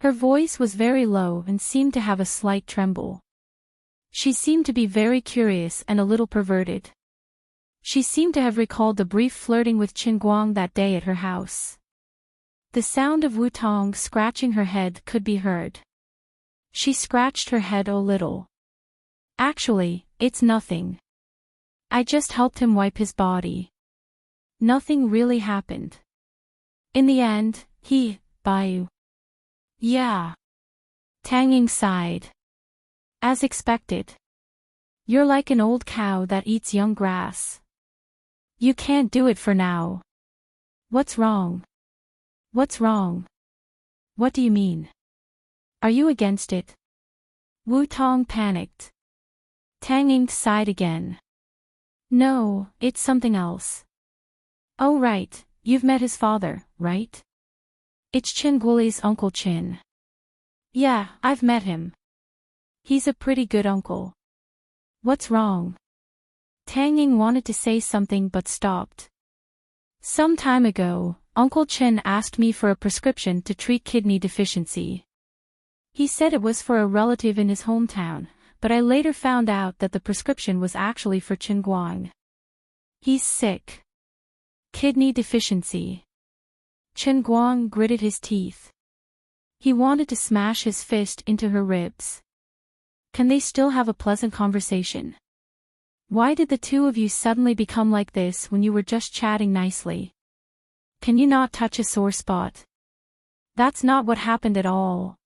Her voice was very low and seemed to have a slight tremble. She seemed to be very curious and a little perverted. She seemed to have recalled the brief flirting with Qin Guang that day at her house. The sound of Wu Tong scratching her head could be heard. She scratched her head a little. Actually, it's nothing. I just helped him wipe his body. Nothing really happened. In the end, Bai. Yeah. Tang Ying sighed. As expected. You're like an old cow that eats young grass. You can't do it for now. What's wrong? What's wrong? What do you mean? Are you against it? Wu Tong panicked. Tang Ying sighed again. No, it's something else. Oh right, you've met his father, right? It's Qin Guoli's Uncle Qin. Yeah, I've met him. He's a pretty good uncle. What's wrong? Tang Ying wanted to say something but stopped. Some time ago, Uncle Qin asked me for a prescription to treat kidney deficiency. He said it was for a relative in his hometown, but I later found out that the prescription was actually for Qin Guang. He's sick. Kidney deficiency. Qin Guang gritted his teeth. He wanted to smash his fist into her ribs. Can they still have a pleasant conversation? Why did the two of you suddenly become like this when you were just chatting nicely? Can you not touch a sore spot? That's not what happened at all.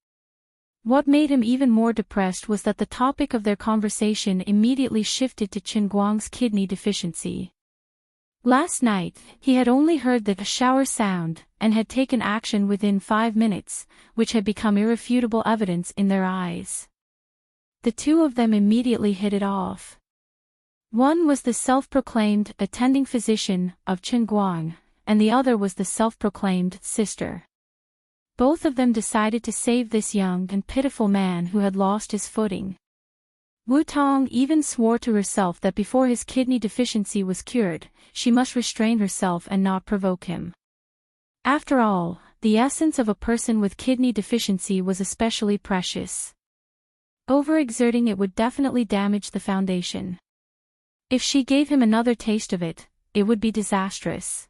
What made him even more depressed was that the topic of their conversation immediately shifted to Qin Guang's kidney deficiency. Last night, he had only heard the shower sound, and had taken action within 5 minutes, which had become irrefutable evidence in their eyes. The two of them immediately hit it off. One was the self-proclaimed attending physician of Qin Guang, and the other was the self-proclaimed sister. Both of them decided to save this young and pitiful man who had lost his footing. Wu Tong even swore to herself that before his kidney deficiency was cured, she must restrain herself and not provoke him. After all, the essence of a person with kidney deficiency was especially precious. Overexerting it would definitely damage the foundation. If she gave him another taste of it, it would be disastrous.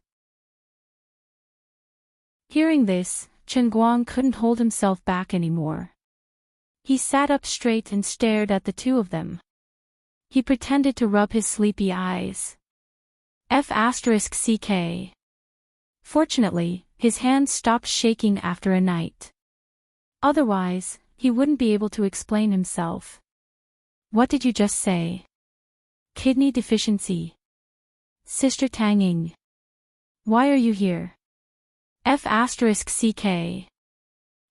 Hearing this, Qin Guang couldn't hold himself back anymore. He sat up straight and stared at the two of them. He pretended to rub his sleepy eyes. F***ck. Fortunately, his hands stopped shaking after a night. Otherwise, he wouldn't be able to explain himself. What did you just say? Kidney deficiency. Sister Tang Ying. Why are you here? F***ck.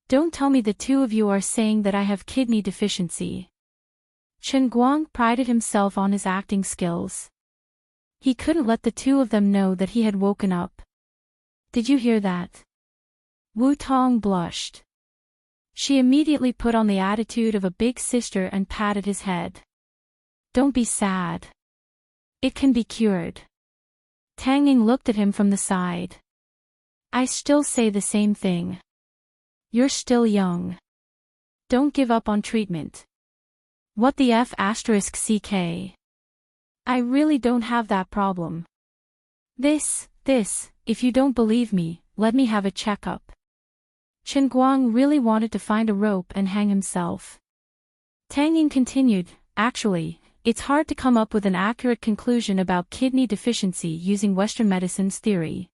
Don't tell me the two of you are saying that I have kidney deficiency. Qin Guang prided himself on his acting skills. He couldn't let the two of them know that he had woken up. Did you hear that? Wu Tong blushed. She immediately put on the attitude of a big sister and patted his head. Don't be sad. It can be cured. Tang Ying looked at him from the side. I still say the same thing. You're still young. Don't give up on treatment. What the F***ck? I really don't have that problem. This, if you don't believe me, let me have a checkup. Qin Guang really wanted to find a rope and hang himself. Tang Ying continued, actually, it's hard to come up with an accurate conclusion about kidney deficiency using Western medicine's theory.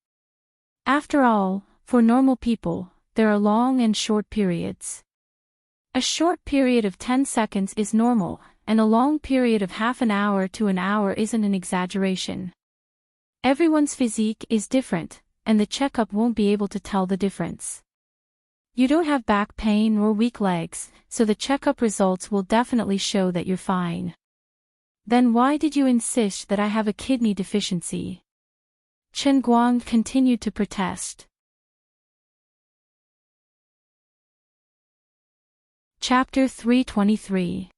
After all, for normal people, there are long and short periods. A short period of 10 seconds is normal, and a long period of half an hour to an hour isn't an exaggeration. Everyone's physique is different, and the checkup won't be able to tell the difference. You don't have back pain or weak legs, so the checkup results will definitely show that you're fine. Then why did you insist that I have a kidney deficiency? Chen Guang continued to protest. Chapter 323.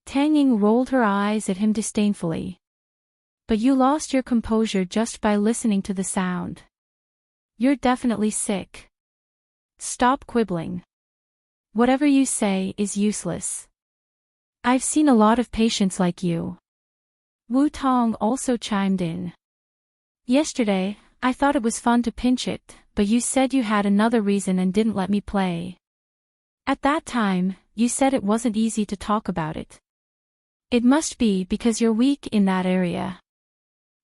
Tang Ying rolled her eyes at him disdainfully. But you lost your composure just by listening to the sound. You're definitely sick. Stop quibbling. Whatever you say is useless. I've seen a lot of patients like you. Wu Tong also chimed in. Yesterday, I thought it was fun to pinch it, but you said you had another reason and didn't let me play. At that time, you said it wasn't easy to talk about it. It must be because you're weak in that area.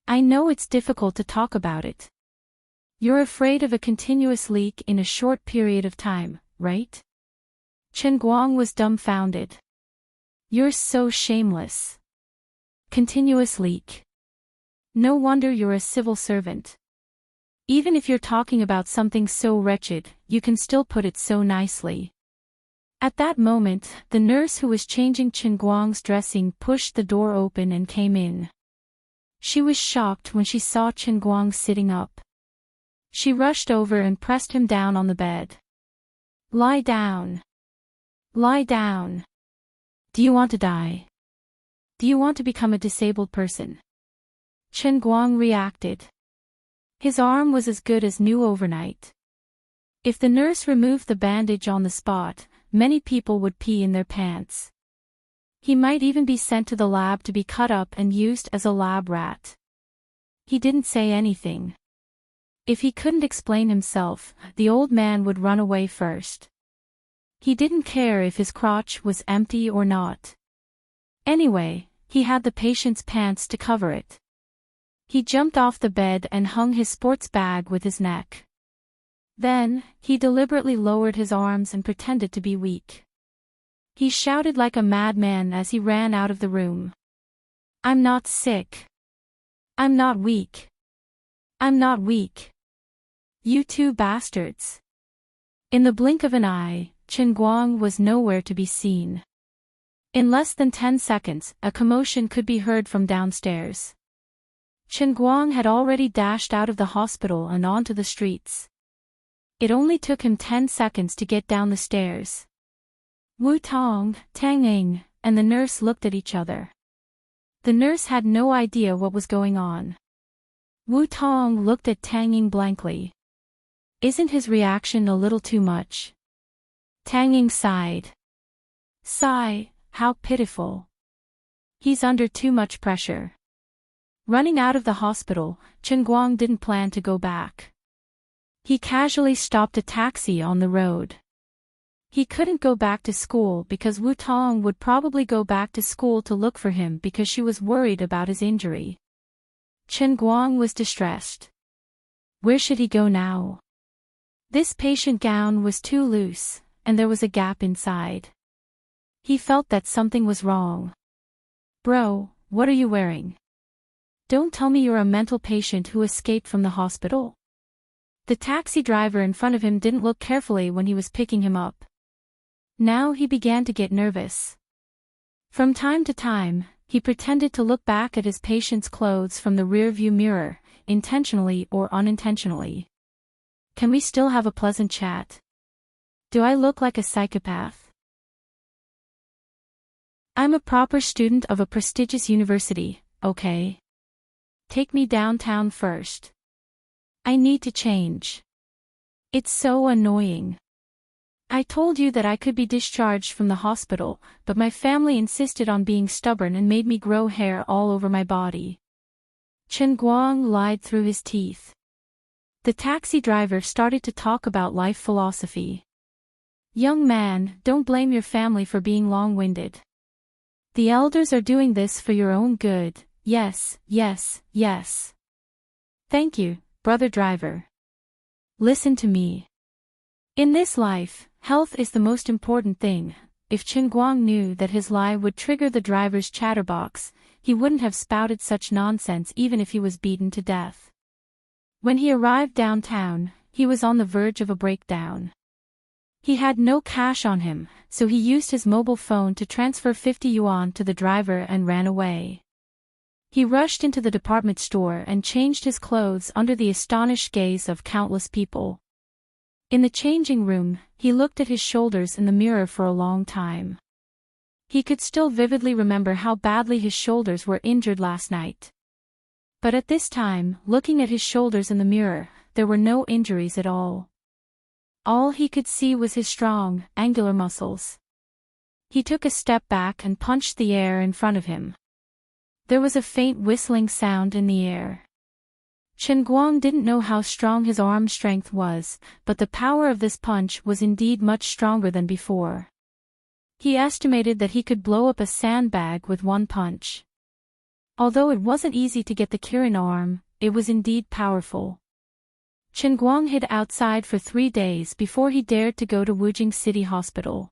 I know it's difficult to talk about it. You're afraid of a continuous leak in a short period of time, right? Chen Guang was dumbfounded. You're so shameless. Continuous leak. No wonder you're a civil servant. Even if you're talking about something so wretched, you can still put it so nicely. At that moment, the nurse who was changing Chen Guang's dressing pushed the door open and came in. She was shocked when she saw Chen Guang sitting up. She rushed over and pressed him down on the bed. Lie down. Lie down. Do you want to die? Do you want to become a disabled person? Chen Guang reacted. His arm was as good as new overnight. If the nurse removed the bandage on the spot, many people would pee in their pants. He might even be sent to the lab to be cut up and used as a lab rat. He didn't say anything. If he couldn't explain himself, the old man would run away first. He didn't care if his crotch was empty or not. Anyway, he had the patient's pants to cover it. He jumped off the bed and hung his sports bag with his neck. Then, he deliberately lowered his arms and pretended to be weak. He shouted like a madman as he ran out of the room. I'm not sick. I'm not weak. I'm not weak. You two bastards. In the blink of an eye, Chen Guang was nowhere to be seen. In less than 10 seconds, a commotion could be heard from downstairs. Chen Guang had already dashed out of the hospital and onto the streets. It only took him 10 seconds to get down the stairs. Wu Tong, Tang Ying, and the nurse looked at each other. The nurse had no idea what was going on. Wu Tong looked at Tang Ying blankly. Isn't his reaction a little too much? Tang Ying sighed. Sigh, how pitiful. He's under too much pressure. Running out of the hospital, Chen Guang didn't plan to go back. He casually stopped a taxi on the road. He couldn't go back to school because Wu Tong would probably go back to school to look for him because she was worried about his injury. Chen Guang was distressed. Where should he go now? This patient gown was too loose, and there was a gap inside. He felt that something was wrong. Bro, what are you wearing? Don't tell me you're a mental patient who escaped from the hospital. The taxi driver in front of him didn't look carefully when he was picking him up. Now he began to get nervous. From time to time, he pretended to look back at his patient's clothes from the rear-view mirror, intentionally or unintentionally. Can we still have a pleasant chat? Do I look like a psychopath? I'm a proper student of a prestigious university, okay? Take me downtown first. I need to change. It's so annoying. I told you that I could be discharged from the hospital, but my family insisted on being stubborn and made me grow hair all over my body. Chen Guang lied through his teeth. The taxi driver started to talk about life philosophy. Young man, don't blame your family for being long-winded. The elders are doing this for your own good. Yes, yes, yes. Thank you, brother driver. Listen to me. In this life, health is the most important thing. If Chen Guang knew that his lie would trigger the driver's chatterbox, he wouldn't have spouted such nonsense even if he was beaten to death. When he arrived downtown, he was on the verge of a breakdown. He had no cash on him, so he used his mobile phone to transfer 50 yuan to the driver and ran away. He rushed into the department store and changed his clothes under the astonished gaze of countless people. In the changing room, he looked at his shoulders in the mirror for a long time. He could still vividly remember how badly his shoulders were injured last night. But at this time, looking at his shoulders in the mirror, there were no injuries at all. All he could see was his strong, angular muscles. He took a step back and punched the air in front of him. There was a faint whistling sound in the air. Chen Guang didn't know how strong his arm strength was, but the power of this punch was indeed much stronger than before. He estimated that he could blow up a sandbag with one punch. Although it wasn't easy to get the Kirin arm, it was indeed powerful. Chen Guang hid outside for 3 days before he dared to go to Wujing City Hospital.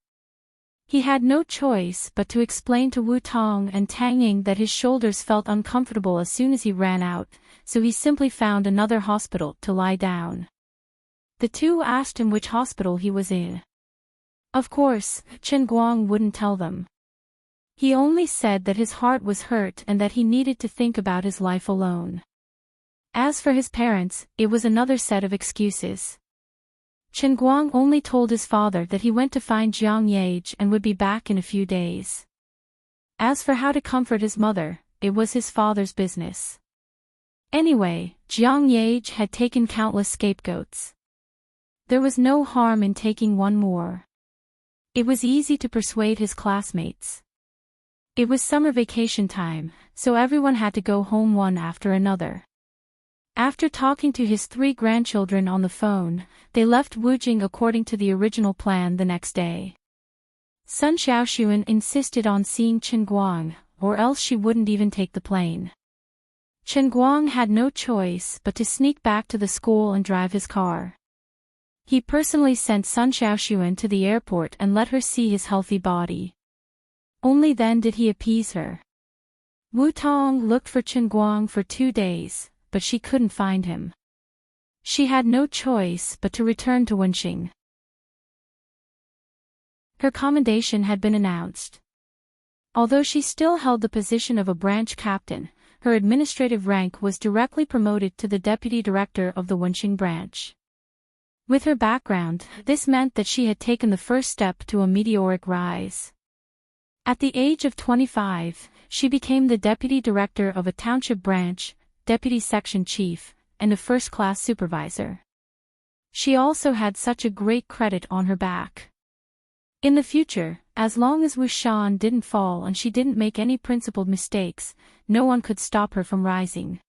He had no choice but to explain to Wu Tong and Tang Ying that his shoulders felt uncomfortable as soon as he ran out, so he simply found another hospital to lie down. The two asked him which hospital he was in. Of course, Chen Guang wouldn't tell them. He only said that his heart was hurt and that he needed to think about his life alone. As for his parents, it was another set of excuses. Chen Guang only told his father that he went to find Jiang Yage and would be back in a few days. As for how to comfort his mother, it was his father's business. Anyway, Jiang Yage had taken countless scapegoats. There was no harm in taking one more. It was easy to persuade his classmates. It was summer vacation time, so everyone had to go home one after another. After talking to his 3 grandchildren on the phone, they left Wujing according to the original plan the next day. Sun Xiaoxuan insisted on seeing Chen Guang, or else she wouldn't even take the plane. Chen Guang had no choice but to sneak back to the school and drive his car. He personally sent Sun Xiaoxuan to the airport and let her see his healthy body. Only then did he appease her. Wu Tong looked for Chen Guang for 2 days, but she couldn't find him. She had no choice but to return to Wenxing. Her commendation had been announced. Although she still held the position of a branch captain, her administrative rank was directly promoted to the deputy director of the Wenxing branch. With her background, this meant that she had taken the first step to a meteoric rise. At the age of 25, she became the deputy director of a township branch, deputy section chief, and a first-class supervisor. She also had such a great credit on her back. In the future, as long as Wu Shan didn't fall and she didn't make any principled mistakes, no one could stop her from rising.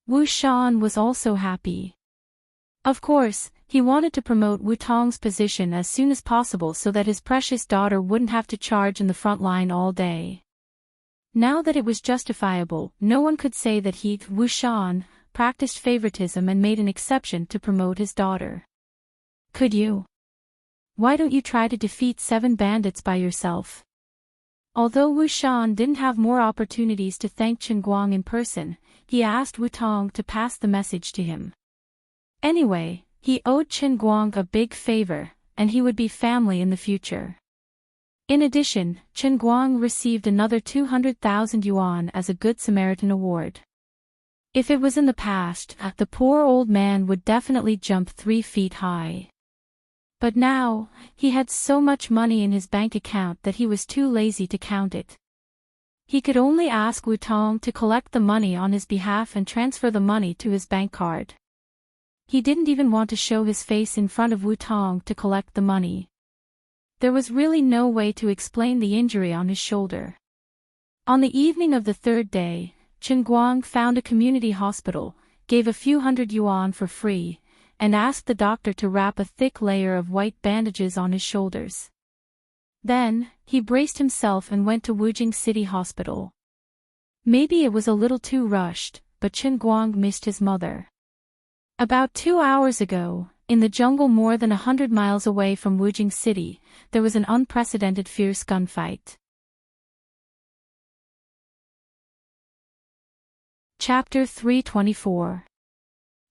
Wu Shan was also happy. Of course, he wanted to promote Wu Tong's position as soon as possible so that his precious daughter wouldn't have to charge in the front line all day. Now that it was justifiable, no one could say that he, Wu Shan, practiced favoritism and made an exception to promote his daughter. Could you? Why don't you try to defeat 7 bandits by yourself? Although Wu Shan didn't have more opportunities to thank Chen Guang in person, he asked Wu Tong to pass the message to him. Anyway, he owed Chen Guang a big favor, and he would be family in the future. In addition, Chen Guang received another 200,000 yuan as a Good Samaritan award. If it was in the past, the poor old man would definitely jump 3 feet high. But now, he had so much money in his bank account that he was too lazy to count it. He could only ask Wu Tong to collect the money on his behalf and transfer the money to his bank card. He didn't even want to show his face in front of Wu Tong to collect the money. There was really no way to explain the injury on his shoulder. On the evening of the 3rd day, Chen Guang found a community hospital, gave a few hundred yuan for free, and asked the doctor to wrap a thick layer of white bandages on his shoulders. Then, he braced himself and went to Wujing City Hospital. Maybe it was a little too rushed, but Chen Guang missed his mother. About 2 hours ago, in the jungle more than 100 miles away from Wujing City, there was an unprecedented fierce gunfight. Chapter 324.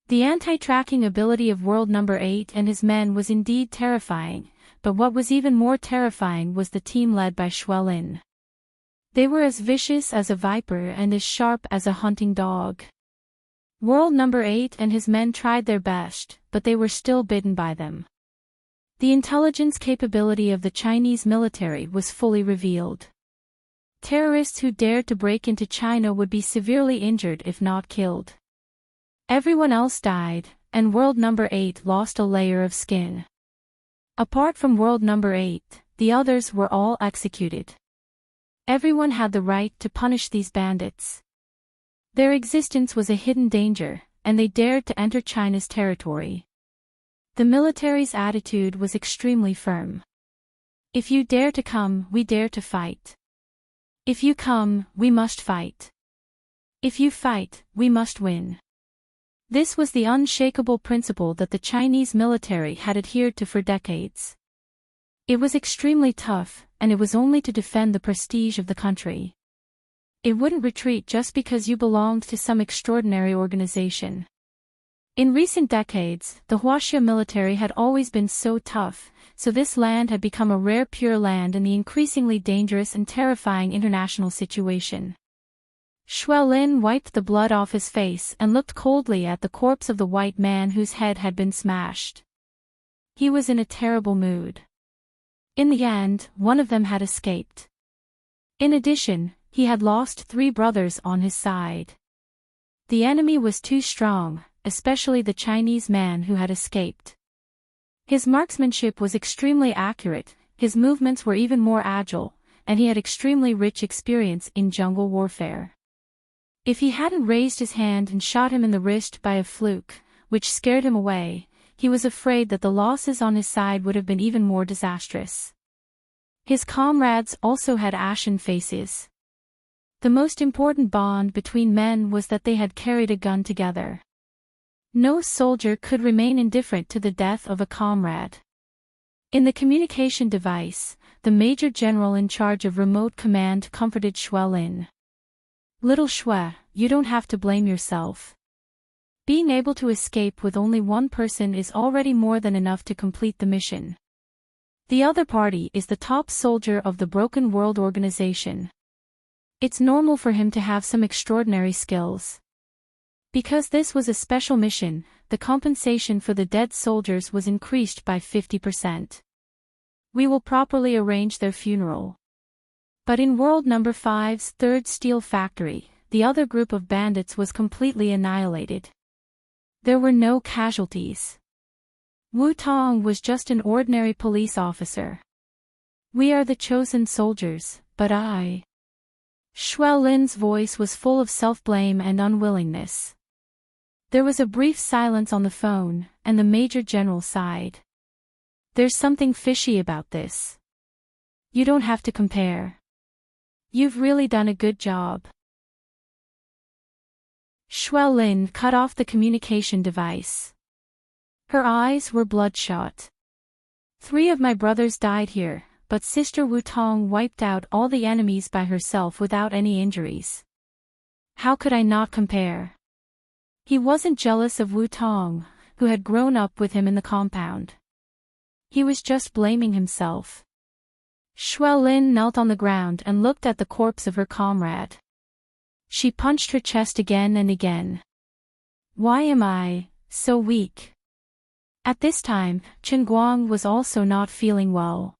The anti-tracking ability of World Number 8 and his men was indeed terrifying, but what was even more terrifying was the team led by Xuelin. They were as vicious as a viper and as sharp as a hunting dog. World Number 8 and his men tried their best, but they were still bitten by them. The intelligence capability of the Chinese military was fully revealed. Terrorists who dared to break into China would be severely injured if not killed. Everyone else died, and World Number 8 lost a layer of skin. Apart from World Number 8, the others were all executed. Everyone had the right to punish these bandits. Their existence was a hidden danger, and they dared to enter China's territory. The military's attitude was extremely firm. If you dare to come, we dare to fight. If you come, we must fight. If you fight, we must win. This was the unshakable principle that the Chinese military had adhered to for decades. It was extremely tough, and it was only to defend the prestige of the country. It wouldn't retreat just because you belonged to some extraordinary organization. In recent decades, the Huaxia military had always been so tough, so this land had become a rare pure land in the increasingly dangerous and terrifying international situation. Xuelin wiped the blood off his face and looked coldly at the corpse of the white man whose head had been smashed. He was in a terrible mood. In the end, one of them had escaped. In addition, he had lost 3 brothers on his side. The enemy was too strong, especially the Chinese man who had escaped. His marksmanship was extremely accurate, his movements were even more agile, and he had extremely rich experience in jungle warfare. If he hadn't raised his hand and shot him in the wrist by a fluke, which scared him away, he was afraid that the losses on his side would have been even more disastrous. His comrades also had ashen faces. The most important bond between men was that they had carried a gun together. No soldier could remain indifferent to the death of a comrade. In the communication device, the Major General in charge of remote command comforted Xuelin. "Little Xue, you don't have to blame yourself. Being able to escape with only one person is already more than enough to complete the mission. The other party is the top soldier of the Broken World Organization. It's normal for him to have some extraordinary skills. Because this was a special mission, the compensation for the dead soldiers was increased by 50%. We will properly arrange their funeral." But in World Number 5's third steel factory, the other group of bandits was completely annihilated. There were no casualties. Wu Tong was just an ordinary police officer. "We are the chosen soldiers, but I..." Xuelin's voice was full of self-blame and unwillingness. There was a brief silence on the phone, and the Major General sighed. "There's something fishy about this. You don't have to compare. You've really done a good job." Xuelin cut off the communication device. Her eyes were bloodshot. 3 of my brothers died here, but Sister Wu Tong wiped out all the enemies by herself without any injuries. How could I not compare? He wasn't jealous of Wu Tong, who had grown up with him in the compound. He was just blaming himself. Xuelin knelt on the ground and looked at the corpse of her comrade. She punched her chest again and again. "Why am I so weak?" At this time, Chen Guang was also not feeling well.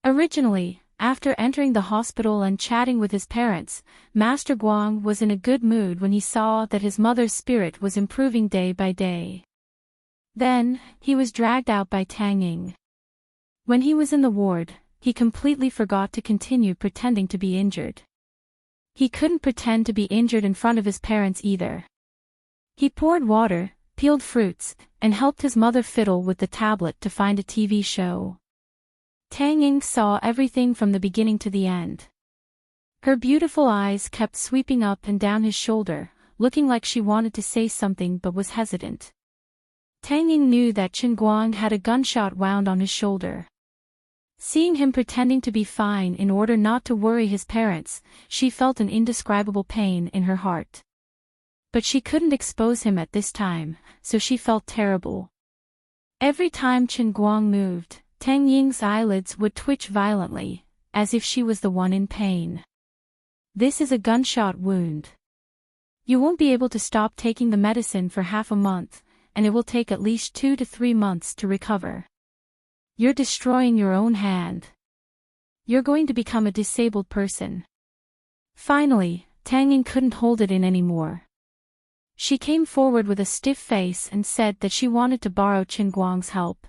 Originally, after entering the hospital and chatting with his parents, Master Guang was in a good mood when he saw that his mother's spirit was improving day by day. Then, he was dragged out by Tang Ying. When he was in the ward, he completely forgot to continue pretending to be injured. He couldn't pretend to be injured in front of his parents either. He poured water, peeled fruits, and helped his mother fiddle with the tablet to find a TV show. Tang Ying saw everything from the beginning to the end. Her beautiful eyes kept sweeping up and down his shoulder, looking like she wanted to say something but was hesitant. Tang Ying knew that Chen Guang had a gunshot wound on his shoulder. Seeing him pretending to be fine in order not to worry his parents, she felt an indescribable pain in her heart. But she couldn't expose him at this time, so she felt terrible. Every time Chen Guang moved, Tang Ying's eyelids would twitch violently, as if she was the one in pain. This is a gunshot wound. You won't be able to stop taking the medicine for half a month, and it will take at least 2 to 3 months to recover. You're destroying your own hand. You're going to become a disabled person. Finally, Tang Ying couldn't hold it in anymore. She came forward with a stiff face and said that she wanted to borrow Chen Guang's help.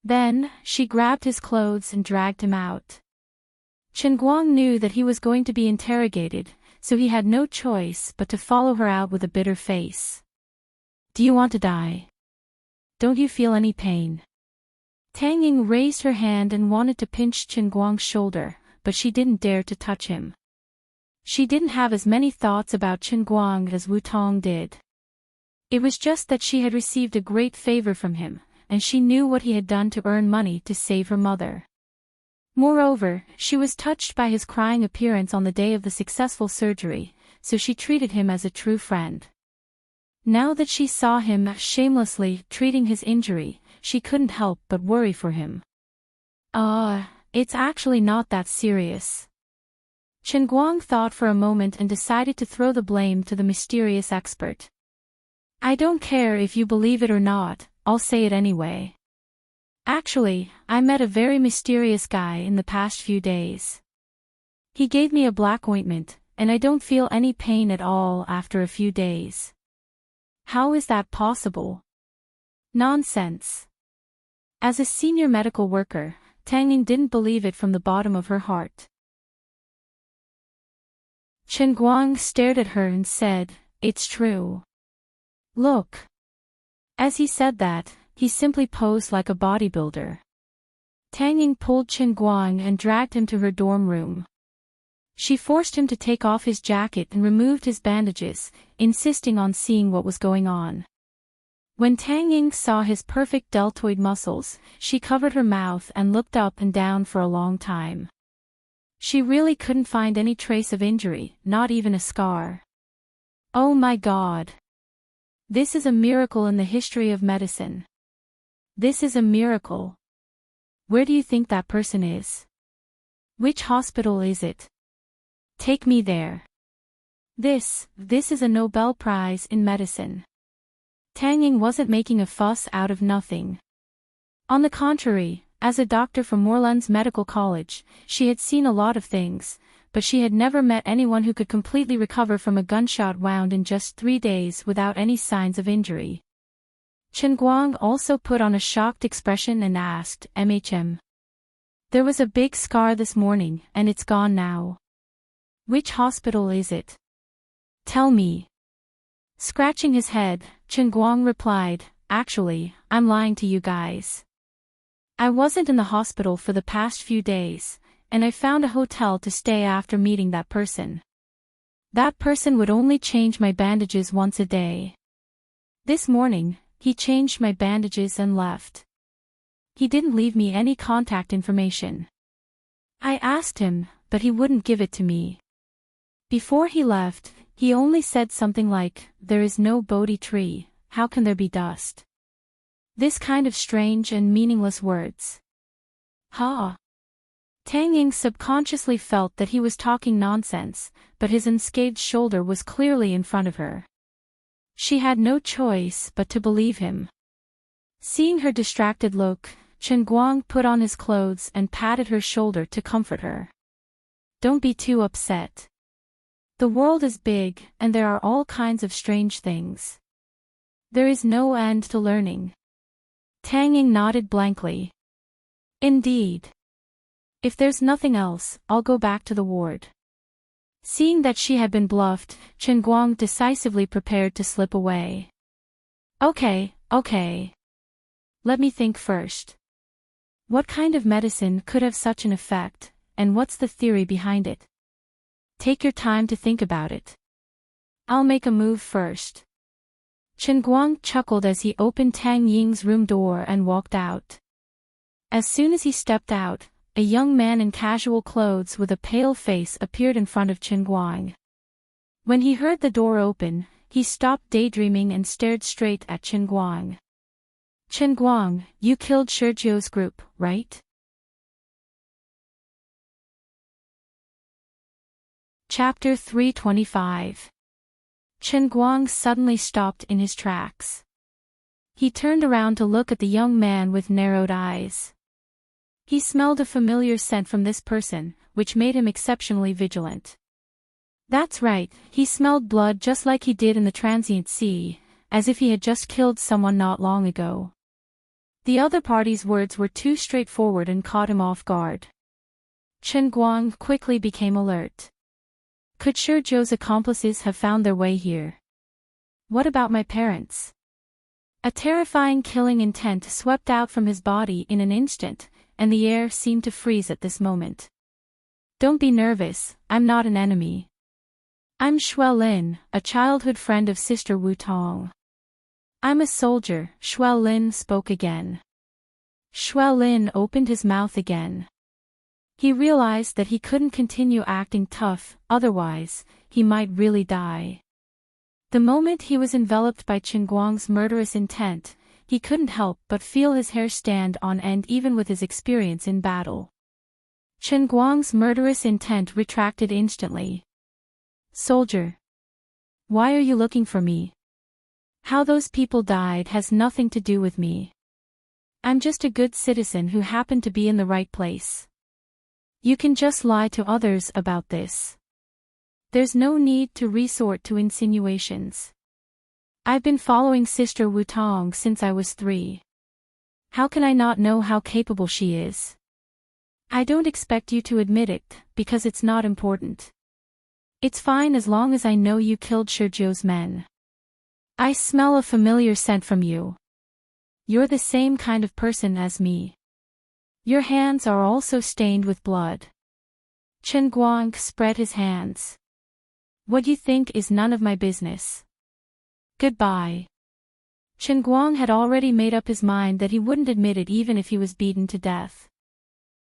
Then, she grabbed his clothes and dragged him out. Chen Guang knew that he was going to be interrogated, so he had no choice but to follow her out with a bitter face. Do you want to die? Don't you feel any pain? Tang Ying raised her hand and wanted to pinch Chen Guang's shoulder, but she didn't dare to touch him. She didn't have as many thoughts about Chen Guang as Wu Tong did. It was just that she had received a great favor from him, and she knew what he had done to earn money to save her mother. Moreover, she was touched by his crying appearance on the day of the successful surgery, so she treated him as a true friend. Now that she saw him shamelessly treating his injury, she couldn't help but worry for him. It's actually not that serious. Chen Guang thought for a moment and decided to throw the blame to the mysterious expert. I don't care if you believe it or not, I'll say it anyway. Actually, I met a very mysterious guy in the past few days. He gave me a black ointment, and I don't feel any pain at all after a few days. How is that possible? Nonsense. As a senior medical worker, Tang Ying didn't believe it from the bottom of her heart. Chen Guang stared at her and said, "It's true. Look." As he said that, he simply posed like a bodybuilder. Tang Ying pulled Chen Guang and dragged him to her dorm room. She forced him to take off his jacket and removed his bandages, insisting on seeing what was going on. When Tang Ying saw his perfect deltoid muscles, she covered her mouth and looked up and down for a long time. She really couldn't find any trace of injury, not even a scar. Oh my God! This is a miracle in the history of medicine. This is a miracle. Where do you think that person is? Which hospital is it? Take me there. This is a Nobel Prize in medicine. Tang Ying wasn't making a fuss out of nothing. On the contrary, as a doctor from Moorlands Medical College, she had seen a lot of things, but she had never met anyone who could completely recover from a gunshot wound in just 3 days without any signs of injury. Chen Guang also put on a shocked expression and asked, "MHM. There was a big scar this morning, and it's gone now. Which hospital is it? Tell me." Scratching his head, Chen Guang replied, "Actually, I'm lying to you guys. I wasn't in the hospital for the past few days, and I found a hotel to stay after meeting that person. That person would only change my bandages once a day. This morning, he changed my bandages and left. He didn't leave me any contact information. I asked him, but he wouldn't give it to me. Before he left, he only said something like, 'There is no Bodhi tree, how can there be dust?' This kind of strange and meaningless words." Ha! Tang Ying subconsciously felt that he was talking nonsense, but his unscathed shoulder was clearly in front of her. She had no choice but to believe him. Seeing her distracted look, Chen Guang put on his clothes and patted her shoulder to comfort her. "Don't be too upset. The world is big, and there are all kinds of strange things. There is no end to learning." Tang Ying nodded blankly. "Indeed. If there's nothing else, I'll go back to the ward." Seeing that she had been bluffed, Chen Guang decisively prepared to slip away. Okay. Let me think first. What kind of medicine could have such an effect, and what's the theory behind it? Take your time to think about it. I'll make a move first." Chen Guang chuckled as he opened Tang Ying's room door and walked out. As soon as he stepped out, a young man in casual clothes with a pale face appeared in front of Chen Guang. When he heard the door open, he stopped daydreaming and stared straight at Chen Guang. Chen Guang, you killed Shizhou's group, right? Chapter 325. Chen Guang suddenly stopped in his tracks. He turned around to look at the young man with narrowed eyes. He smelled a familiar scent from this person, which made him exceptionally vigilant. That's right, he smelled blood just like he did in the transient sea, as if he had just killed someone not long ago. The other party's words were too straightforward and caught him off guard. Chen Guang quickly became alert. Could Shizhou's accomplices have found their way here? What about my parents? A terrifying killing intent swept out from his body in an instant, and the air seemed to freeze at this moment. Don't be nervous, I'm not an enemy. I'm Xuelin, a childhood friend of Sister Wu Tong. I'm a soldier, Xuelin spoke again. Xuelin opened his mouth again. He realized that he couldn't continue acting tough, otherwise, he might really die. The moment he was enveloped by Chen Guang's murderous intent, he couldn't help but feel his hair stand on end even with his experience in battle. Chen Guang's murderous intent retracted instantly. Soldier. Why are you looking for me? How those people died has nothing to do with me. I'm just a good citizen who happened to be in the right place. You can just lie to others about this. There's no need to resort to insinuations. I've been following Sister Wu Tong since I was 3. How can I not know how capable she is? I don't expect you to admit it, because it's not important. It's fine as long as I know you killed Shizhou's men. I smell a familiar scent from you. You're the same kind of person as me. Your hands are also stained with blood. Chen Guang spread his hands. What you think is none of my business. Goodbye. Chen Guang had already made up his mind that he wouldn't admit it even if he was beaten to death.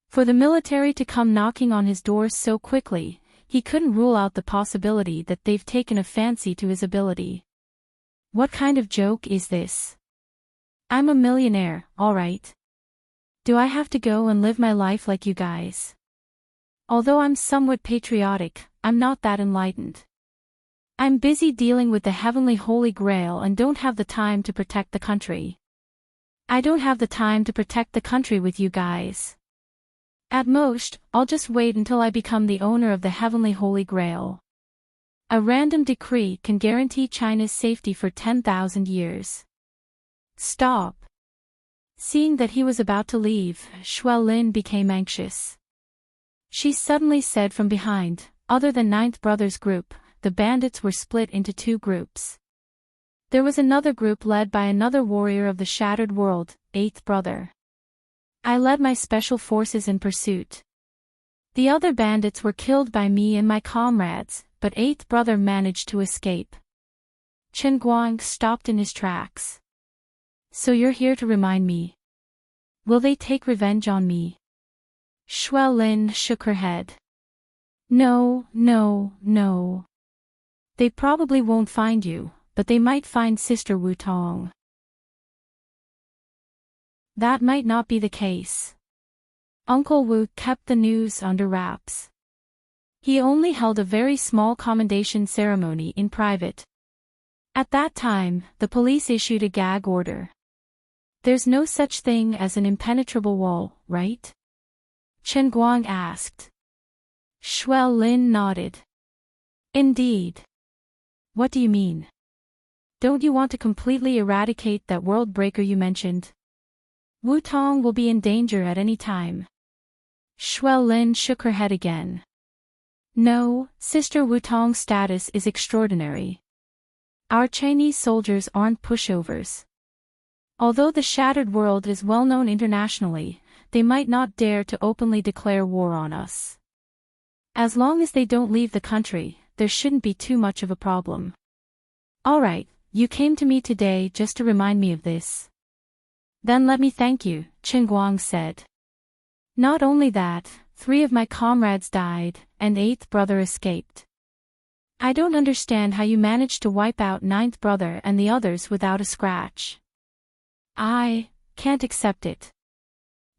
For the military to come knocking on his door so quickly, he couldn't rule out the possibility that they've taken a fancy to his ability. What kind of joke is this? I'm a millionaire, all right. Do I have to go and live my life like you guys? Although I'm somewhat patriotic, I'm not that enlightened. I'm busy dealing with the heavenly Holy Grail and don't have the time to protect the country. I don't have the time to protect the country with you guys. At most, I'll just wait until I become the owner of the heavenly Holy Grail. A random decree can guarantee China's safety for 10,000 years. Stop. Seeing that he was about to leave, Xuelin became anxious. She suddenly said from behind, other than Ninth Brother's group, the bandits were split into 2 groups. There was another group led by another warrior of the Shattered World, Eighth Brother. I led my special forces in pursuit. The other bandits were killed by me and my comrades, but Eighth Brother managed to escape. Chen Guang stopped in his tracks. So you're here to remind me. Will they take revenge on me? Xuelin shook her head. No. They probably won't find you, but they might find Sister Wu Tong. That might not be the case. Uncle Wu kept the news under wraps. He only held a very small commendation ceremony in private. At that time, the police issued a gag order. There's no such thing as an impenetrable wall, right? Chen Guang asked. Xuelin nodded. Indeed. What do you mean? Don't you want to completely eradicate that world breaker you mentioned? Wu Tong will be in danger at any time. Xuelin shook her head again. No, Sister Wu Tong's status is extraordinary. Our Chinese soldiers aren't pushovers. Although the Shattered World is well known internationally, they might not dare to openly declare war on us. As long as they don't leave the country, there shouldn't be too much of a problem. Alright, you came to me today just to remind me of this. Then let me thank you, Chen Guang said. Not only that, 3 of my comrades died, and Eighth Brother escaped. I don't understand how you managed to wipe out ninth brother and the others without a scratch. I can't accept it.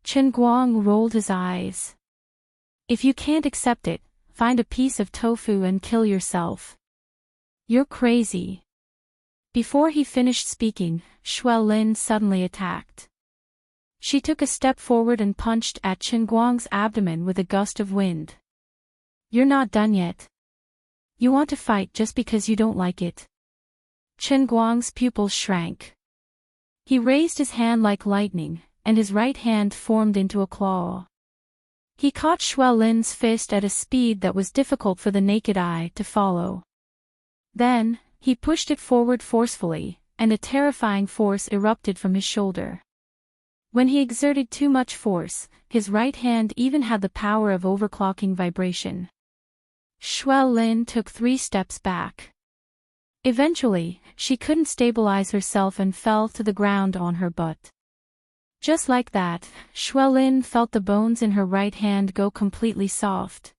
Chen Guang rolled his eyes. If you can't accept it, find a piece of tofu and kill yourself. You're crazy. Before he finished speaking, Xuelin suddenly attacked. She took a step forward and punched at Chen Guang's abdomen with a gust of wind. You're not done yet. You want to fight just because you don't like it. Chen Guang's pupils shrank. He raised his hand like lightning, and his right hand formed into a claw. He caught Xuelin's fist at a speed that was difficult for the naked eye to follow. Then, he pushed it forward forcefully, and a terrifying force erupted from his shoulder. When he exerted too much force, his right hand even had the power of overclocking vibration. Xuelin took 3 steps back. Eventually, she couldn't stabilize herself and fell to the ground on her butt. Just like that, Xuelin felt the bones in her right hand go completely soft.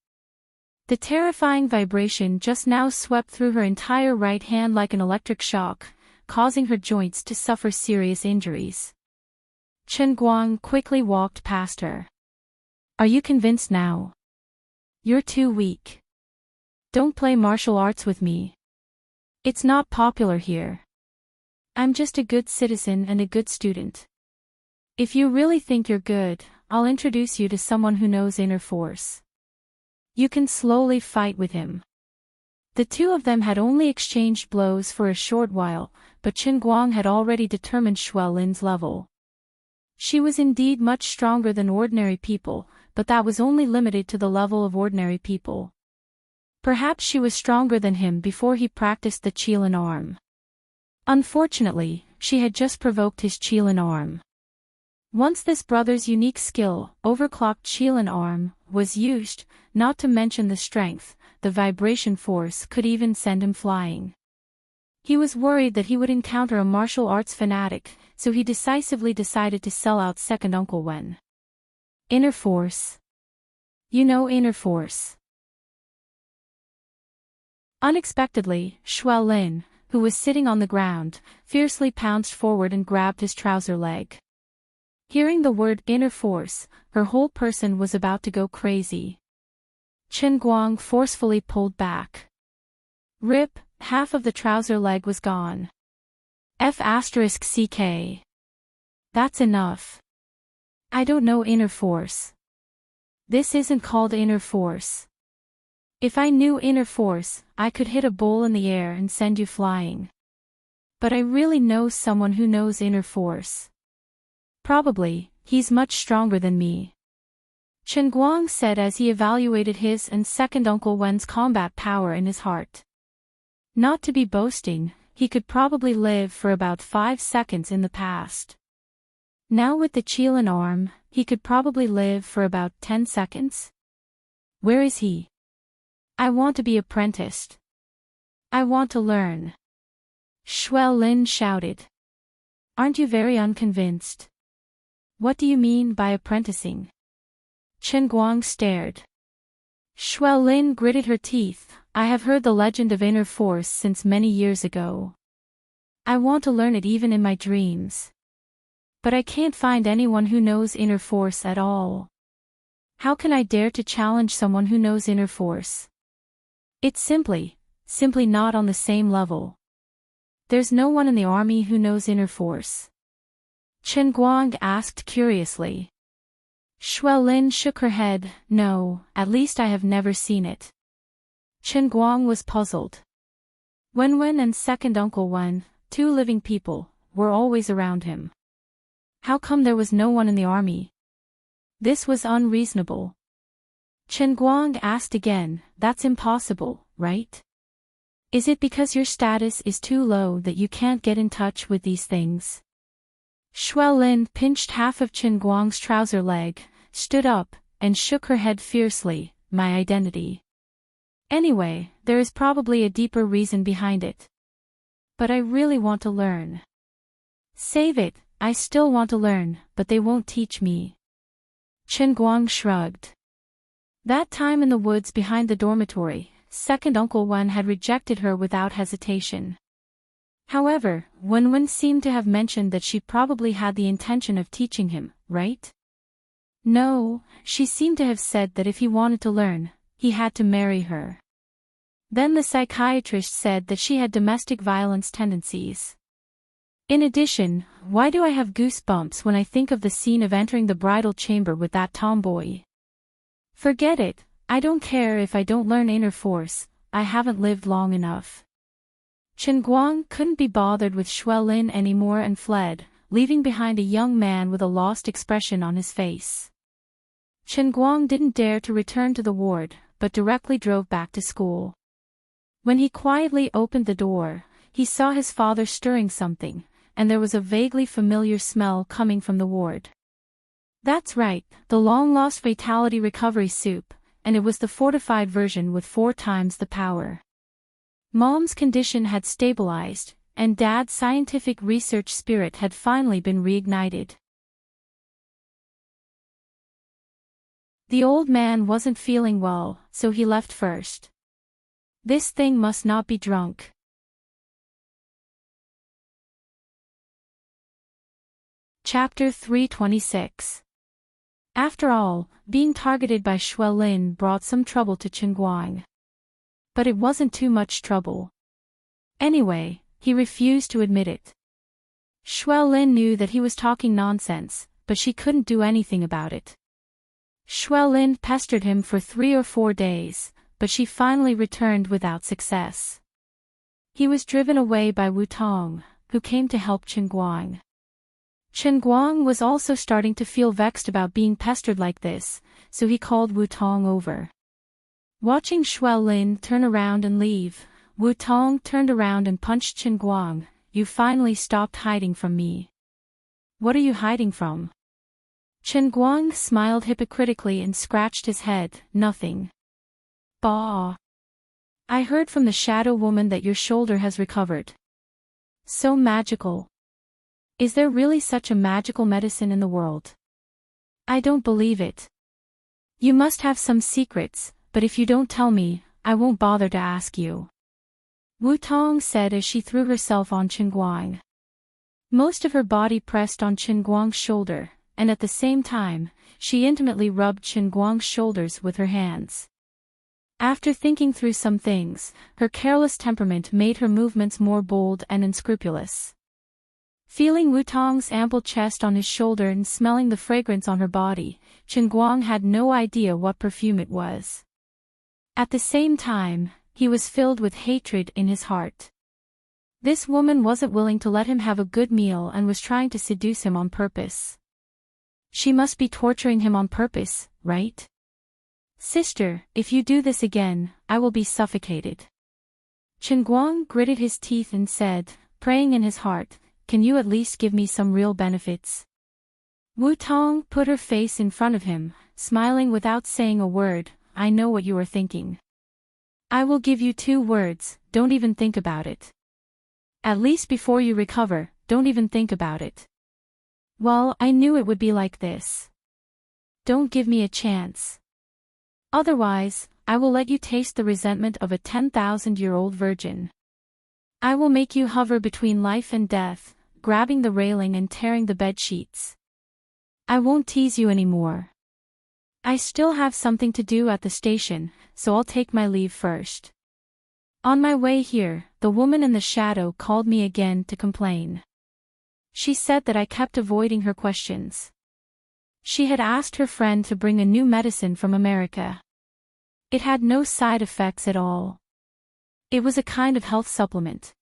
The terrifying vibration just now swept through her entire right hand like an electric shock, causing her joints to suffer serious injuries. Chen Guang quickly walked past her. Are you convinced now? You're too weak. Don't play martial arts with me. It's not popular here. I'm just a good citizen and a good student. If you really think you're good, I'll introduce you to someone who knows inner force. You can slowly fight with him. The two of them had only exchanged blows for a short while, but Chen Guang had already determined Xuelin's level. She was indeed much stronger than ordinary people, but that was only limited to the level of ordinary people. Perhaps she was stronger than him before he practiced the Qilin arm. Unfortunately, she had just provoked his Qilin arm. Once this brother's unique skill, overclocked Qilin arm, was used, not to mention the strength, the vibration force could even send him flying. He was worried that he would encounter a martial arts fanatic, so he decisively decided to sell out second Uncle Wen. Inner force. You know inner force. Unexpectedly, Xuelin, who was sitting on the ground, fiercely pounced forward and grabbed his trouser leg. Hearing the word inner force, her whole person was about to go crazy. Chen Guang forcefully pulled back. Rip, half of the trouser leg was gone. F***CK. That's enough. I don't know inner force. This isn't called inner force. If I knew inner force, I could hit a bowl in the air and send you flying. But I really know someone who knows inner force. Probably, he's much stronger than me. Chen Guang said as he evaluated his and second Uncle Wen's combat power in his heart. Not to be boasting, he could probably live for about 5 seconds in the past. Now with the Qilin arm, he could probably live for about 10 seconds. Where is he? I want to be apprenticed. I want to learn. Xuelin shouted. Aren't you very unconvinced? What do you mean by apprenticing? Chen Guang stared. Xuelin gritted her teeth. I have heard the legend of inner force since many years ago. I want to learn it even in my dreams. But I can't find anyone who knows inner force at all. How can I dare to challenge someone who knows inner force? It's simply not on the same level. There's no one in the army who knows inner force. Chen Guang asked curiously. Xuelin shook her head. No, at least I have never seen it. Chen Guang was puzzled. Wen and second Uncle Wen, 2 living people, were always around him. How come there was no one in the army? This was unreasonable. Chen Guang asked again. That's impossible, right? Is it because your status is too low that you can't get in touch with these things? Xuelin pinched half of Chen Guang's trouser leg, stood up, and shook her head fiercely. My identity. Anyway, there is probably a deeper reason behind it. But I really want to learn. Save it, I still want to learn, but they won't teach me. Chen Guang shrugged. That time in the woods behind the dormitory, second Uncle Wen had rejected her without hesitation. However, Wen seemed to have mentioned that she probably had the intention of teaching him, right? No, she seemed to have said that if he wanted to learn, he had to marry her. Then the psychiatrist said that she had domestic violence tendencies. In addition, why do I have goosebumps when I think of the scene of entering the bridal chamber with that tomboy? Forget it, I don't care if I don't learn inner force, I haven't lived long enough. Chen Guang couldn't be bothered with Shui Lin anymore and fled, leaving behind a young man with a lost expression on his face. Chen Guang didn't dare to return to the ward, but directly drove back to school. When he quietly opened the door, he saw his father stirring something, and there was a vaguely familiar smell coming from the ward. That's right, the long-lost Fatality Recovery Soup, and it was the fortified version with 4 times the power. Mom's condition had stabilized, and Dad's scientific research spirit had finally been reignited. The old man wasn't feeling well, so he left first. This thing must not be drunk. Chapter 326. After all, being targeted by Shui Lin brought some trouble to Chen Guang. But it wasn't too much trouble. Anyway, he refused to admit it. Shui Lin knew that he was talking nonsense, but she couldn't do anything about it. Shui Lin pestered him for 3 or 4 days, but she finally returned without success. He was driven away by Wu Tong, who came to help Chen Guang. Chen Guang was also starting to feel vexed about being pestered like this, so he called Wu Tong over. Watching Shui Lin turn around and leave, Wu Tong turned around and punched Chen Guang. You finally stopped hiding from me. What are you hiding from? Chen Guang smiled hypocritically and scratched his head. Nothing. Bah. I heard from the shadow woman that your shoulder has recovered. So magical. Is there really such a magical medicine in the world? I don't believe it. You must have some secrets, but if you don't tell me, I won't bother to ask you. Wu Tong said as she threw herself on Chen Guang. Most of her body pressed on Chen Guang's shoulder, and at the same time, she intimately rubbed Chen Guang's shoulders with her hands. After thinking through some things, her careless temperament made her movements more bold and unscrupulous. Feeling Wu Tong's ample chest on his shoulder and smelling the fragrance on her body, Chen Guang had no idea what perfume it was. At the same time, he was filled with hatred in his heart. This woman wasn't willing to let him have a good meal and was trying to seduce him on purpose. She must be torturing him on purpose, right? Sister, if you do this again, I will be suffocated. Chen Guang gritted his teeth and said, praying in his heart, can you at least give me some real benefits? Wu Tong put her face in front of him, smiling without saying a word. I know what you are thinking. I will give you 2 words, don't even think about it. At least before you recover, don't even think about it. Well, I knew it would be like this. Don't give me a chance. Otherwise, I will let you taste the resentment of a 10,000-year-old virgin. I will make you hover between life and death, grabbing the railing and tearing the bed sheets. I won't tease you anymore. I still have something to do at the station, so I'll take my leave first. On my way here, the woman in the shadow called me again to complain. She said that I kept avoiding her questions. She had asked her friend to bring a new medicine from America. It had no side effects at all. It was a kind of health supplement.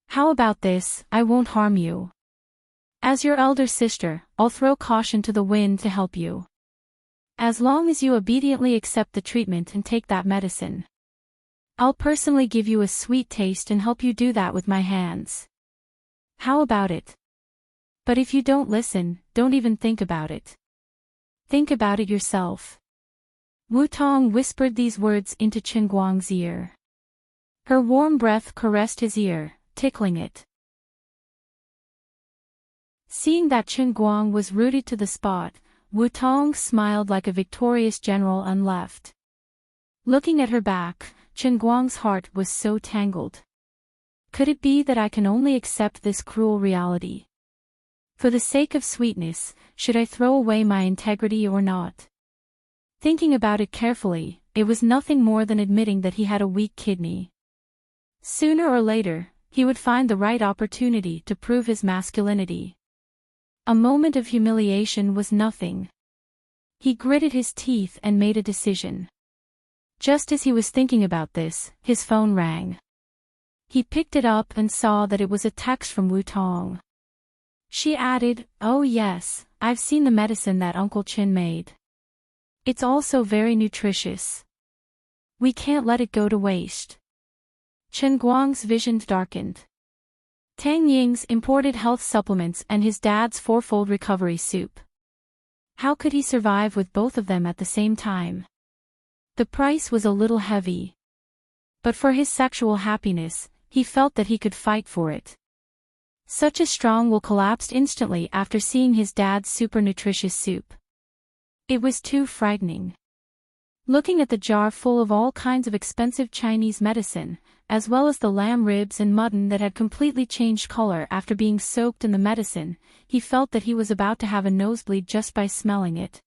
How about this? I won't harm you. As your elder sister, I'll throw caution to the wind to help you. As long as you obediently accept the treatment and take that medicine. I'll personally give you a sweet taste and help you do that with my hands. How about it? But if you don't listen, don't even think about it. Think about it yourself. Wu Tong whispered these words into Chen Guang's ear. Her warm breath caressed his ear, tickling it. Seeing that Chen Guang was rooted to the spot, Wu Tong smiled like a victorious general and left. Looking at her back, Chen Guang's heart was so tangled. Could it be that I can only accept this cruel reality? For the sake of sweetness, should I throw away my integrity or not? Thinking about it carefully, it was nothing more than admitting that he had a weak kidney. Sooner or later, he would find the right opportunity to prove his masculinity. A moment of humiliation was nothing. He gritted his teeth and made a decision. Just as he was thinking about this, his phone rang. He picked it up and saw that it was a text from Wu Tong. She added, "Oh yes, I've seen the medicine that Uncle Chin made. It's also very nutritious. We can't let it go to waste." Chen Guang's vision darkened. Tang Ying's imported health supplements and his dad's fourfold recovery soup. How could he survive with both of them at the same time? The price was a little heavy. But for his sexual happiness, he felt that he could fight for it. Such a strong will collapsed instantly after seeing his dad's super nutritious soup. It was too frightening. Looking at the jar full of all kinds of expensive Chinese medicine, as well as the lamb ribs and mutton that had completely changed color after being soaked in the medicine, he felt that he was about to have a nosebleed just by smelling it.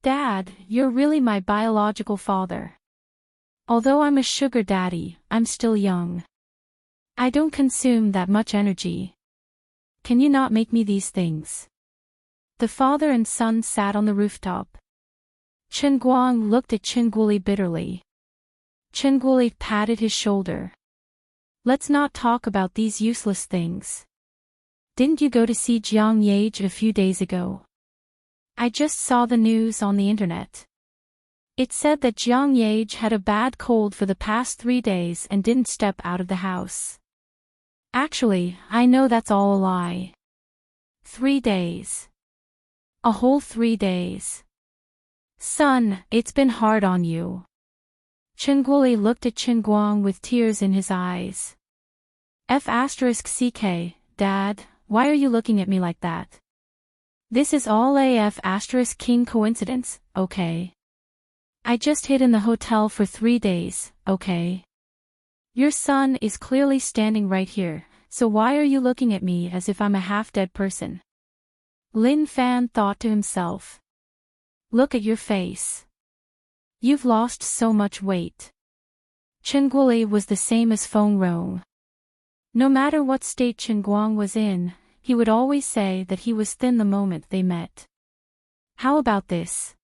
"Dad, you're really my biological father. Although I'm a sugar daddy, I'm still young. I don't consume that much energy. Can you not make me these things?" The father and son sat on the rooftop. Chen Guang looked at Chen Guoli bitterly. Chen Guoli patted his shoulder. "Let's not talk about these useless things. Didn't you go to see Jiang Yage a few days ago? I just saw the news on the internet. It said that Jiang Yage had a bad cold for the past 3 days and didn't step out of the house. Actually, I know that's all a lie. 3 days. A whole 3 days. Son, it's been hard on you." Chen Guoli looked at Chen Guang with tears in his eyes. F***ck, Dad, why are you looking at me like that? This is all a F***king coincidence, okay? I just hid in the hotel for 3 days, okay? Your son is clearly standing right here, so why are you looking at me as if I'm a half-dead person? Lin Fan thought to himself. Look at your face. You've lost so much weight. Chen Guoli was the same as Feng Rong. No matter what state Chen Guang was in, he would always say that he was thin the moment they met. How about this?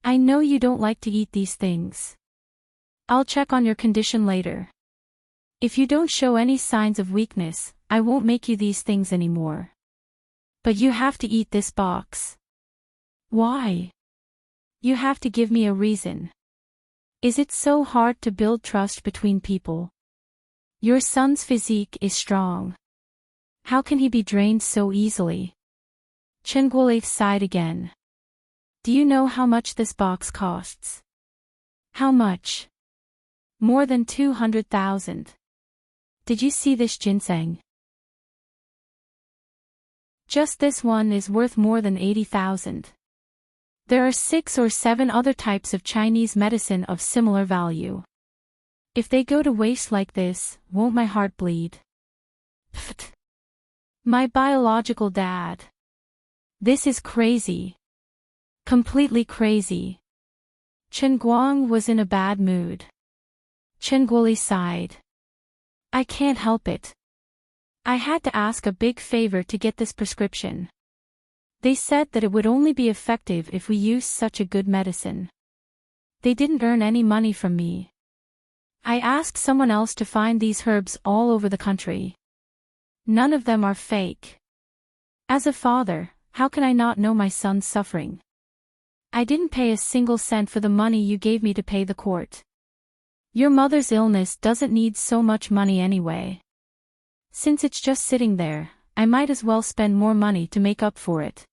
I know you don't like to eat these things. I'll check on your condition later. If you don't show any signs of weakness, I won't make you these things anymore. But you have to eat this box. Why? You have to give me a reason. Is it so hard to build trust between people? Your son's physique is strong. How can he be drained so easily? Chen Guoli sighed again. Do you know how much this box costs? How much? More than 200,000. Did you see this ginseng? Just this one is worth more than 80,000. There are 6 or 7 other types of Chinese medicine of similar value. If they go to waste like this, won't my heart bleed? Pfft. My biological dad. This is crazy. Completely crazy. Chen Guang was in a bad mood. Chen Guoli sighed. I can't help it. I had to ask a big favor to get this prescription. They said that it would only be effective if we used such a good medicine. They didn't earn any money from me. I asked someone else to find these herbs all over the country. None of them are fake. As a father, how can I not know my son's suffering? I didn't pay a single cent for the money you gave me to pay the court. Your mother's illness doesn't need so much money anyway. Since it's just sitting there, I might as well spend more money to make up for it.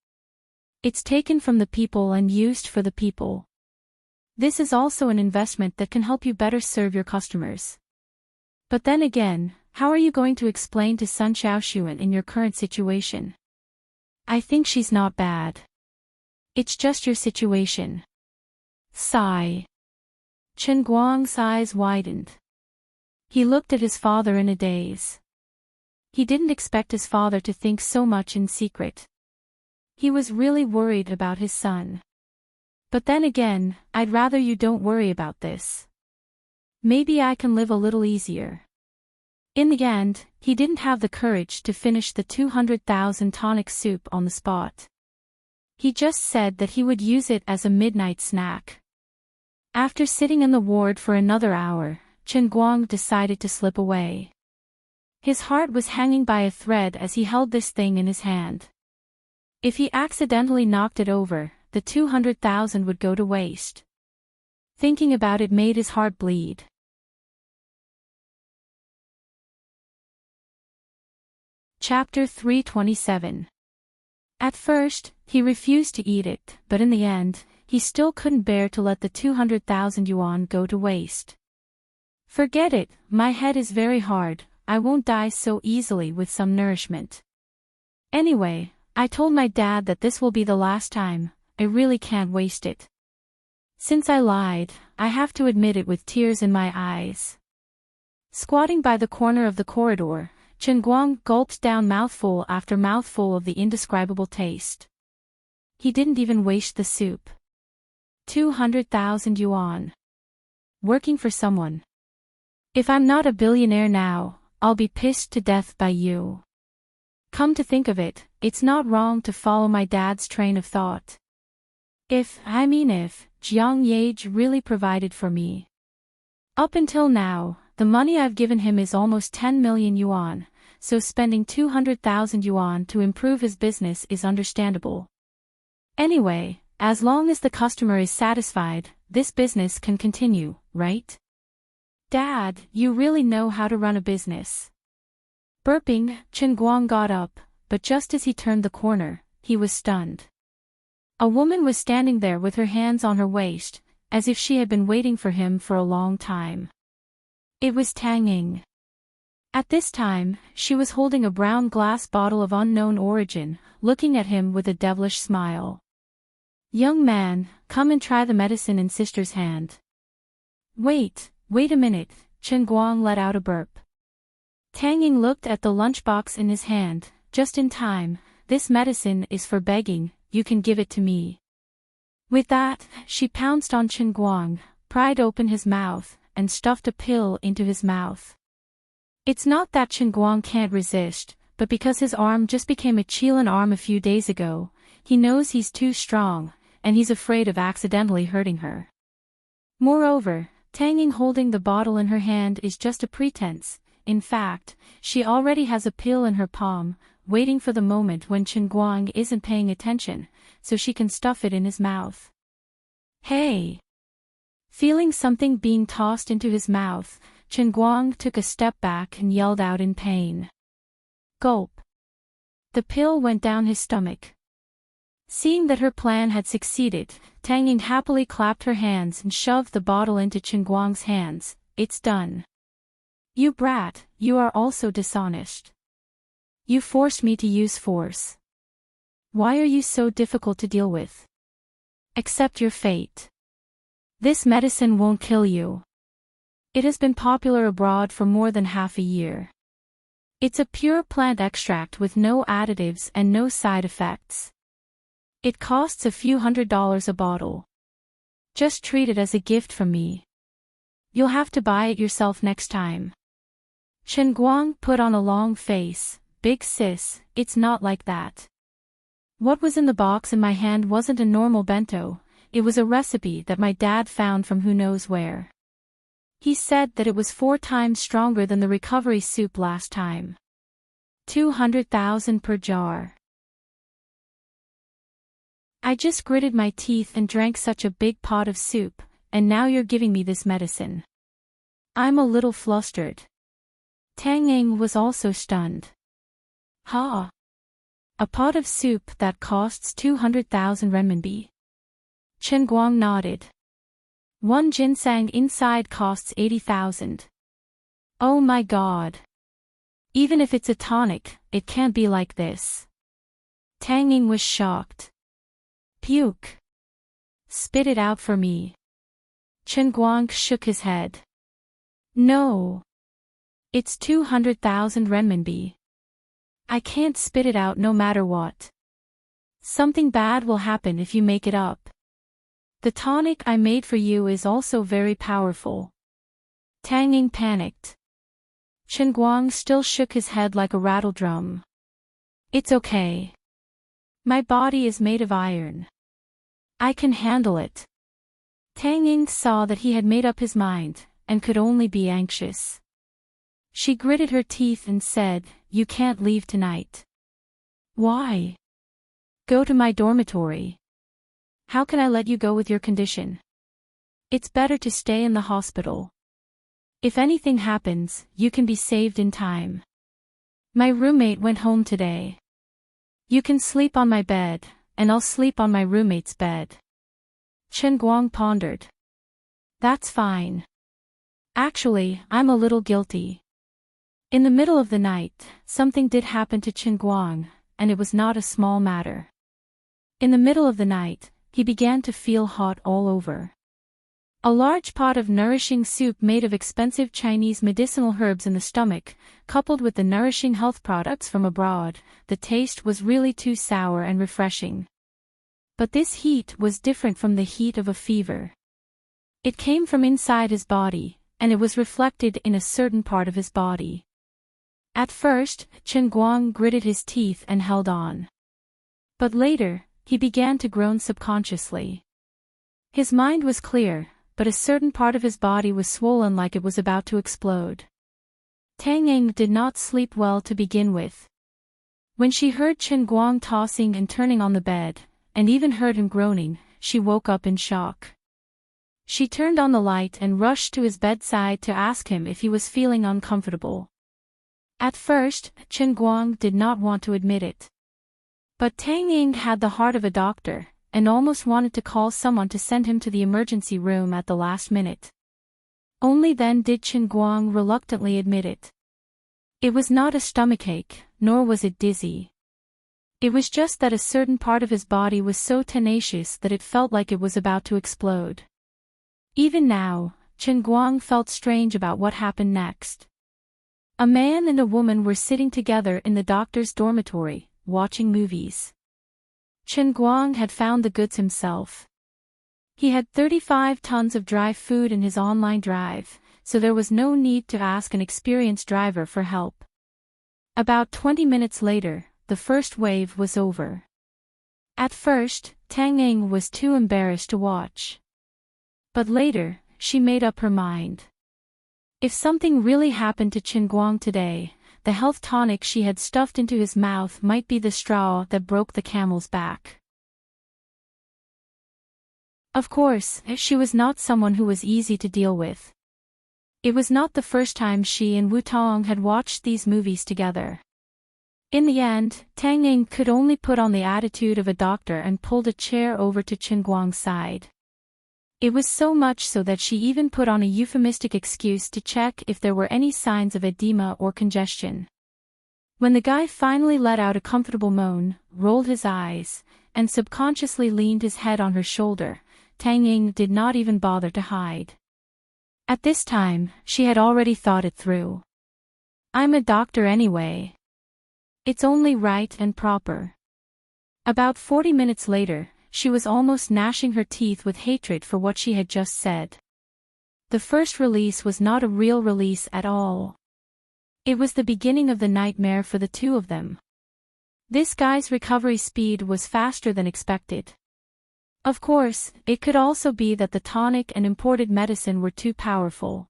It's taken from the people and used for the people. This is also an investment that can help you better serve your customers. But then again, how are you going to explain to Sun Xiaoxuan in your current situation? I think she's not bad. It's just your situation. Sigh. Chen Guang's eyes widened. He looked at his father in a daze. He didn't expect his father to think so much in secret. He was really worried about his son. But then again, I'd rather you don't worry about this. Maybe I can live a little easier. In the end, he didn't have the courage to finish the 200,000 tonic soup on the spot. He just said that he would use it as a midnight snack. After sitting in the ward for another hour, Chen Guang decided to slip away. His heart was hanging by a thread as he held this thing in his hand. If he accidentally knocked it over, the 200,000 would go to waste. Thinking about it made his heart bleed. Chapter 327. At first, he refused to eat it, but in the end, he still couldn't bear to let the 200,000 yuan go to waste. Forget it, my head is very hard, I won't die so easily with some nourishment. Anyway, I told my dad that this will be the last time, I really can't waste it. Since I lied, I have to admit it with tears in my eyes. Squatting by the corner of the corridor, Chen Guang gulped down mouthful after mouthful of the indescribable taste. He didn't even waste the soup. 200,000 yuan. Working for someone. If I'm not a billionaire now, I'll be pissed to death by you. Come to think of it, it's not wrong to follow my dad's train of thought. If Jiang Yage really provided for me. Up until now, the money I've given him is almost 10 million yuan, so spending 200,000 yuan to improve his business is understandable. Anyway, as long as the customer is satisfied, this business can continue, right? Dad, you really know how to run a business. Burping, Chen Guang got up, but just as he turned the corner, he was stunned. A woman was standing there with her hands on her waist, as if she had been waiting for him for a long time. It was Tang Ying. At this time, she was holding a brown glass bottle of unknown origin, looking at him with a devilish smile. Young man, come and try the medicine in sister's hand. Wait a minute, Chen Guang let out a burp. Tang Ying looked at the lunchbox in his hand, just in time, this medicine is for begging, you can give it to me. With that, she pounced on Chen Guang, pried open his mouth, and stuffed a pill into his mouth. It's not that Chen Guang can't resist, but because his arm just became a Qilin arm a few days ago, he knows he's too strong, and he's afraid of accidentally hurting her. Moreover, Tang Ying holding the bottle in her hand is just a pretense. In fact, she already has a pill in her palm, waiting for the moment when Chen Guang isn't paying attention, so she can stuff it in his mouth. Hey! Feeling something being tossed into his mouth, Chen Guang took a step back and yelled out in pain. Gulp! The pill went down his stomach. Seeing that her plan had succeeded, Tang Ying happily clapped her hands and shoved the bottle into Chen Guang's hands. It's done. You brat, you are also dishonest. You forced me to use force. Why are you so difficult to deal with? Accept your fate. This medicine won't kill you. It has been popular abroad for more than half a year. It's a pure plant extract with no additives and no side effects. It costs a few $100s a bottle. Just treat it as a gift from me. You'll have to buy it yourself next time. Chen Guang put on a long face. Big sis, it's not like that. What was in the box in my hand wasn't a normal bento, it was a recipe that my dad found from who knows where. He said that it was 4 times stronger than the recovery soup last time. 200,000 per jar. I just gritted my teeth and drank such a big pot of soup, and now you're giving me this medicine. I'm a little flustered. Tang Ying was also stunned. Ha! A pot of soup that costs 200,000 renminbi. Chen Guang nodded. 1 ginseng inside costs 80,000. Oh my god. Even if it's a tonic, it can't be like this. Tang Ying was shocked. Puke. Spit it out for me. Chen Guang shook his head. No. It's 200,000 renminbi. I can't spit it out no matter what. Something bad will happen if you make it up. The tonic I made for you is also very powerful. Tang Ying panicked. Chen Guang still shook his head like a rattle drum. It's okay. My body is made of iron. I can handle it. Tang Ying saw that he had made up his mind, and could only be anxious. She gritted her teeth and said, You can't leave tonight. Why? Go to my dormitory. How can I let you go with your condition? It's better to stay in the hospital. If anything happens, you can be saved in time. My roommate went home today. You can sleep on my bed, and I'll sleep on my roommate's bed. Chen Guang pondered. That's fine. Actually, I'm a little guilty. In the middle of the night, something did happen to Chen Guang, and it was not a small matter. In the middle of the night, he began to feel hot all over. A large pot of nourishing soup made of expensive Chinese medicinal herbs in the stomach, coupled with the nourishing health products from abroad, the taste was really too sour and refreshing. But this heat was different from the heat of a fever. It came from inside his body, and it was reflected in a certain part of his body. At first, Chen Guang gritted his teeth and held on. But later, he began to groan subconsciously. His mind was clear, but a certain part of his body was swollen like it was about to explode. Tang Ying did not sleep well to begin with. When she heard Chen Guang tossing and turning on the bed, and even heard him groaning, she woke up in shock. She turned on the light and rushed to his bedside to ask him if he was feeling uncomfortable. At first, Chen Guang did not want to admit it. But Tang Ying had the heart of a doctor, and almost wanted to call someone to send him to the emergency room at the last minute. Only then did Chen Guang reluctantly admit it. It was not a stomachache, nor was it dizzy. It was just that a certain part of his body was so tenacious that it felt like it was about to explode. Even now, Chen Guang felt strange about what happened next. A man and a woman were sitting together in the doctor's dormitory, watching movies. Chen Guang had found the goods himself. He had 35 tons of dry food in his online drive, so there was no need to ask an experienced driver for help. About 20 minutes later, the first wave was over. At first, Tang Ying was too embarrassed to watch. But later, she made up her mind. If something really happened to Chen Guang today, the health tonic she had stuffed into his mouth might be the straw that broke the camel's back. Of course, she was not someone who was easy to deal with. It was not the first time she and Wu Tong had watched these movies together. In the end, Tang Ying could only put on the attitude of a doctor and pulled a chair over to Chen Guang's side. It was so much so that she even put on a euphemistic excuse to check if there were any signs of edema or congestion. When the guy finally let out a comfortable moan, rolled his eyes, and subconsciously leaned his head on her shoulder, Tang Ying did not even bother to hide. At this time, she had already thought it through. I'm a doctor anyway. It's only right and proper. About 40 minutes later, she was almost gnashing her teeth with hatred for what she had just said. The first release was not a real release at all. It was the beginning of the nightmare for the two of them. This guy's recovery speed was faster than expected. Of course, it could also be that the tonic and imported medicine were too powerful.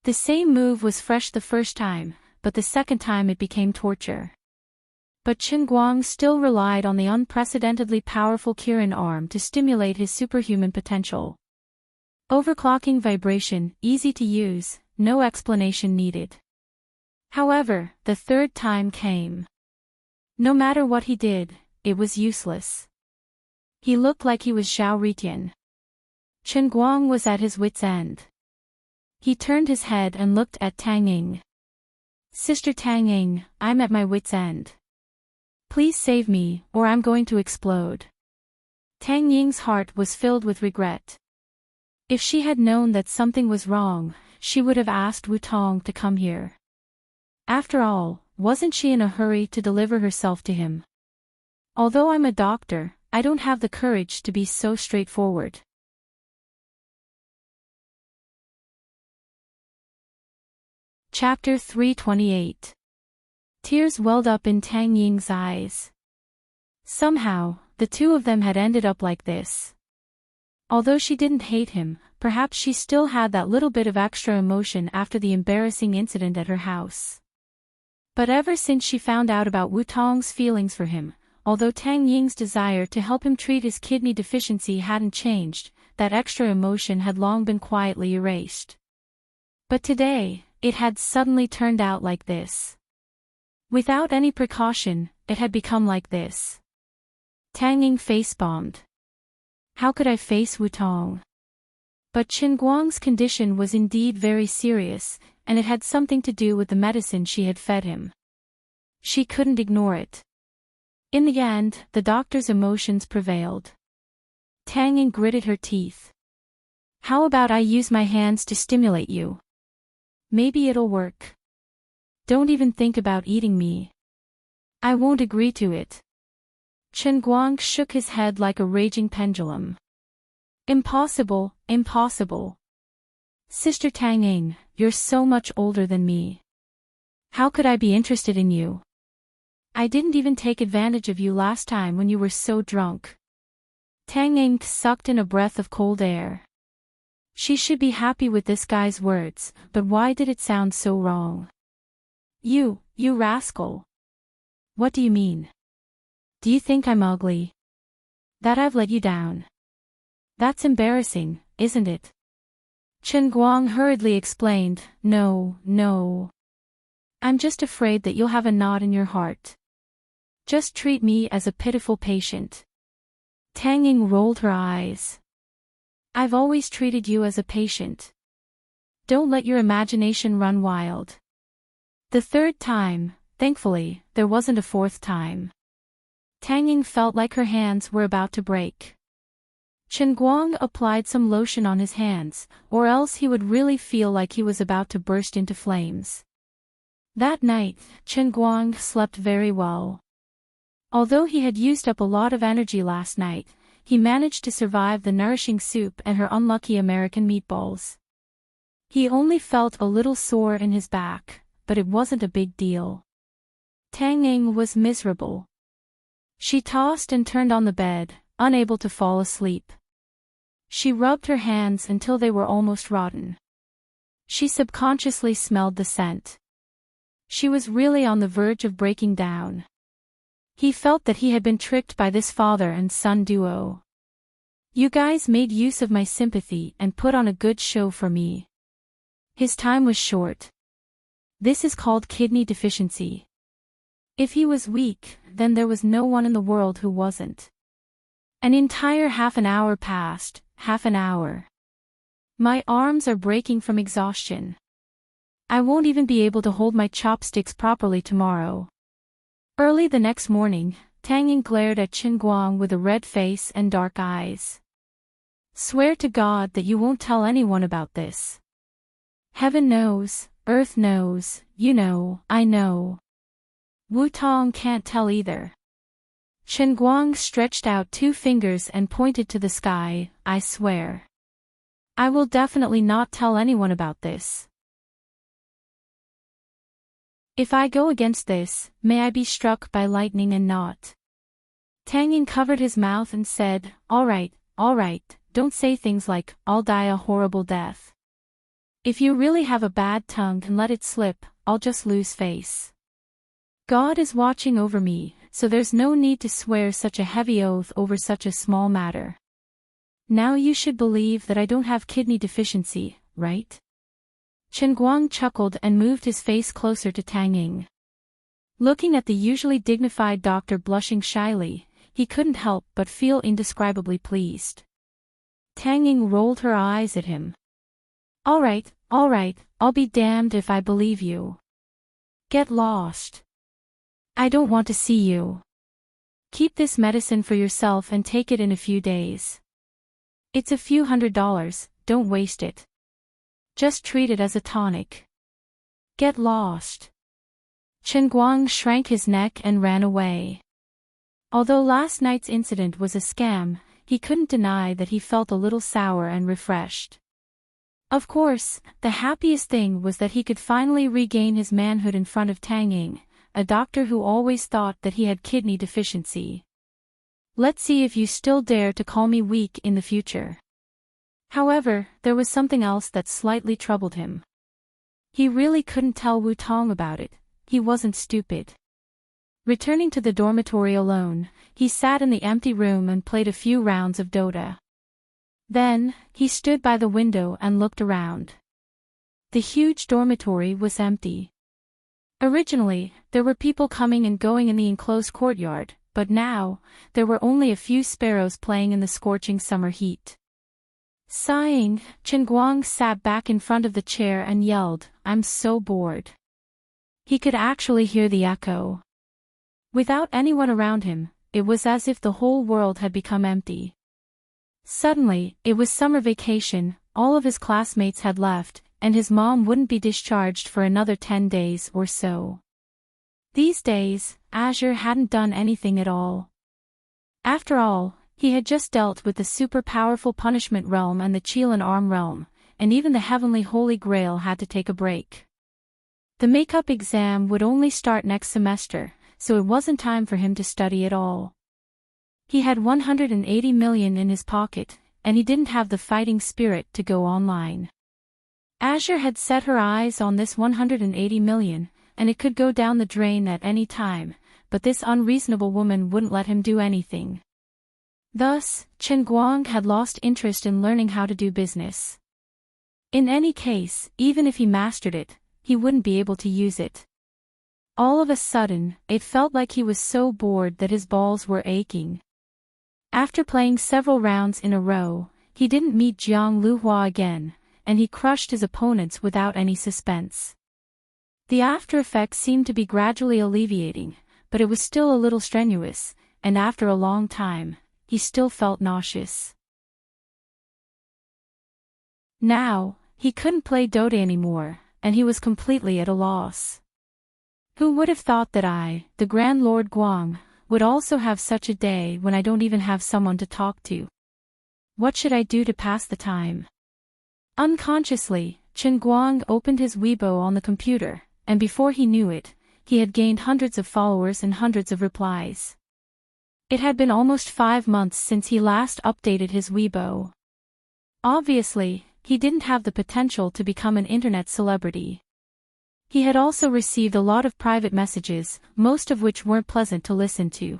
The same move was fresh the first time, but the second time it became torture. But Chen Guang still relied on the unprecedentedly powerful Kirin arm to stimulate his superhuman potential. Overclocking vibration, easy to use, no explanation needed. However, the third time came. No matter what he did, it was useless. He looked like he was Zhao Ritian. Chen Guang was at his wit's end. He turned his head and looked at Tang Ying. Sister Tang Ying, I'm at my wit's end. Please save me, or I'm going to explode. Tang Ying's heart was filled with regret. If she had known that something was wrong, she would have asked Wutong to come here. After all, wasn't she in a hurry to deliver herself to him? Although I'm a doctor, I don't have the courage to be so straightforward. Chapter 328. Tears welled up in Tang Ying's eyes. Somehow, the two of them had ended up like this. Although she didn't hate him, perhaps she still had that little bit of extra emotion after the embarrassing incident at her house. But ever since she found out about Wutong's feelings for him, although Tang Ying's desire to help him treat his kidney deficiency hadn't changed, that extra emotion had long been quietly erased. But today, it had suddenly turned out like this. Without any precaution, it had become like this. Tang Ying face-bombed. How could I face Wutong? But Qin Guang's condition was indeed very serious, and it had something to do with the medicine she had fed him. She couldn't ignore it. In the end, the doctor's emotions prevailed. Tang Ying gritted her teeth. How about I use my hands to stimulate you? Maybe it'll work. Don't even think about eating me. I won't agree to it. Qin Guang shook his head like a raging pendulum. Impossible, impossible. Sister Tang Ying, you're so much older than me. How could I be interested in you? I didn't even take advantage of you last time when you were so drunk. Tang Ying sucked in a breath of cold air. She should be happy with this guy's words, but why did it sound so wrong? You rascal. What do you mean? Do you think I'm ugly? That I've let you down? That's embarrassing, isn't it? Qin Guang hurriedly explained, No. I'm just afraid that you'll have a knot in your heart. Just treat me as a pitiful patient. Tang Ying rolled her eyes. I've always treated you as a patient. Don't let your imagination run wild. The third time, thankfully, there wasn't a fourth time. Tang Ying felt like her hands were about to break. Qin Guang applied some lotion on his hands, or else he would really feel like he was about to burst into flames. That night, Qin Guang slept very well. Although he had used up a lot of energy last night, he managed to survive the nourishing soup and her unlucky American meatballs. He only felt a little sore in his back, but it wasn't a big deal. Tang Ying was miserable. She tossed and turned on the bed, unable to fall asleep. She rubbed her hands until they were almost rotten. She subconsciously smelled the scent. She was really on the verge of breaking down. He felt that he had been tricked by this father and son duo. You guys made use of my sympathy and put on a good show for me. His time was short. This is called kidney deficiency. If he was weak, then there was no one in the world who wasn't. An entire half an hour passed, half an hour. My arms are breaking from exhaustion. I won't even be able to hold my chopsticks properly tomorrow. Early the next morning, Tang Ying glared at Qin Guang with a red face and dark eyes. Swear to God that you won't tell anyone about this. Heaven knows, earth knows, you know, I know. Wutong can't tell either. Qin Guang stretched out two fingers and pointed to the sky, I swear. I will definitely not tell anyone about this. If I go against this, may I be struck by lightning and not. Tang Ying covered his mouth and said, all right, don't say things like, I'll die a horrible death. If you really have a bad tongue and let it slip, I'll just lose face. God is watching over me, so there's no need to swear such a heavy oath over such a small matter. Now you should believe that I don't have kidney deficiency, right? Qin Guang chuckled and moved his face closer to Tang Ying. Looking at the usually dignified doctor blushing shyly, he couldn't help but feel indescribably pleased. Tang Ying rolled her eyes at him. All right, I'll be damned if I believe you. Get lost. I don't want to see you. Keep this medicine for yourself and take it in a few days. It's a few $100, don't waste it. Just treat it as a tonic. Get lost. Chen Guang shrank his neck and ran away. Although last night's incident was a scam, he couldn't deny that he felt a little sour and refreshed. Of course, the happiest thing was that he could finally regain his manhood in front of Tang Ying, a doctor who always thought that he had kidney deficiency. Let's see if you still dare to call me weak in the future. However, there was something else that slightly troubled him. He really couldn't tell Wu Tong about it. He wasn't stupid. Returning to the dormitory alone, he sat in the empty room and played a few rounds of Dota. Then, he stood by the window and looked around. The huge dormitory was empty. Originally, there were people coming and going in the enclosed courtyard, but now, there were only a few sparrows playing in the scorching summer heat. Sighing, Chen Guang sat back in front of the chair and yelled, "I'm so bored." He could actually hear the echo. Without anyone around him, it was as if the whole world had become empty. Suddenly, it was summer vacation, all of his classmates had left, and his mom wouldn't be discharged for another 10 days or so. These days, Azure hadn't done anything at all. After all, he had just dealt with the super-powerful Punishment Realm and the Qilin Arm Realm, and even the Heavenly Holy Grail had to take a break. The makeup exam would only start next semester, so it wasn't time for him to study at all. He had 180 million in his pocket, and he didn't have the fighting spirit to go online. Azure had set her eyes on this 180 million, and it could go down the drain at any time, but this unreasonable woman wouldn't let him do anything. Thus, Chen Guang had lost interest in learning how to do business. In any case, even if he mastered it, he wouldn't be able to use it. All of a sudden, it felt like he was so bored that his balls were aching. After playing several rounds in a row, he didn't meet Jiang Luhua again, and he crushed his opponents without any suspense. The after effects seemed to be gradually alleviating, but it was still a little strenuous, and after a long time, he still felt nauseous. Now, he couldn't play Dota anymore, and he was completely at a loss. Who would have thought that I, the Grand Lord Guang, would also have such a day when I don't even have someone to talk to? What should I do to pass the time? Unconsciously, Chen Guang opened his Weibo on the computer, and before he knew it, he had gained hundreds of followers and hundreds of replies. It had been almost 5 months since he last updated his Weibo. Obviously, he didn't have the potential to become an internet celebrity. He had also received a lot of private messages, most of which weren't pleasant to listen to.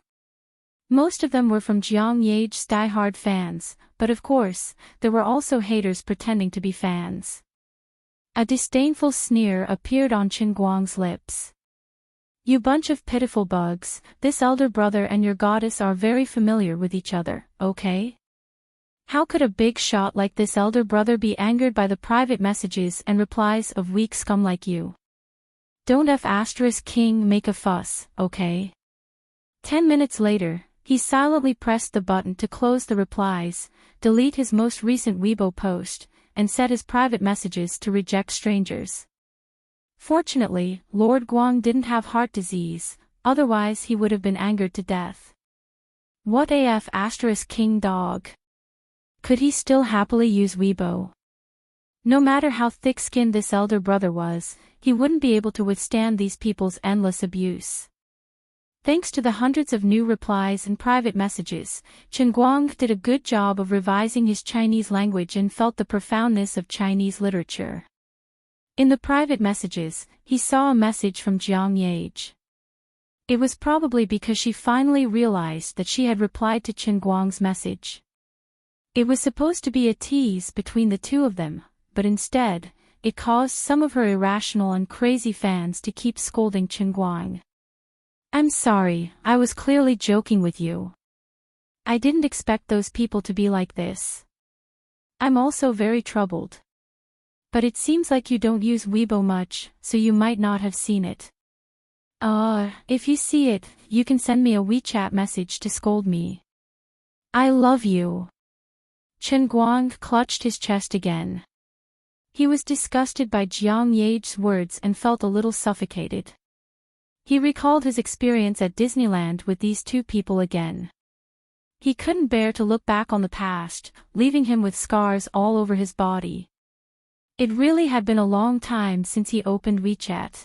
Most of them were from Jiang Yage's diehard fans, but of course, there were also haters pretending to be fans. A disdainful sneer appeared on Chen Guang's lips. "You bunch of pitiful bugs, this elder brother and your goddess are very familiar with each other, okay? How could a big shot like this elder brother be angered by the private messages and replies of weak scum like you? Don't King make a fuss, okay?" 10 minutes later, he silently pressed the button to close the replies, delete his most recent Weibo post, and set his private messages to reject strangers. Fortunately, Lord Guang didn't have heart disease, otherwise he would have been angered to death. What King dog? Could he still happily use Weibo? No matter how thick-skinned this elder brother was, he wouldn't be able to withstand these people's endless abuse. Thanks to the hundreds of new replies and private messages, Chen Guang did a good job of revising his Chinese language and felt the profoundness of Chinese literature. In the private messages, he saw a message from Jiang Yage. It was probably because she finally realized that she had replied to Chen Guang's message. It was supposed to be a tease between the two of them, but instead, it caused some of her irrational and crazy fans to keep scolding Chen Guang. "I'm sorry, I was clearly joking with you. I didn't expect those people to be like this. I'm also very troubled. But it seems like you don't use Weibo much, so you might not have seen it. If you see it, you can send me a WeChat message to scold me. I love you." Chen Guang clutched his chest again. He was disgusted by Jiang Yage's words and felt a little suffocated. He recalled his experience at Disneyland with these two people again. He couldn't bear to look back on the past, leaving him with scars all over his body. It really had been a long time since he opened WeChat.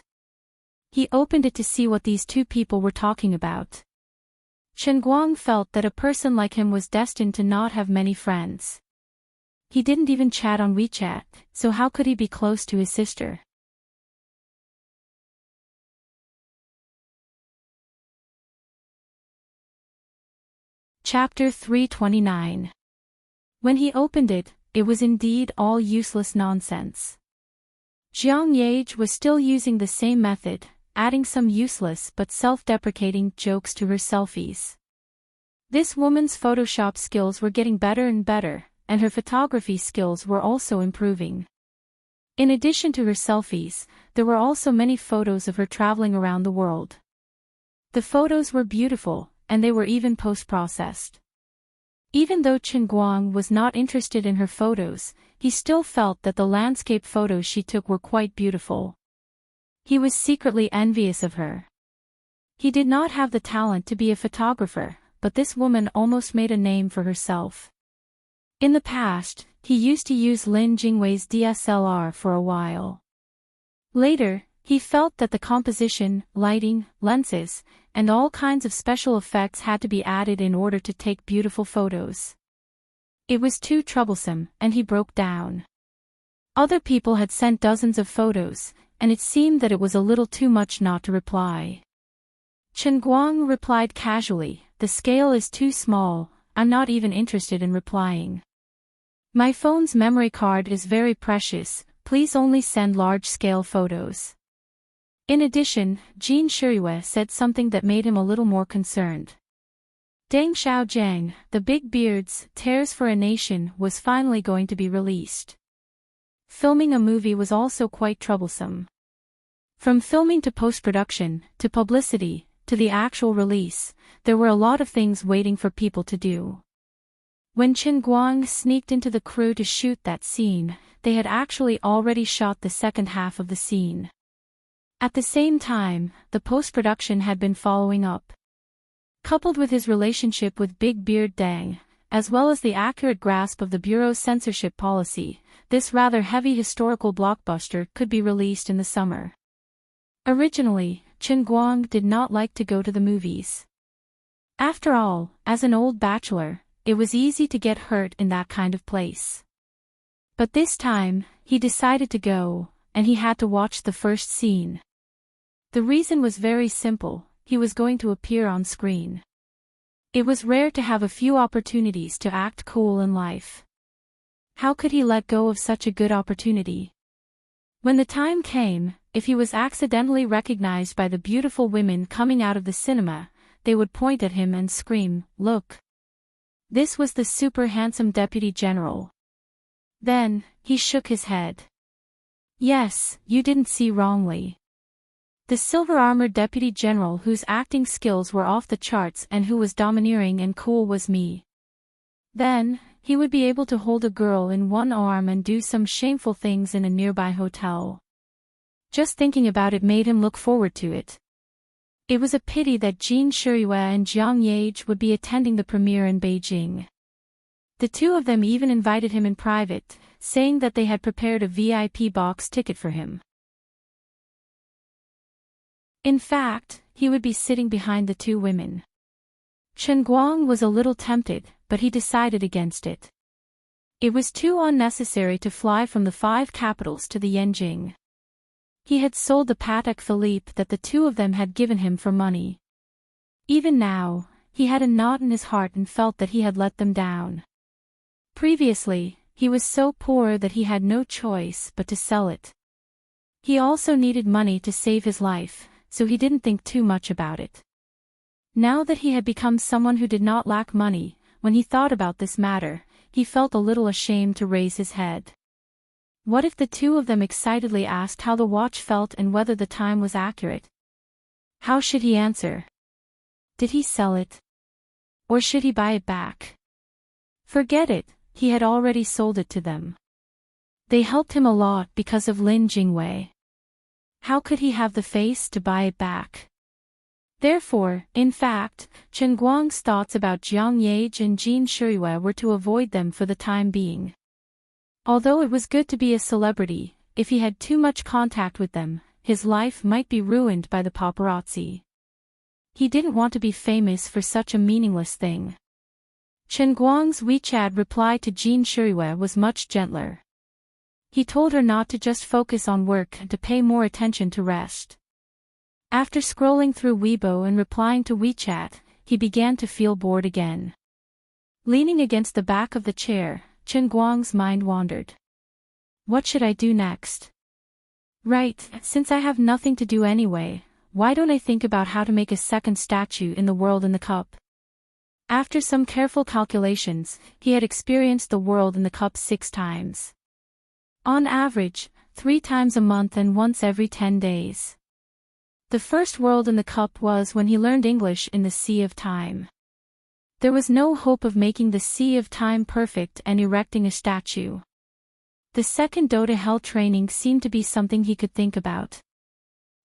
He opened it to see what these two people were talking about. Chen Guang felt that a person like him was destined to not have many friends. He didn't even chat on WeChat, so how could he be close to his sister? Chapter 329. When he opened it, it was indeed all useless nonsense. Jiang Yage was still using the same method, adding some useless but self-deprecating jokes to her selfies. This woman's Photoshop skills were getting better and better, and her photography skills were also improving. In addition to her selfies, there were also many photos of her traveling around the world. The photos were beautiful, and they were even post-processed. Even though Chen Guang was not interested in her photos, he still felt that the landscape photos she took were quite beautiful. He was secretly envious of her. He did not have the talent to be a photographer, but this woman almost made a name for herself. In the past, he used to use Lin Jingwei's DSLR for a while. Later, he felt that the composition, lighting, lenses, and all kinds of special effects had to be added in order to take beautiful photos. It was too troublesome, and he broke down. Other people had sent dozens of photos, and it seemed that it was a little too much not to reply. Chen Guang replied casually, "The scale is too small, I'm not even interested in replying. My phone's memory card is very precious, please only send large-scale photos." In addition, Jin Shirue said something that made him a little more concerned. Deng Xiaojiang, The Big Beard's Tears for a Nation was finally going to be released. Filming a movie was also quite troublesome. From filming to post-production, to publicity, to the actual release, there were a lot of things waiting for people to do. When Chen Guang sneaked into the crew to shoot that scene, they had actually already shot the second half of the scene. At the same time, the post-production had been following up. Coupled with his relationship with Big Beard Deng, as well as the accurate grasp of the Bureau's censorship policy, this rather heavy historical blockbuster could be released in the summer. Originally, Chen Guang did not like to go to the movies. After all, as an old bachelor, it was easy to get hurt in that kind of place. But this time, he decided to go, and he had to watch the first scene. The reason was very simple, he was going to appear on screen. It was rare to have a few opportunities to act cool in life. How could he let go of such a good opportunity? When the time came, if he was accidentally recognized by the beautiful women coming out of the cinema, they would point at him and scream, "Look! This was the super handsome deputy general." Then, he shook his head. "Yes, you didn't see wrongly. The silver-armored deputy general whose acting skills were off the charts and who was domineering and cool was me." Then, he would be able to hold a girl in one arm and do some shameful things in a nearby hotel. Just thinking about it made him look forward to it. It was a pity that Jin Shirue and Jiang Yage would be attending the premiere in Beijing. The two of them even invited him in private, saying that they had prepared a VIP box ticket for him. In fact, he would be sitting behind the two women. Chen Guang was a little tempted, but he decided against it. It was too unnecessary to fly from the 5 capitals to the Yanjing. He had sold the Patek Philippe that the two of them had given him for money. Even now, he had a knot in his heart and felt that he had let them down. Previously, he was so poor that he had no choice but to sell it. He also needed money to save his life, so he didn't think too much about it. Now that he had become someone who did not lack money, when he thought about this matter, he felt a little ashamed to raise his head. What if the two of them excitedly asked how the watch felt and whether the time was accurate? How should he answer? Did he sell it? Or should he buy it back? Forget it, he had already sold it to them. They helped him a lot because of Lin Jingwei. How could he have the face to buy it back? Therefore, in fact, Chen Guang's thoughts about Jiang Yage and Jin Shuiwei were to avoid them for the time being. Although it was good to be a celebrity, if he had too much contact with them, his life might be ruined by the paparazzi. He didn't want to be famous for such a meaningless thing. Chen Guang's WeChat reply to Jin Shuiwei was much gentler. He told her not to just focus on work and to pay more attention to rest. After scrolling through Weibo and replying to WeChat, he began to feel bored again. Leaning against the back of the chair, Chen Guang's mind wandered. What should I do next? Right, since I have nothing to do anyway, why don't I think about how to make a second statue in the World in the Cup? After some careful calculations, he had experienced the World in the Cup 6 times. On average, 3 times a month and once every 10 days. The first World in the Cup was when he learned English in the Sea of Time. There was no hope of making the Sea of Time perfect and erecting a statue. The second Dota Hell training seemed to be something he could think about.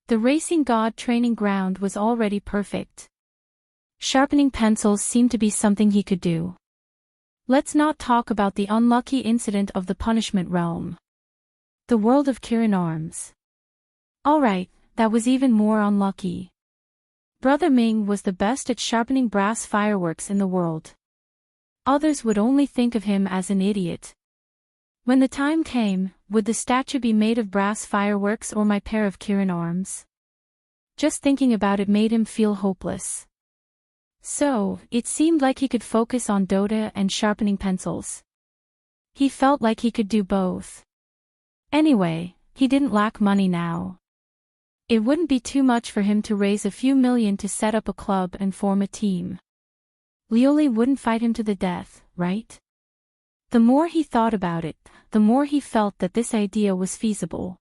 The Racing God training ground was already perfect. Sharpening pencils seemed to be something he could do. Let's not talk about the unlucky incident of the punishment realm. The world of Kirin Arms. Alright, that was even more unlucky. Brother Ming was the best at sharpening brass fireworks in the world. Others would only think of him as an idiot. When the time came, would the statue be made of brass fireworks or my pair of Kirin arms? Just thinking about it made him feel hopeless. So, it seemed like he could focus on Dota and sharpening pencils. He felt like he could do both. Anyway, he didn't lack money now. It wouldn't be too much for him to raise a few million to set up a club and form a team. Lioli wouldn't fight him to the death, right? The more he thought about it, the more he felt that this idea was feasible.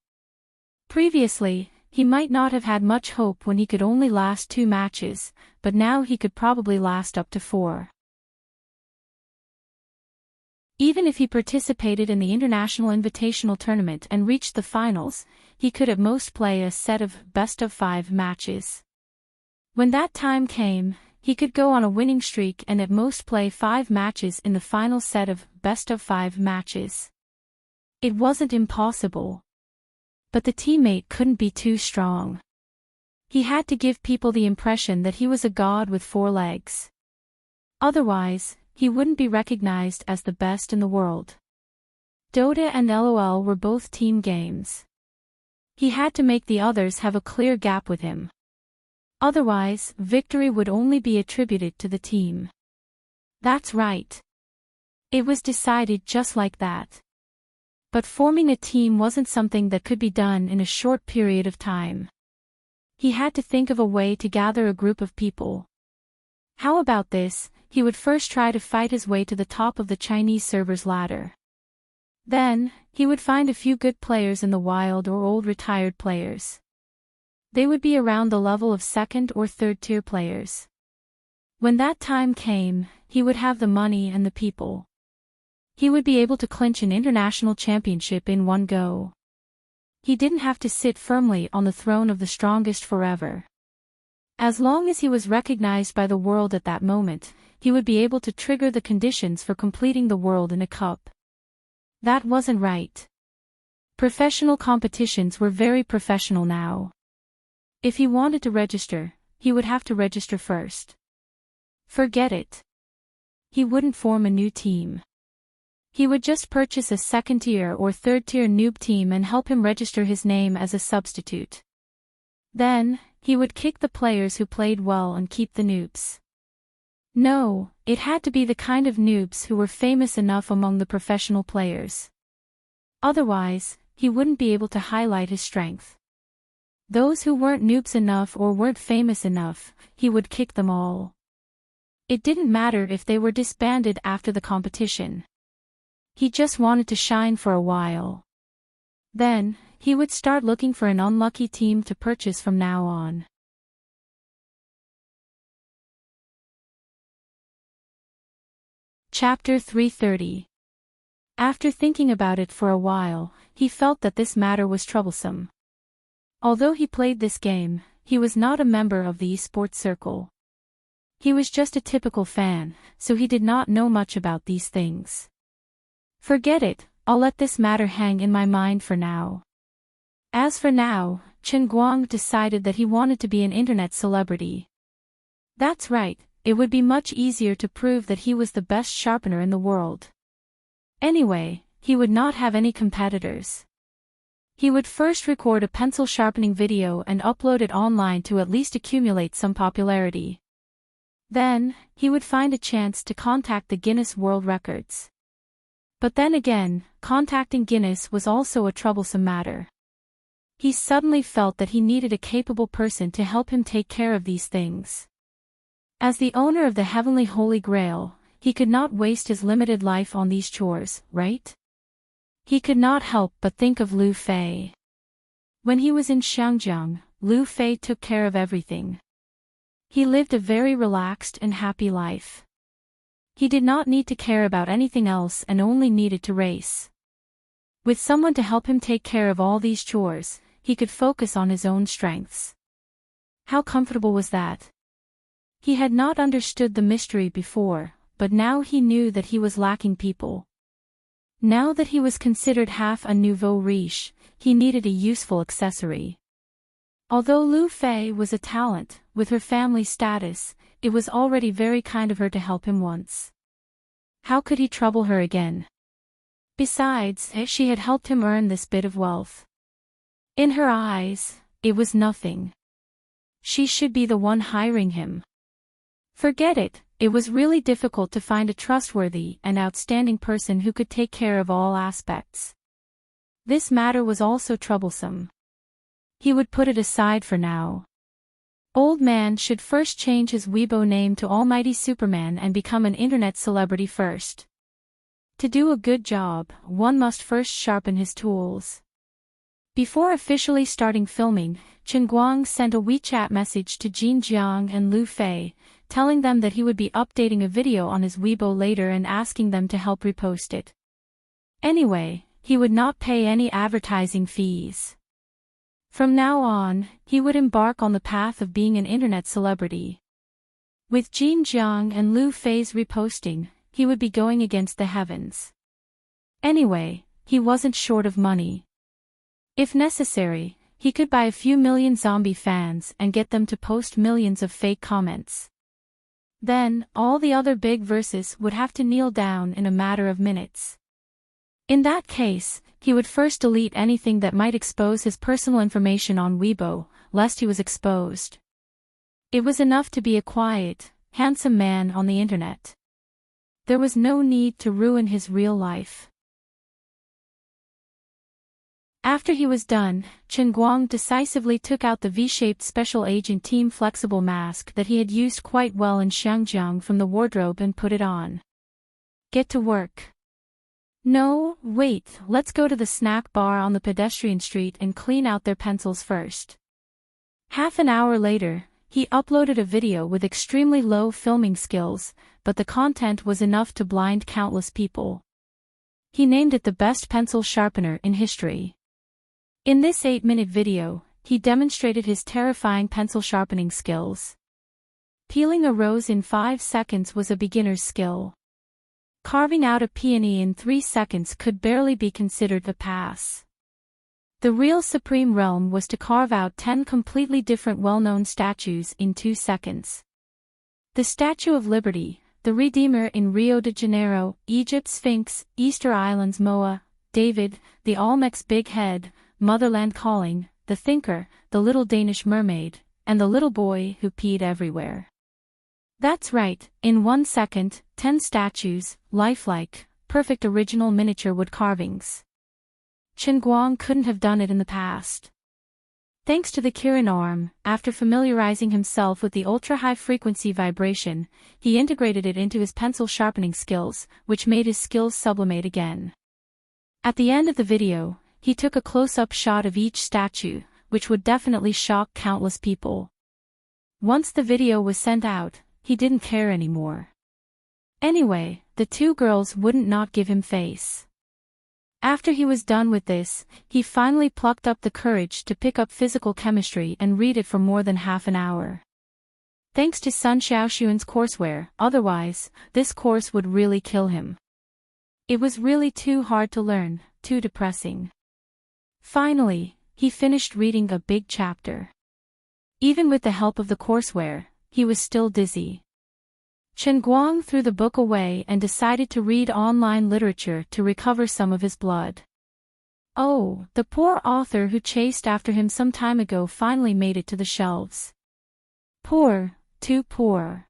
Previously, he might not have had much hope when he could only last 2 matches, but now he could probably last up to 4. Even if he participated in the International Invitational Tournament and reached the finals, he could at most play a set of best-of-5 matches. When that time came, he could go on a winning streak and at most play 5 matches in the final set of best-of-5 matches. It wasn't impossible. But the teammate couldn't be too strong. He had to give people the impression that he was a god with 4 legs. Otherwise, he wouldn't be recognized as the best in the world. Dota and LOL were both team games. He had to make the others have a clear gap with him. Otherwise, victory would only be attributed to the team. That's right. It was decided just like that. But forming a team wasn't something that could be done in a short period of time. He had to think of a way to gather a group of people. How about this? He would first try to fight his way to the top of the Chinese server's ladder. Then, he would find a few good players in the wild or old retired players. They would be around the level of 2nd or 3rd tier players. When that time came, he would have the money and the people. He would be able to clinch an international championship in one go. He didn't have to sit firmly on the throne of the strongest forever. As long as he was recognized by the world at that moment, he would be able to trigger the conditions for completing the world in a cup. That wasn't right. Professional competitions were very professional now. If he wanted to register, he would have to register first. Forget it. He wouldn't form a new team. He would just purchase a 2nd tier or 3rd tier noob team and help him register his name as a substitute. Then, he would kick the players who played well and keep the noobs. No, it had to be the kind of noobs who were famous enough among the professional players. Otherwise, he wouldn't be able to highlight his strength. Those who weren't noobs enough or weren't famous enough, he would kick them all. It didn't matter if they were disbanded after the competition. He just wanted to shine for a while. Then, he would start looking for an unlucky team to purchase from now on. Chapter 330. After thinking about it for a while, he felt that this matter was troublesome. Although he played this game, he was not a member of the esports circle. He was just a typical fan, so he did not know much about these things. Forget it, I'll let this matter hang in my mind for now. As for now, Chen Guang decided that he wanted to be an internet celebrity. That's right, it would be much easier to prove that he was the best sharpener in the world. Anyway, he would not have any competitors. He would first record a pencil sharpening video and upload it online to at least accumulate some popularity. Then, he would find a chance to contact the Guinness World Records. But then again, contacting Guinness was also a troublesome matter. He suddenly felt that he needed a capable person to help him take care of these things. As the owner of the Heavenly Holy Grail, he could not waste his limited life on these chores, right? He could not help but think of Lu Fei. When he was in Xiangjiang, Lu Fei took care of everything. He lived a very relaxed and happy life. He did not need to care about anything else and only needed to race. With someone to help him take care of all these chores, he could focus on his own strengths. How comfortable was that? He had not understood the mystery before, but now he knew that he was lacking people. Now that he was considered half a nouveau riche, he needed a useful accessory. Although Lu Fei was a talent, with her family status, it was already very kind of her to help him once. How could he trouble her again? Besides, she had helped him earn this bit of wealth. In her eyes, it was nothing. She should be the one hiring him. Forget it, it was really difficult to find a trustworthy and outstanding person who could take care of all aspects. This matter was also troublesome. He would put it aside for now. Old man should first change his Weibo name to Almighty Superman and become an internet celebrity first. To do a good job, one must first sharpen his tools. Before officially starting filming, Chen Guang sent a WeChat message to Jin Jiang and Lu Fei, telling them that he would be updating a video on his Weibo later and asking them to help repost it. Anyway, he would not pay any advertising fees. From now on, he would embark on the path of being an internet celebrity. With Jin Jiang and Lu Fei's reposting, he would be going against the heavens. Anyway, he wasn't short of money. If necessary, he could buy a few million zombie fans and get them to post millions of fake comments. Then, all the other big verses would have to kneel down in a matter of minutes. In that case, he would first delete anything that might expose his personal information on Weibo, lest he was exposed. It was enough to be a quiet, handsome man on the internet. There was no need to ruin his real life. After he was done, Chen Guang decisively took out the V-shaped Special Agent Team flexible mask that he had used quite well in Xiangjiang from the wardrobe and put it on. Get to work. No, wait, let's go to the snack bar on the pedestrian street and clean out their pencils first. Half an hour later, he uploaded a video with extremely low filming skills, but the content was enough to blind countless people. He named it the best pencil sharpener in history. In this 8-minute video, he demonstrated his terrifying pencil sharpening skills. Peeling a rose in 5 seconds was a beginner's skill. Carving out a peony in 3 seconds could barely be considered a pass. The real supreme realm was to carve out 10 completely different well-known statues in 2 seconds. The Statue of Liberty, the Redeemer in Rio de Janeiro, Egypt Sphinx, Easter Islands Moa, David, the Olmec's Big Head, Motherland Calling, the Thinker, the Little Danish Mermaid, and the little boy who peed everywhere. That's right, in 1 second, 10 statues, lifelike, perfect original miniature wood carvings. Chen Guang couldn't have done it in the past. Thanks to the Kirin arm, after familiarizing himself with the ultra-high-frequency vibration, he integrated it into his pencil sharpening skills, which made his skills sublimate again. At the end of the video, he took a close-up shot of each statue, which would definitely shock countless people. Once the video was sent out, he didn't care anymore. Anyway, the 2 girls wouldn't not give him face. After he was done with this, he finally plucked up the courage to pick up physical chemistry and read it for more than half an hour. Thanks to Sun Xiaoxuan's courseware, otherwise, this course would really kill him. It was really too hard to learn, too depressing. Finally, he finished reading a big chapter. Even with the help of the courseware, he was still dizzy. Chen Guang threw the book away and decided to read online literature to recover some of his blood. Oh, the poor author who chased after him some time ago finally made it to the shelves. Poor, too poor.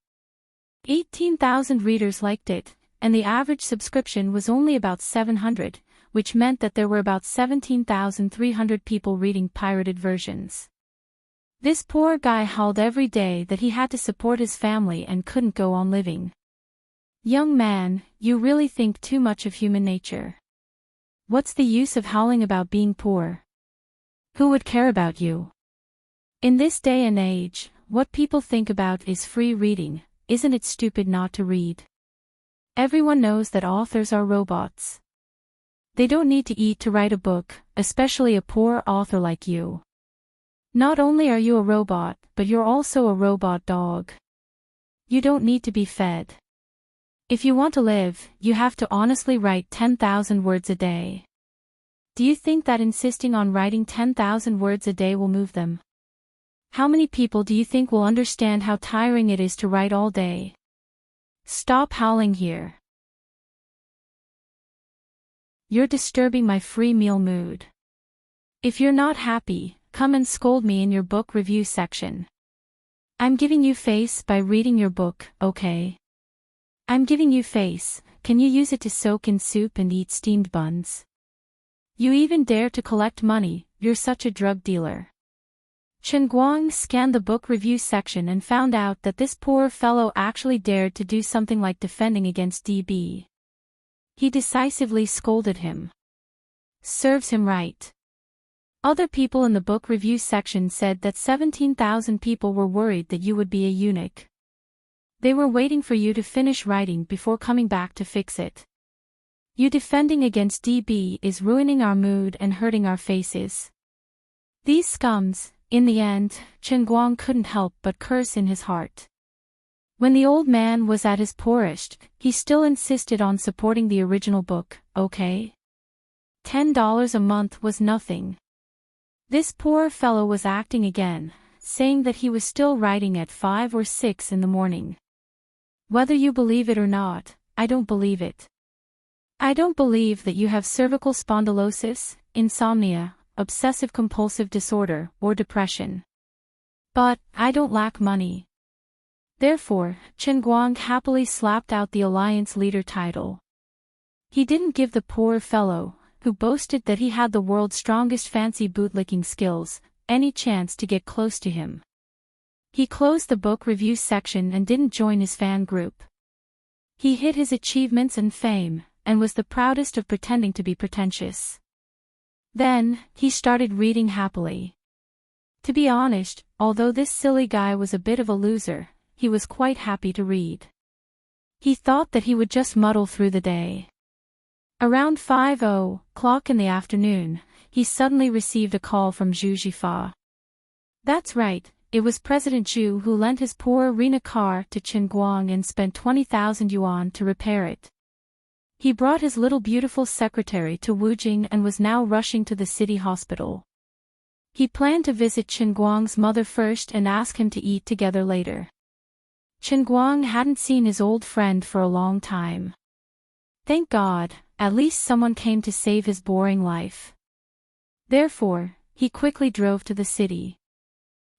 18,000 readers liked it, and the average subscription was only about 700, which meant that there were about 17,300 people reading pirated versions. This poor guy howled every day that he had to support his family and couldn't go on living. Young man, you really think too much of human nature. What's the use of howling about being poor? Who would care about you? In this day and age, what people think about is free reading. Isn't it stupid not to read? Everyone knows that authors are robots. They don't need to eat to write a book, especially a poor author like you. Not only are you a robot, but you're also a robot dog. You don't need to be fed. If you want to live, you have to honestly write 10,000 words a day. Do you think that insisting on writing 10,000 words a day will move them? How many people do you think will understand how tiring it is to write all day? Stop howling here. You're disturbing my free meal mood. If you're not happy, come and scold me in your book review section. I'm giving you face by reading your book, okay? I'm giving you face, can you use it to soak in soup and eat steamed buns? You even dare to collect money, you're such a drug dealer. Chen Guang scanned the book review section and found out that this poor fellow actually dared to do something like defending against DB. He decisively scolded him. Serves him right. Other people in the book review section said that 17,000 people were worried that you would be a eunuch. They were waiting for you to finish writing before coming back to fix it. You defending against DB is ruining our mood and hurting our faces. These scums, in the end, Chen Guang couldn't help but curse in his heart. When the old man was at his poorest, he still insisted on supporting the original book, okay? $10 a month was nothing. This poor fellow was acting again, saying that he was still writing at 5 or 6 in the morning. Whether you believe it or not, I don't believe it. I don't believe that you have cervical spondylosis, insomnia, obsessive-compulsive disorder, or depression. But, I don't lack money. Therefore, Chen Guang happily slapped out the Alliance Leader title. He didn't give the poor fellow, who boasted that he had the world's strongest fancy bootlicking skills, any chance to get close to him. He closed the book review section and didn't join his fan group. He hid his achievements and fame, and was the proudest of pretending to be pretentious. Then, he started reading happily. To be honest, although this silly guy was a bit of a loser, he was quite happy to read. He thought that he would just muddle through the day. Around 5:00 in the afternoon, he suddenly received a call from Zhu Jifa. That's right, it was President Zhu who lent his poor Rena car to Chen Guang and spent 20,000 yuan to repair it. He brought his little beautiful secretary to Wujing and was now rushing to the city hospital. He planned to visit Chen Guang's mother first and ask him to eat together later. Chen Guang hadn't seen his old friend for a long time. Thank God, at least someone came to save his boring life. Therefore, he quickly drove to the city.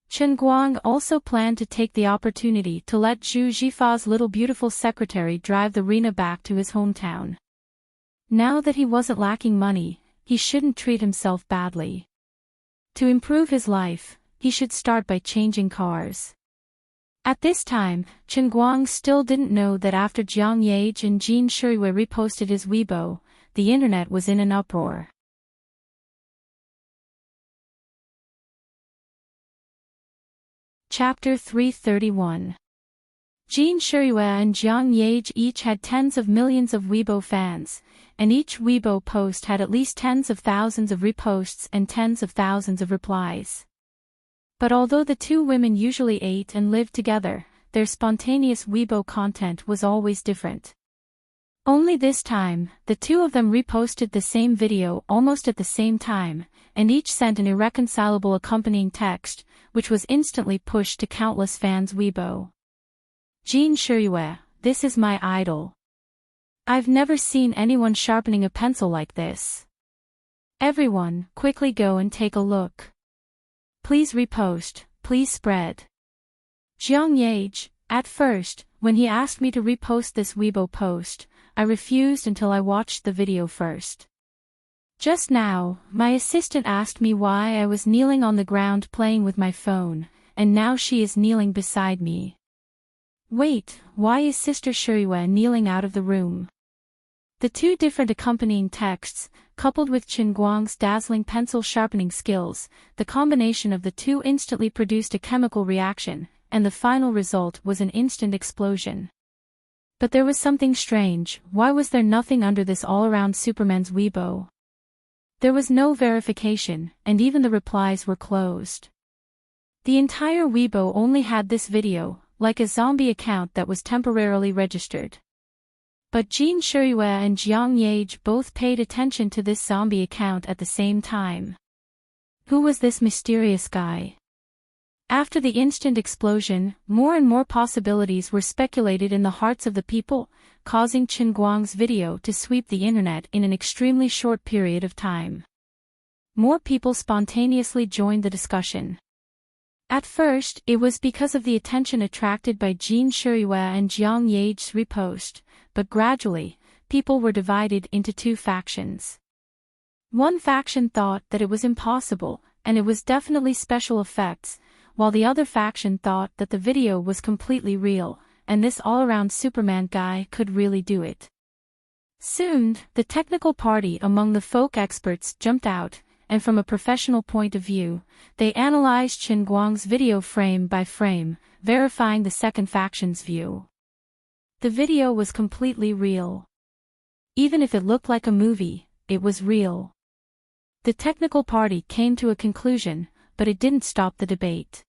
Chen Guang also planned to take the opportunity to let Zhu Jifa's little beautiful secretary drive the Rena back to his hometown. Now that he wasn't lacking money, he shouldn't treat himself badly. To improve his life, he should start by changing cars. At this time, Chen Guang still didn't know that after Jiang Yage and Jin Shuriwei reposted his Weibo, the internet was in an uproar. Chapter 331. Jin Shuiyue and Jiang Yage each had tens of millions of Weibo fans, and each Weibo post had at least tens of thousands of reposts and tens of thousands of replies. But although the two women usually ate and lived together, their spontaneous Weibo content was always different. Only this time, the two of them reposted the same video almost at the same time, and each sent an irreconcilable accompanying text, which was instantly pushed to countless fans' Weibo. Jin Shuiyue, this is my idol. I've never seen anyone sharpening a pencil like this. Everyone, quickly go and take a look. Please repost, please spread. Jiang Yage, at first, when he asked me to repost this Weibo post, I refused until I watched the video first. Just now, my assistant asked me why I was kneeling on the ground playing with my phone, and now she is kneeling beside me. Wait, why is Sister Shuiyue kneeling out of the room? The two different accompanying texts, coupled with Chen Guang's dazzling pencil sharpening skills, the combination of the two instantly produced a chemical reaction, and the final result was an instant explosion. But there was something strange. Why was there nothing under this all-around Superman's Weibo? There was no verification, and even the replies were closed. The entire Weibo only had this video, like a zombie account that was temporarily registered. But Jin Shuiyue and Jiang Yage both paid attention to this zombie account at the same time. Who was this mysterious guy? After the instant explosion, more and more possibilities were speculated in the hearts of the people, causing Chen Guang's video to sweep the internet in an extremely short period of time. More people spontaneously joined the discussion. At first, it was because of the attention attracted by Jin Shuiyue and Jiang Yage's repost, but gradually, people were divided into two factions. One faction thought that it was impossible, and it was definitely special effects, while the other faction thought that the video was completely real, and this all-around Superman guy could really do it. Soon, the technical party among the folk experts jumped out, and from a professional point of view, they analyzed Chen Guang's video frame by frame, verifying the second faction's view. The video was completely real. Even if it looked like a movie, it was real. The technical party came to a conclusion, but it didn't stop the debate.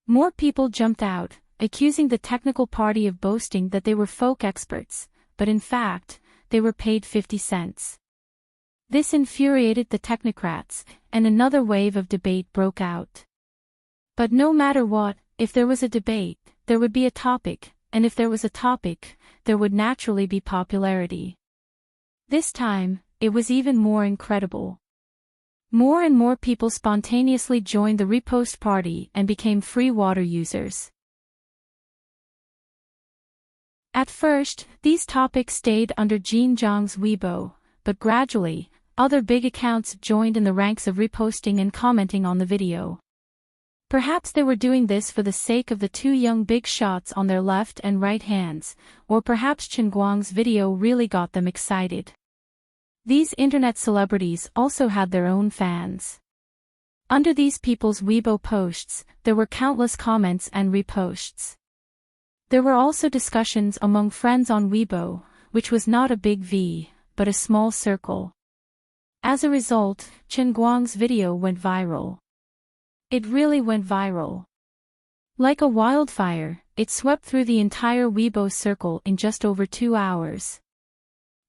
More people jumped out, accusing the technical party of boasting that they were folk experts, but in fact, they were paid 50 cents. This infuriated the technocrats, and another wave of debate broke out. But no matter what, if there was a debate, there would be a topic, and if there was a topic, there would naturally be popularity. This time, it was even more incredible. More and more people spontaneously joined the repost party and became free water users. At first, these topics stayed under Jin Zhang's Weibo, but gradually, other big accounts joined in the ranks of reposting and commenting on the video. Perhaps they were doing this for the sake of the two young big shots on their left and right hands, or perhaps Chen Guang's video really got them excited. These internet celebrities also had their own fans. Under these people's Weibo posts, there were countless comments and reposts. There were also discussions among friends on Weibo, which was not a big V, but a small circle. As a result, Chen Guang's video went viral. It really went viral. Like a wildfire, it swept through the entire Weibo circle in just over 2 hours.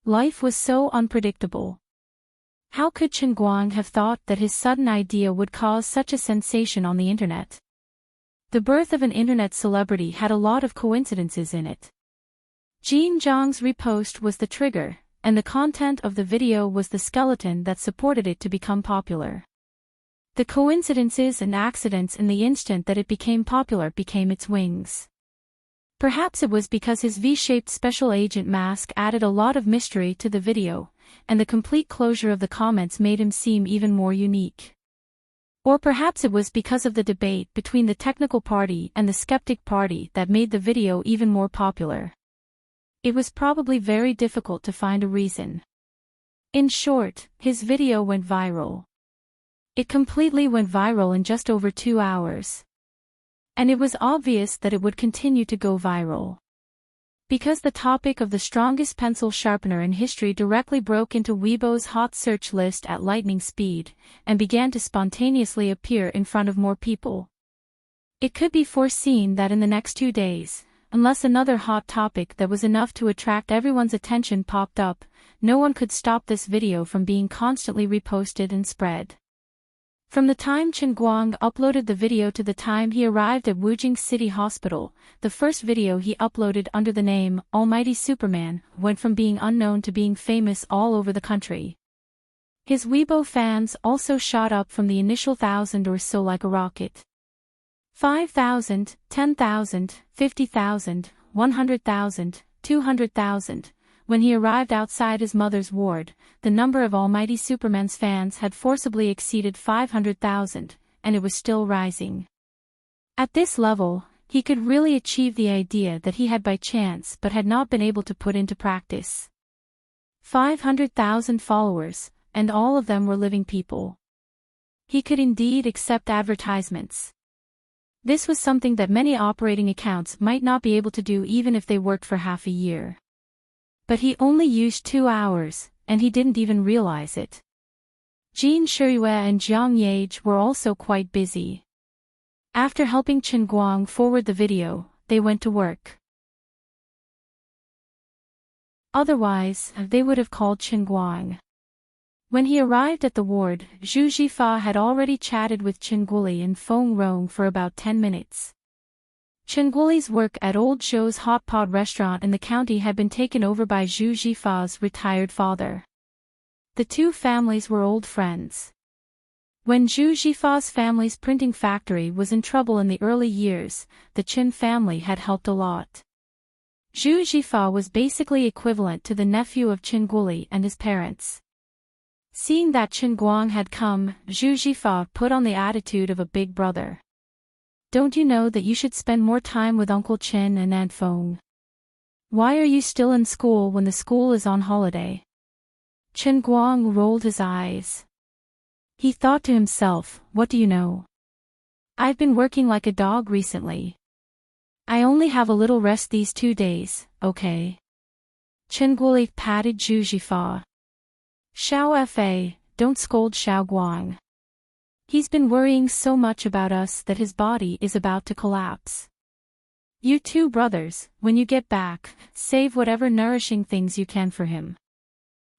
Life was so unpredictable. How could Chen Guang have thought that his sudden idea would cause such a sensation on the internet? The birth of an internet celebrity had a lot of coincidences in it. Jin Zhang's repost was the trigger, and the content of the video was the skeleton that supported it to become popular. The coincidences and accidents in the instant that it became popular became its wings. Perhaps it was because his V-shaped special agent mask added a lot of mystery to the video, and the complete closure of the comments made him seem even more unique. Or perhaps it was because of the debate between the technical party and the skeptic party that made the video even more popular. It was probably very difficult to find a reason. In short, his video went viral. It completely went viral in just over 2 hours. And it was obvious that it would continue to go viral. Because the topic of the strongest pencil sharpener in history directly broke into Weibo's hot search list at lightning speed, and began to spontaneously appear in front of more people. It could be foreseen that in the next 2 days, unless another hot topic that was enough to attract everyone's attention popped up, no one could stop this video from being constantly reposted and spread. From the time Chen Guang uploaded the video to the time he arrived at Wujing City Hospital, the first video he uploaded under the name Almighty Superman went from being unknown to being famous all over the country. His Weibo fans also shot up from the initial 1,000 or so like a rocket. 5,000, 10,000, 50,000, 100,000, 200,000. When he arrived outside his mother's ward, the number of Almighty Superman's fans had forcibly exceeded 500,000, and it was still rising. At this level, he could really achieve the idea that he had by chance but had not been able to put into practice. 500,000 followers, and all of them were living people. He could indeed accept advertisements. This was something that many operating accounts might not be able to do even if they worked for half a year. But he only used 2 hours, and he didn't even realize it. Jin Shiyue and Jiang Yage were also quite busy. After helping Chen Guang forward the video, they went to work. Otherwise, they would have called Chen Guang. When he arrived at the ward, Zhu Jifa had already chatted with Chen Guli and Feng Rong for about 10 minutes. Chen Guli's work at Old Zhou's hot pot restaurant in the county had been taken over by Zhu Jifa's retired father. The two families were old friends. When Zhu Jifa's family's printing factory was in trouble in the early years, the Chen family had helped a lot. Zhu Jifa was basically equivalent to the nephew of Chen Guli and his parents. Seeing that Chen Guang had come, Zhu Jifa put on the attitude of a big brother. Don't you know that you should spend more time with Uncle Chen and Aunt Feng? Why are you still in school when the school is on holiday? Chen Guang rolled his eyes. He thought to himself, what do you know? I've been working like a dog recently. I only have a little rest these 2 days, okay? Chen Guli patted Zhu Jifa. Xiao Fa, don't scold Xiao Guang. He's been worrying so much about us that his body is about to collapse. You two brothers, when you get back, save whatever nourishing things you can for him.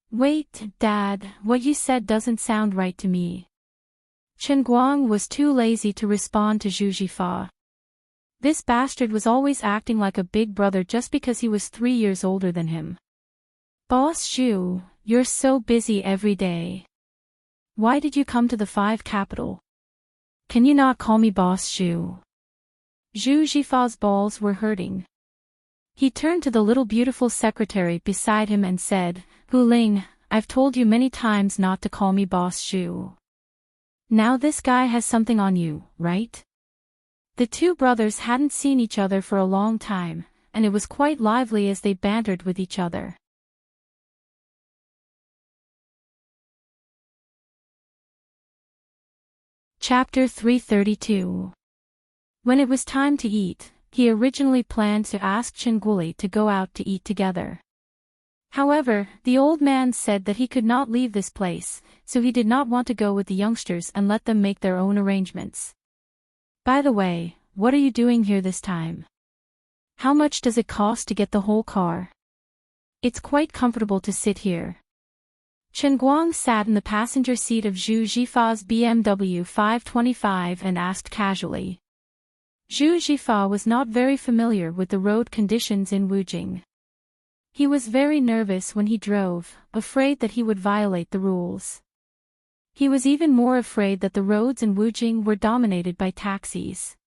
Wait, Dad, what you said doesn't sound right to me. Chen Guang was too lazy to respond to Zhu Jifa. This bastard was always acting like a big brother just because he was 3 years older than him. Boss Zhu, you're so busy every day. Why did you come to the 5 capital? Can you not call me Boss Zhu? Zhu Jifa's balls were hurting. He turned to the little beautiful secretary beside him and said, Hu Ling, I've told you many times not to call me Boss Zhu. Now this guy has something on you, right? The two brothers hadn't seen each other for a long time, and it was quite lively as they bantered with each other. Chapter 332. When it was time to eat, he originally planned to ask Chen Guli to go out to eat together. However, the old man said that he could not leave this place, so he did not want to go with the youngsters and let them make their own arrangements. By the way, what are you doing here this time? How much does it cost to get the whole car? It's quite comfortable to sit here. Chen Guang sat in the passenger seat of Zhu Jifa's BMW 525 and asked casually. Zhu Jifa was not very familiar with the road conditions in Wujing. He was very nervous when he drove, afraid that he would violate the rules. He was even more afraid that the roads in Wujing were dominated by taxis.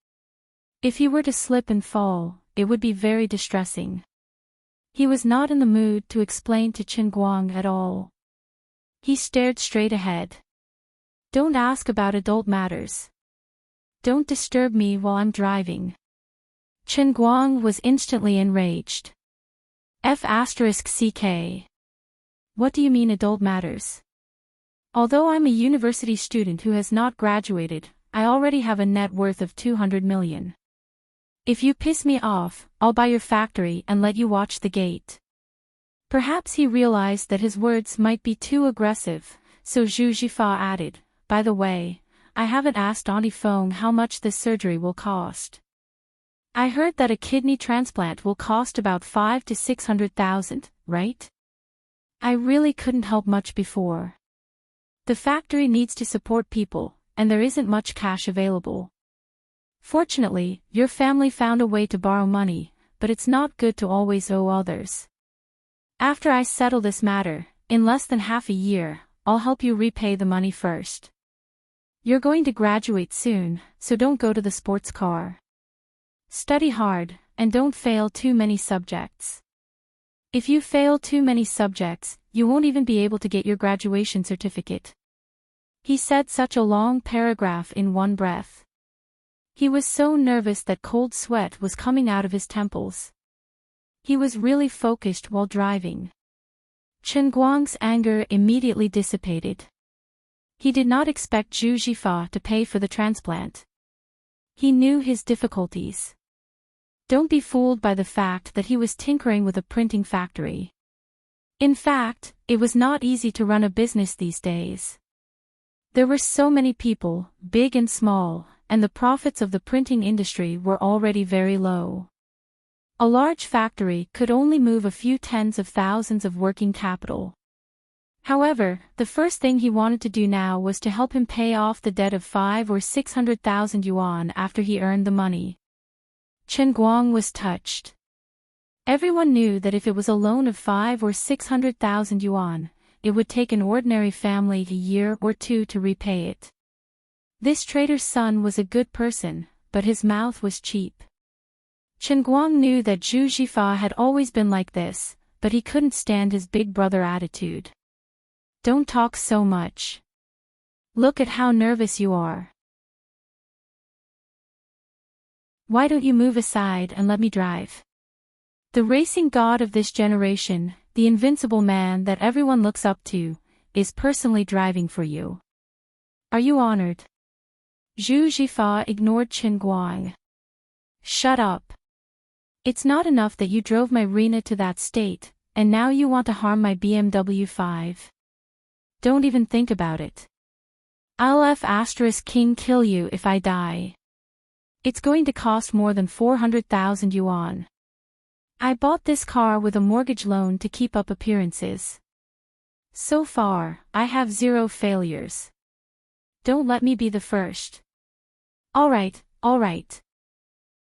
If he were to slip and fall, it would be very distressing. He was not in the mood to explain to Chen Guang at all. He stared straight ahead. Don't ask about adult matters. Don't disturb me while I'm driving. Chen Guang was instantly enraged. F***CK. What do you mean adult matters? Although I'm a university student who has not graduated, I already have a net worth of 200 million. If you piss me off, I'll buy your factory and let you watch the gate. Perhaps he realized that his words might be too aggressive, so Zhu Jifa added, by the way, I haven't asked Auntie Feng how much this surgery will cost. I heard that a kidney transplant will cost about 5 to 600,000, right? I really couldn't help much before. The factory needs to support people, and there isn't much cash available. Fortunately, your family found a way to borrow money, but it's not good to always owe others. After I settle this matter, in less than half a year, I'll help you repay the money first. You're going to graduate soon, so don't go to the sports car. Study hard, and don't fail too many subjects. If you fail too many subjects, you won't even be able to get your graduation certificate. He said such a long paragraph in one breath. He was so nervous that cold sweat was coming out of his temples. He was really focused while driving. Chen Guang's anger immediately dissipated. He did not expect Zhu Jifa to pay for the transplant. He knew his difficulties. Don't be fooled by the fact that he was tinkering with a printing factory. In fact, it was not easy to run a business these days. There were so many people, big and small, and the profits of the printing industry were already very low. A large factory could only move a few tens of thousands of working capital. However, the first thing he wanted to do now was to help him pay off the debt of 5 or 600,000 yuan after he earned the money. Chen Guang was touched. Everyone knew that if it was a loan of 5 or 600,000 yuan, it would take an ordinary family a year or two to repay it. This trader's son was a good person, but his mouth was cheap. Chen Guang knew that Zhu Jifa had always been like this, but he couldn't stand his big brother attitude. Don't talk so much. Look at how nervous you are. Why don't you move aside and let me drive? The racing god of this generation, the invincible man that everyone looks up to, is personally driving for you. Are you honored? Zhu Jifa ignored Chen Guang. Shut up. It's not enough that you drove my Rena to that state, and now you want to harm my BMW 5. Don't even think about it. I'll King kill you if I die. It's going to cost more than 400,000 yuan. I bought this car with a mortgage loan to keep up appearances. So far, I have 0 failures. Don't let me be the first. Alright.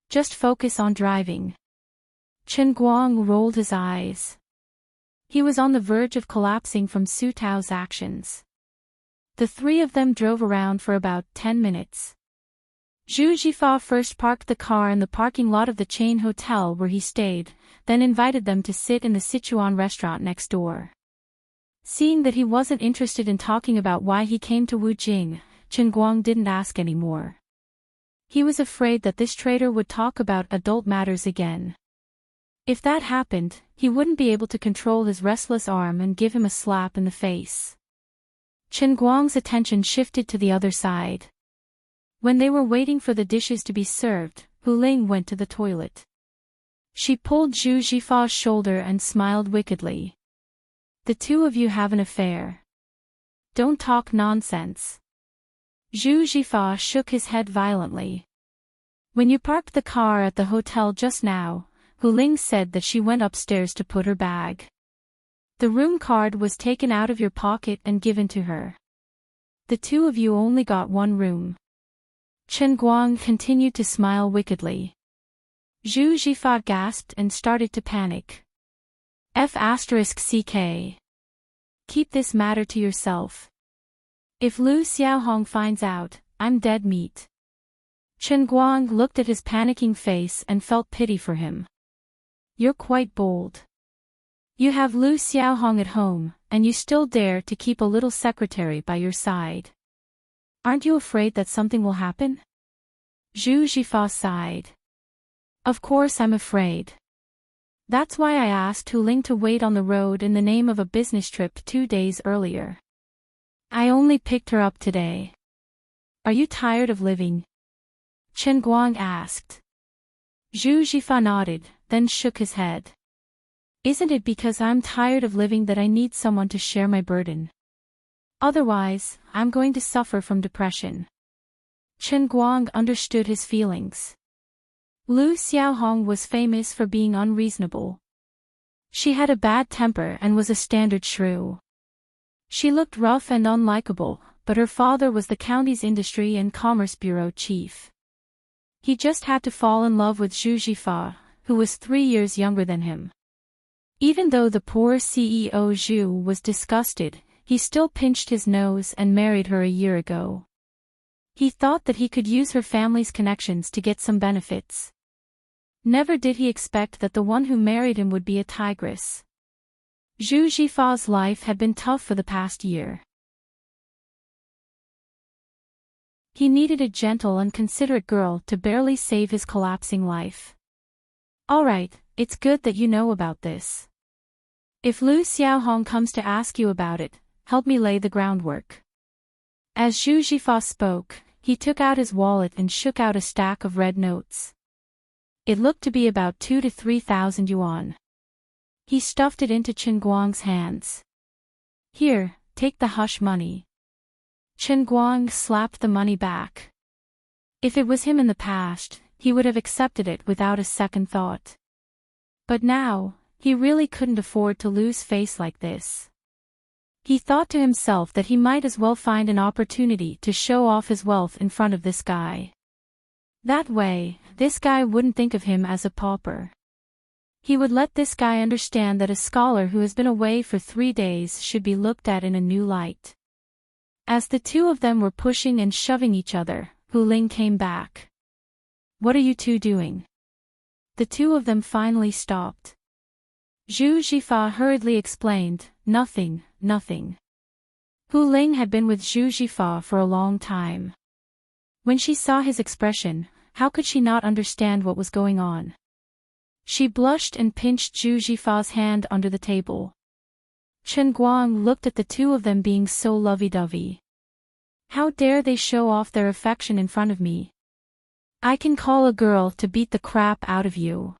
Just focus on driving. Chen Guang rolled his eyes. He was on the verge of collapsing from Su Tao's actions. The three of them drove around for about 10 minutes. Zhu Jifa first parked the car in the parking lot of the chain hotel where he stayed, then invited them to sit in the Sichuan restaurant next door. Seeing that he wasn't interested in talking about why he came to Wujing, Chen Guang didn't ask anymore. He was afraid that this trader would talk about adult matters again. If that happened, he wouldn't be able to control his restless arm and give him a slap in the face. Chen Guang's attention shifted to the other side. When they were waiting for the dishes to be served, Hu Ling went to the toilet. She pulled Zhu Jifa's shoulder and smiled wickedly. The two of you have an affair. Don't talk nonsense. Zhu Jifa shook his head violently. When you parked the car at the hotel just now, Hu Ling said that she went upstairs to put her bag. The room card was taken out of your pocket and given to her. The two of you only got one room. Chen Guang continued to smile wickedly. Zhu Jifa gasped and started to panic. F***ck. Keep this matter to yourself. If Lu Xiaohong finds out, I'm dead meat. Chen Guang looked at his panicking face and felt pity for him. You're quite bold. You have Lu Xiaohong at home, and you still dare to keep a little secretary by your side. Aren't you afraid that something will happen? Zhu Jifa sighed. Of course I'm afraid. That's why I asked Hu Ling to wait on the road in the name of a business trip 2 days earlier. I only picked her up today. Are you tired of living? Chen Guang asked. Zhu Jifa nodded, then shook his head. Isn't it because I'm tired of living that I need someone to share my burden? Otherwise, I'm going to suffer from depression. Chen Guang understood his feelings. Lu Xiaohong was famous for being unreasonable. She had a bad temper and was a standard shrew. She looked rough and unlikable, but her father was the county's industry and commerce bureau chief. He just had to fall in love with Zhu Jifa, who was 3 years younger than him. Even though the poor CEO Zhu was disgusted, he still pinched his nose and married her a year ago. He thought that he could use her family's connections to get some benefits. Never did he expect that the one who married him would be a tigress. Zhu Jifa's life had been tough for the past year. He needed a gentle and considerate girl to barely save his collapsing life. Alright, it's good that you know about this. If Lu Xiaohong comes to ask you about it, help me lay the groundwork. As Zhu Jifa spoke, he took out his wallet and shook out a stack of red notes. It looked to be about 2,000 to 3,000 yuan. He stuffed it into Chen Guang's hands. Here, take the hush money. Chen Guang slapped the money back. If it was him in the past, he would have accepted it without a second thought. But now, he really couldn't afford to lose face like this. He thought to himself that he might as well find an opportunity to show off his wealth in front of this guy. That way, this guy wouldn't think of him as a pauper. He would let this guy understand that a scholar who has been away for 3 days should be looked at in a new light. As the two of them were pushing and shoving each other, Hu Ling came back. What are you two doing? The two of them finally stopped. Zhu Jifa hurriedly explained, nothing. Hu Ling had been with Zhu Jifa for a long time. When she saw his expression, how could she not understand what was going on? She blushed and pinched Zhu Jifa's hand under the table. Chen Guang looked at the two of them being so lovey-dovey. How dare they show off their affection in front of me? I can call a girl to beat the crap out of you.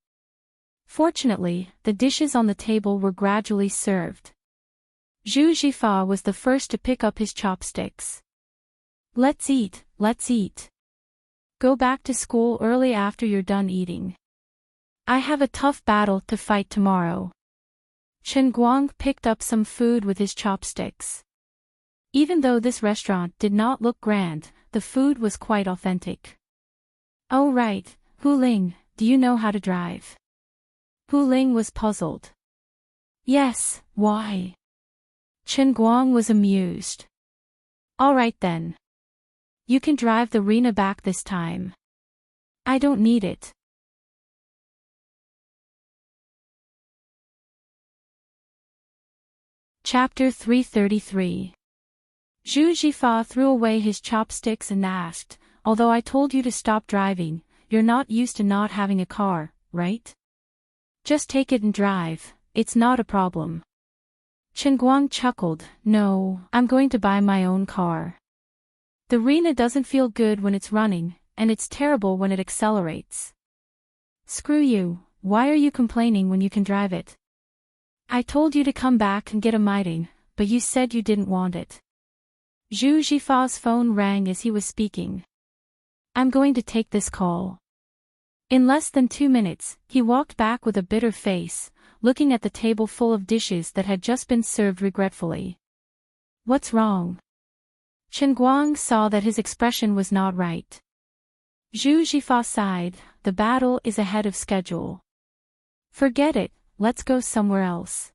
Fortunately, the dishes on the table were gradually served. Zhu Jifa was the first to pick up his chopsticks. Let's eat. Go back to school early after you're done eating. I have a tough battle to fight tomorrow. Chen Guang picked up some food with his chopsticks. Even though this restaurant did not look grand, the food was quite authentic. Oh right, Hu Ling, do you know how to drive? Hu Ling was puzzled. Yes, why? Chen Guang was amused. Alright then. You can drive the Rena back this time. I don't need it. Chapter 333. Zhu Jifa threw away his chopsticks and asked, although I told you to stop driving, you're not used to not having a car, right? Just take it and drive, it's not a problem. Chen Guang chuckled, no, I'm going to buy my own car. The Rena doesn't feel good when it's running, and it's terrible when it accelerates. Screw you, why are you complaining when you can drive it? I told you to come back and get a meeting, but you said you didn't want it. Zhu Jifa's phone rang as he was speaking. I'm going to take this call. In less than 2 minutes, he walked back with a bitter face, looking at the table full of dishes that had just been served regretfully. What's wrong? Chen Guang saw that his expression was not right. Zhu Jifa sighed, the battle is ahead of schedule. Forget it, let's go somewhere else.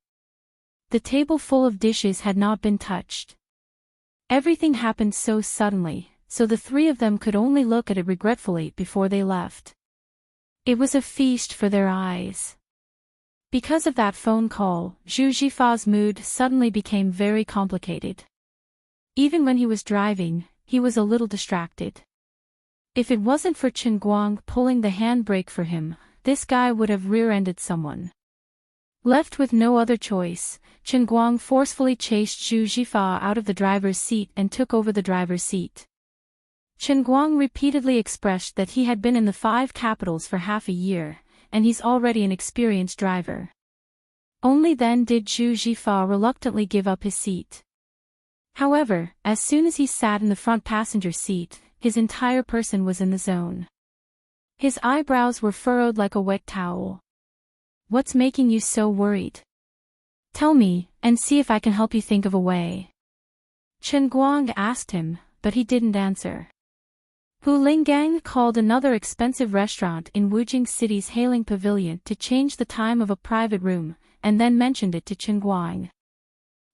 The table full of dishes had not been touched. Everything happened so suddenly, so the three of them could only look at it regretfully before they left. It was a feast for their eyes. Because of that phone call, Zhu Jifa's mood suddenly became very complicated. Even when he was driving, he was a little distracted. If it wasn't for Chen Guang pulling the handbrake for him, this guy would have rear-ended someone. Left with no other choice, Chen Guang forcefully chased Zhu Jifa out of the driver's seat and took over the driver's seat. Chen Guang repeatedly expressed that he had been in the 5 capitals for half a year, and he's already an experienced driver. Only then did Zhu Zhifa reluctantly give up his seat. However, as soon as he sat in the front passenger seat, his entire person was in the zone. His eyebrows were furrowed like a wet towel. What's making you so worried? Tell me, and see if I can help you think of a way. Chen Guang asked him, but he didn't answer. Hu Linggang called another expensive restaurant in Wujing City's hailing pavilion to change the time of a private room, and then mentioned it to Chen Guang.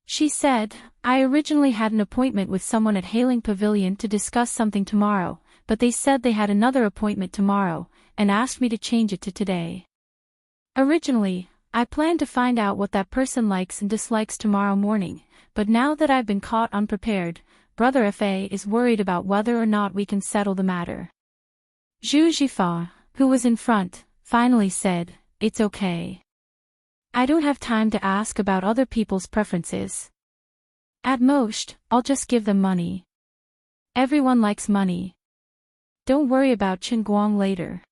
She said, I originally had an appointment with someone at hailing pavilion to discuss something tomorrow, but they said they had another appointment tomorrow, and asked me to change it to today. Originally, I planned to find out what that person likes and dislikes tomorrow morning, but now that I've been caught unprepared, Brother Fa is worried about whether or not we can settle the matter. Zhu Zhifa, who was in front, finally said, It's okay. I don't have time to ask about other people's preferences. At most, I'll just give them money. Everyone likes money. Don't worry about Chen Guang later.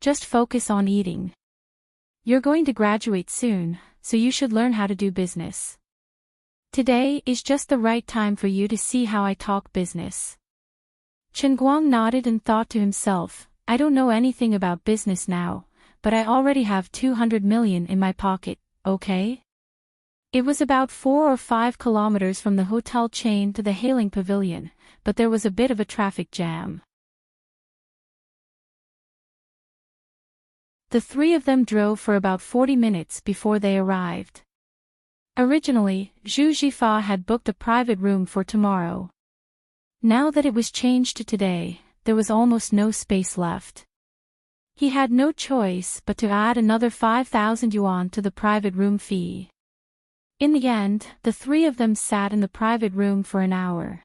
Just focus on eating. You're going to graduate soon, so you should learn how to do business. Today is just the right time for you to see how I talk business. Chen Guang nodded and thought to himself, I don't know anything about business now, but I already have 200 million in my pocket, okay? It was about 4 or 5 kilometers from the hotel chain to the hailing pavilion, but there was a bit of a traffic jam. The three of them drove for about 40 minutes before they arrived. Originally, Zhu Zhifa had booked a private room for tomorrow. Now that it was changed to today, there was almost no space left. He had no choice but to add another 5,000 yuan to the private room fee. In the end, the three of them sat in the private room for an hour.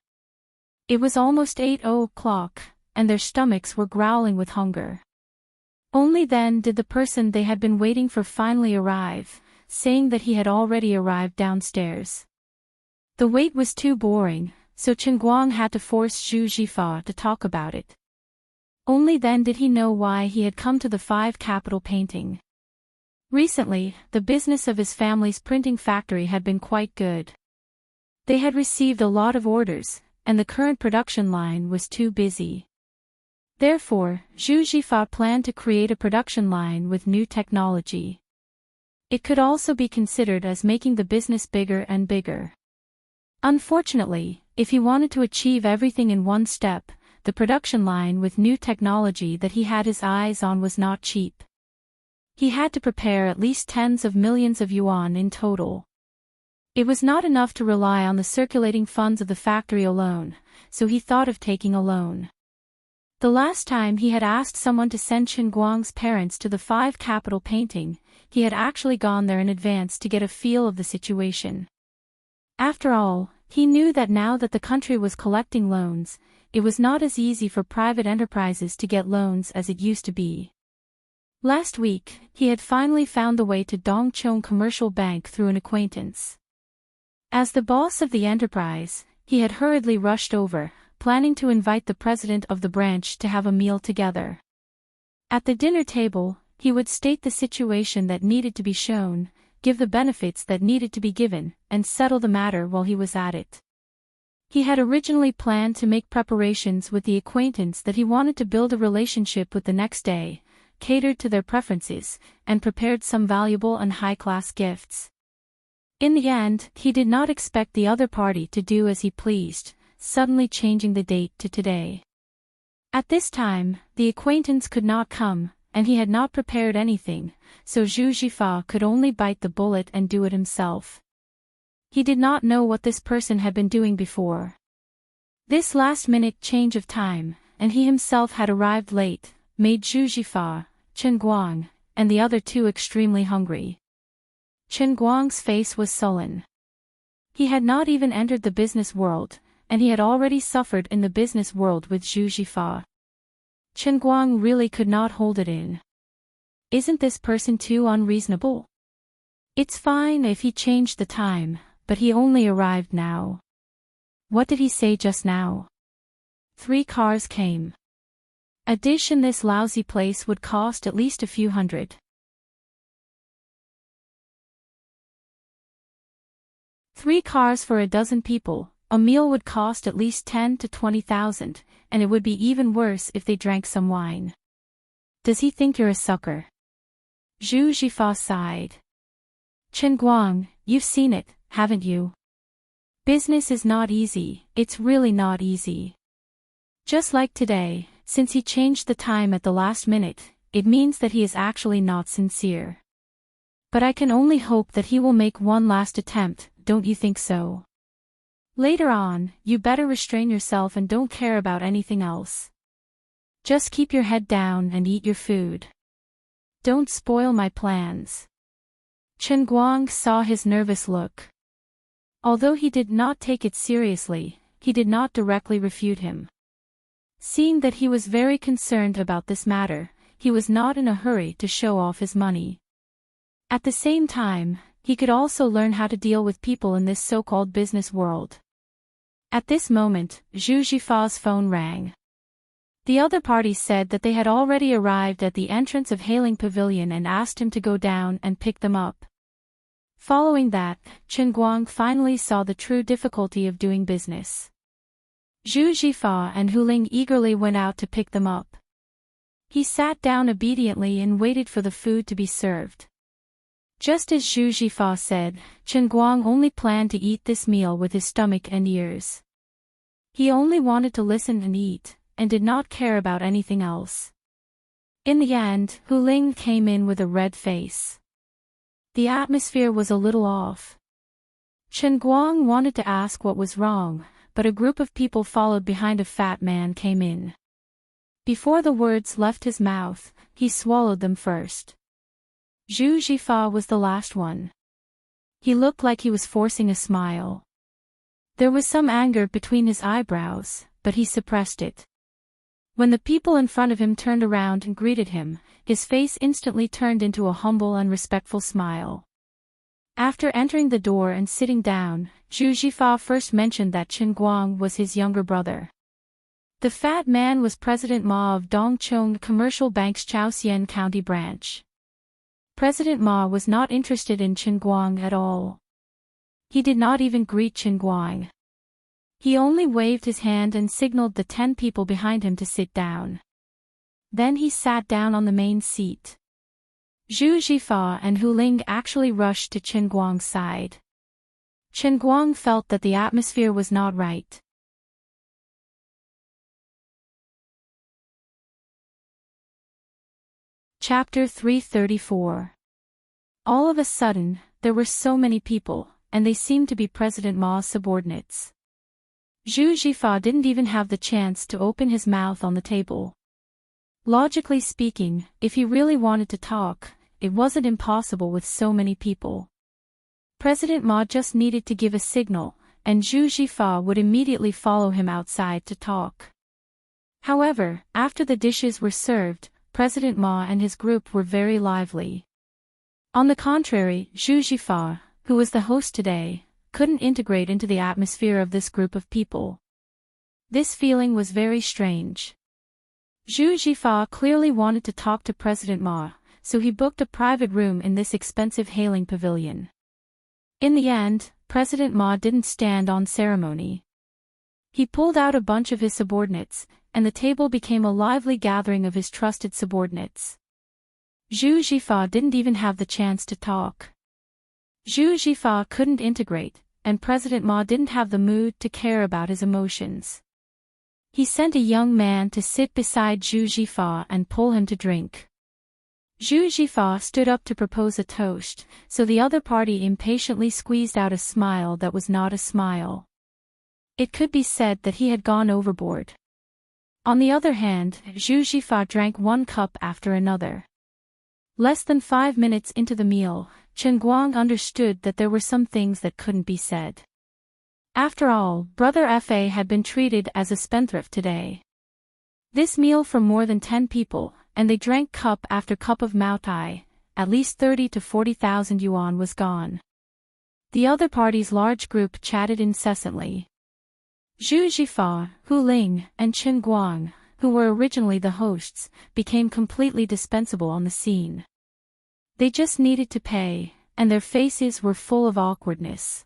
It was almost 8 o'clock, and their stomachs were growling with hunger. Only then did the person they had been waiting for finally arrive, saying that he had already arrived downstairs. The wait was too boring, so Chen Guang had to force Zhu Zhifa to talk about it. Only then did he know why he had come to the 5 capital painting. Recently, the business of his family's printing factory had been quite good. They had received a lot of orders, and the current production line was too busy. Therefore, Zhu Zhifa planned to create a production line with new technology. It could also be considered as making the business bigger and bigger. Unfortunately, if he wanted to achieve everything in one step, the production line with new technology that he had his eyes on was not cheap. He had to prepare at least tens of millions of yuan in total. It was not enough to rely on the circulating funds of the factory alone, so he thought of taking a loan. The last time he had asked someone to send Chen Guang's parents to the 5 capital painting, he had actually gone there in advance to get a feel of the situation. After all, he knew that now that the country was collecting loans, it was not as easy for private enterprises to get loans as it used to be. Last week, he had finally found the way to Dongchong Commercial Bank through an acquaintance. As the boss of the enterprise, he had hurriedly rushed over, planning to invite the president of the branch to have a meal together. At the dinner table, he would state the situation that needed to be shown, give the benefits that needed to be given, and settle the matter while he was at it. He had originally planned to make preparations with the acquaintance that he wanted to build a relationship with the next day, catered to their preferences, and prepared some valuable and high-class gifts. In the end, he did not expect the other party to do as he pleased, suddenly changing the date to today. At this time, the acquaintance could not come, and he had not prepared anything, so Zhu Zhifa could only bite the bullet and do it himself. He did not know what this person had been doing before. This last-minute change of time, and he himself had arrived late, made Zhu Zhifa, Chen Guang, and the other two extremely hungry. Chen Guang's face was sullen. He had not even entered the business world, and he had already suffered in the business world with Zhu Zhifa. Chen Guang really could not hold it in. Isn't this person too unreasonable? It's fine if he changed the time, but he only arrived now. What did he say just now? 3 cars came. A dish in this lousy place would cost at least a few hundred. 3 cars for a dozen people, a meal would cost at least 10 to 20,000, and it would be even worse if they drank some wine. Does he think you're a sucker? Zhu Jifa sighed. Chen Guang, you've seen it, haven't you? Business is not easy, it's really not easy. Just like today, since he changed the time at the last minute, it means that he is actually not sincere. But I can only hope that he will make one last attempt, don't you think so? Later on, you better restrain yourself and don't care about anything else. Just keep your head down and eat your food. Don't spoil my plans. Chen Guang saw his nervous look. Although he did not take it seriously, he did not directly refute him. Seeing that he was very concerned about this matter, he was not in a hurry to show off his money. At the same time, he could also learn how to deal with people in this so-called business world. At this moment, Zhu Jifa's phone rang. The other party said that they had already arrived at the entrance of Hailing Pavilion and asked him to go down and pick them up. Following that, Chen Guang finally saw the true difficulty of doing business. Zhu Jifa and Hu Ling eagerly went out to pick them up. He sat down obediently and waited for the food to be served. Just as Zhu Jifa said, Chen Guang only planned to eat this meal with his stomach and ears. He only wanted to listen and eat, and did not care about anything else. In the end, Hu Ling came in with a red face. The atmosphere was a little off. Chen Guang wanted to ask what was wrong, but a group of people followed behind a fat man came in. Before the words left his mouth, he swallowed them first. Zhu Jifa was the last one. He looked like he was forcing a smile. There was some anger between his eyebrows, but he suppressed it. When the people in front of him turned around and greeted him, his face instantly turned into a humble and respectful smile. After entering the door and sitting down, Zhu Jifa first mentioned that Chen Guang was his younger brother. The fat man was President Ma of Dongcheng Commercial Bank's Chaosian County branch. President Ma was not interested in Chen Guang at all. He did not even greet Chen Guang. He only waved his hand and signaled the 10 people behind him to sit down. Then he sat down on the main seat. Zhu Jifa and Hu Ling actually rushed to Chen Guang's side. Chen Guang felt that the atmosphere was not right. Chapter 334. All of a sudden, there were so many people, and they seemed to be President Ma's subordinates. Zhu Jifa didn't even have the chance to open his mouth on the table. Logically speaking, if he really wanted to talk, it wasn't impossible with so many people. President Ma just needed to give a signal, and Zhu Jifa would immediately follow him outside to talk. However, after the dishes were served, President Ma and his group were very lively. On the contrary, Zhu Jifa, who was the host today, couldn't integrate into the atmosphere of this group of people. This feeling was very strange. Zhu Jifa clearly wanted to talk to President Ma, so he booked a private room in this expensive hailing pavilion. In the end, President Ma didn't stand on ceremony. He pulled out a bunch of his subordinates, and the table became a lively gathering of his trusted subordinates. Zhu Jifa didn't even have the chance to talk. Zhu Jifa couldn't integrate, and President Ma didn't have the mood to care about his emotions. He sent a young man to sit beside Zhu Jifa and pull him to drink. Zhu Jifa stood up to propose a toast, so the other party impatiently squeezed out a smile that was not a smile. It could be said that he had gone overboard. On the other hand, Zhu Jifa drank one cup after another. Less than 5 minutes into the meal, Chen Guang understood that there were some things that couldn't be said. After all, Brother Fa had been treated as a spendthrift today. This meal for more than 10 people, and they drank cup after cup of Maotai, at least 30 to 40,000 yuan was gone. The other party's large group chatted incessantly. Zhu Jifa, Hu Ling, and Chen Guang, who were originally the hosts, became completely dispensable on the scene. They just needed to pay, and their faces were full of awkwardness.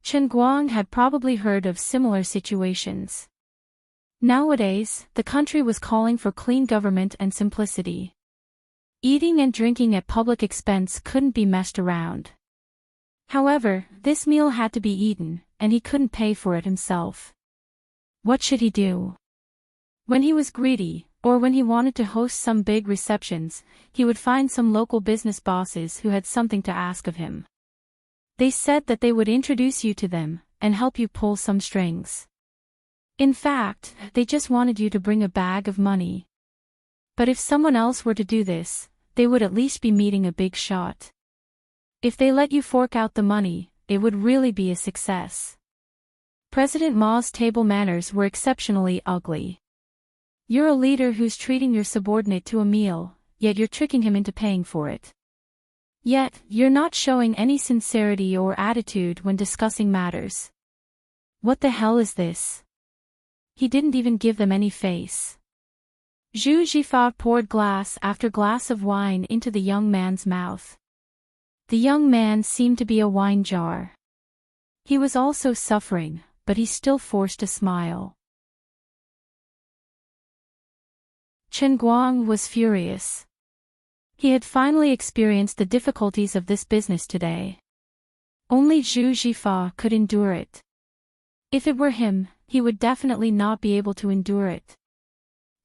Chen Guang had probably heard of similar situations. Nowadays, the country was calling for clean government and simplicity. Eating and drinking at public expense couldn't be messed around. However, this meal had to be eaten, and he couldn't pay for it himself. What should he do? When he was greedy, or when he wanted to host some big receptions, he would find some local business bosses who had something to ask of him. They said that they would introduce you to them, and help you pull some strings. In fact, they just wanted you to bring a bag of money. But if someone else were to do this, they would at least be meeting a big shot. If they let you fork out the money, it would really be a success. President Ma's table manners were exceptionally ugly. You're a leader who's treating your subordinate to a meal, yet you're tricking him into paying for it. Yet, you're not showing any sincerity or attitude when discussing matters. What the hell is this? He didn't even give them any face. Zhu Jifa poured glass after glass of wine into the young man's mouth. The young man seemed to be a wine jar. He was also suffering, but he still forced a smile. Chen Guang was furious. He had finally experienced the difficulties of this business today. Only Zhu Jifa could endure it. If it were him, he would definitely not be able to endure it.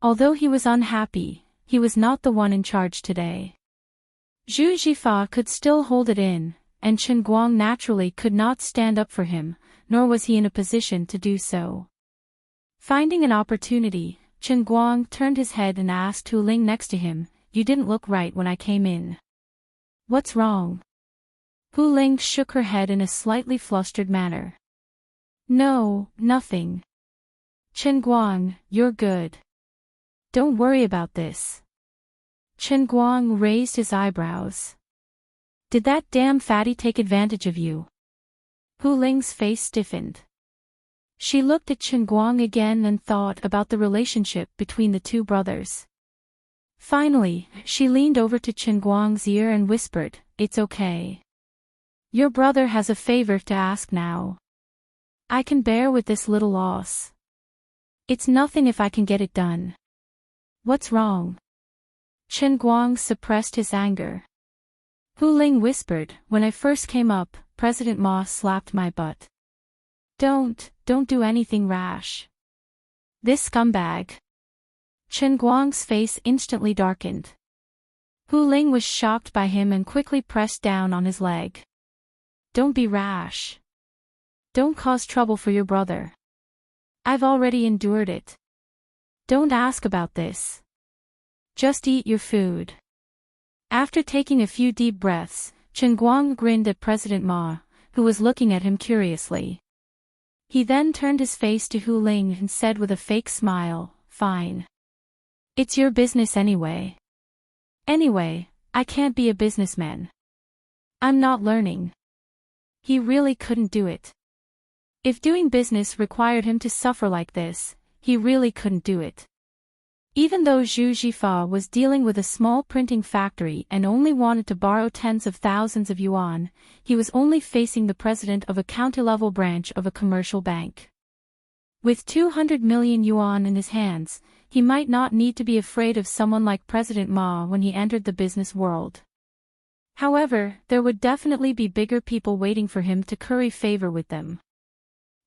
Although he was unhappy, he was not the one in charge today. Zhu Jifa could still hold it in, and Chen Guang naturally could not stand up for him, nor was he in a position to do so. Finding an opportunity, Chen Guang turned his head and asked Hu Ling next to him, "You didn't look right when I came in. What's wrong?" Hu Ling shook her head in a slightly flustered manner. "No, nothing. Chen Guang, you're good. Don't worry about this." Chen Guang raised his eyebrows. "Did that damn fatty take advantage of you?" Hu Ling's face stiffened. She looked at Chen Guang again and thought about the relationship between the two brothers. Finally, she leaned over to Chen Guang's ear and whispered, "It's okay. Your brother has a favor to ask now. I can bear with this little loss. It's nothing if I can get it done." "What's wrong?" Chen Guang suppressed his anger. Hu Ling whispered, "When I first came up, President Ma slapped my butt. Don't do anything rash. This scumbag." Chen Guang's face instantly darkened. Hu Ling was shocked by him and quickly pressed down on his leg. "Don't be rash. Don't cause trouble for your brother. I've already endured it. Don't ask about this. Just eat your food." After taking a few deep breaths, Chen Guang grinned at President Ma, who was looking at him curiously. He then turned his face to Hu Ling and said with a fake smile, "Fine. It's your business anyway. Anyway, I can't be a businessman. I'm not learning." He really couldn't do it. If doing business required him to suffer like this, he really couldn't do it. Even though Zhu Jifa was dealing with a small printing factory and only wanted to borrow tens of thousands of yuan, he was only facing the president of a county-level branch of a commercial bank. With 200 million yuan in his hands, he might not need to be afraid of someone like President Ma when he entered the business world. However, there would definitely be bigger people waiting for him to curry favor with them.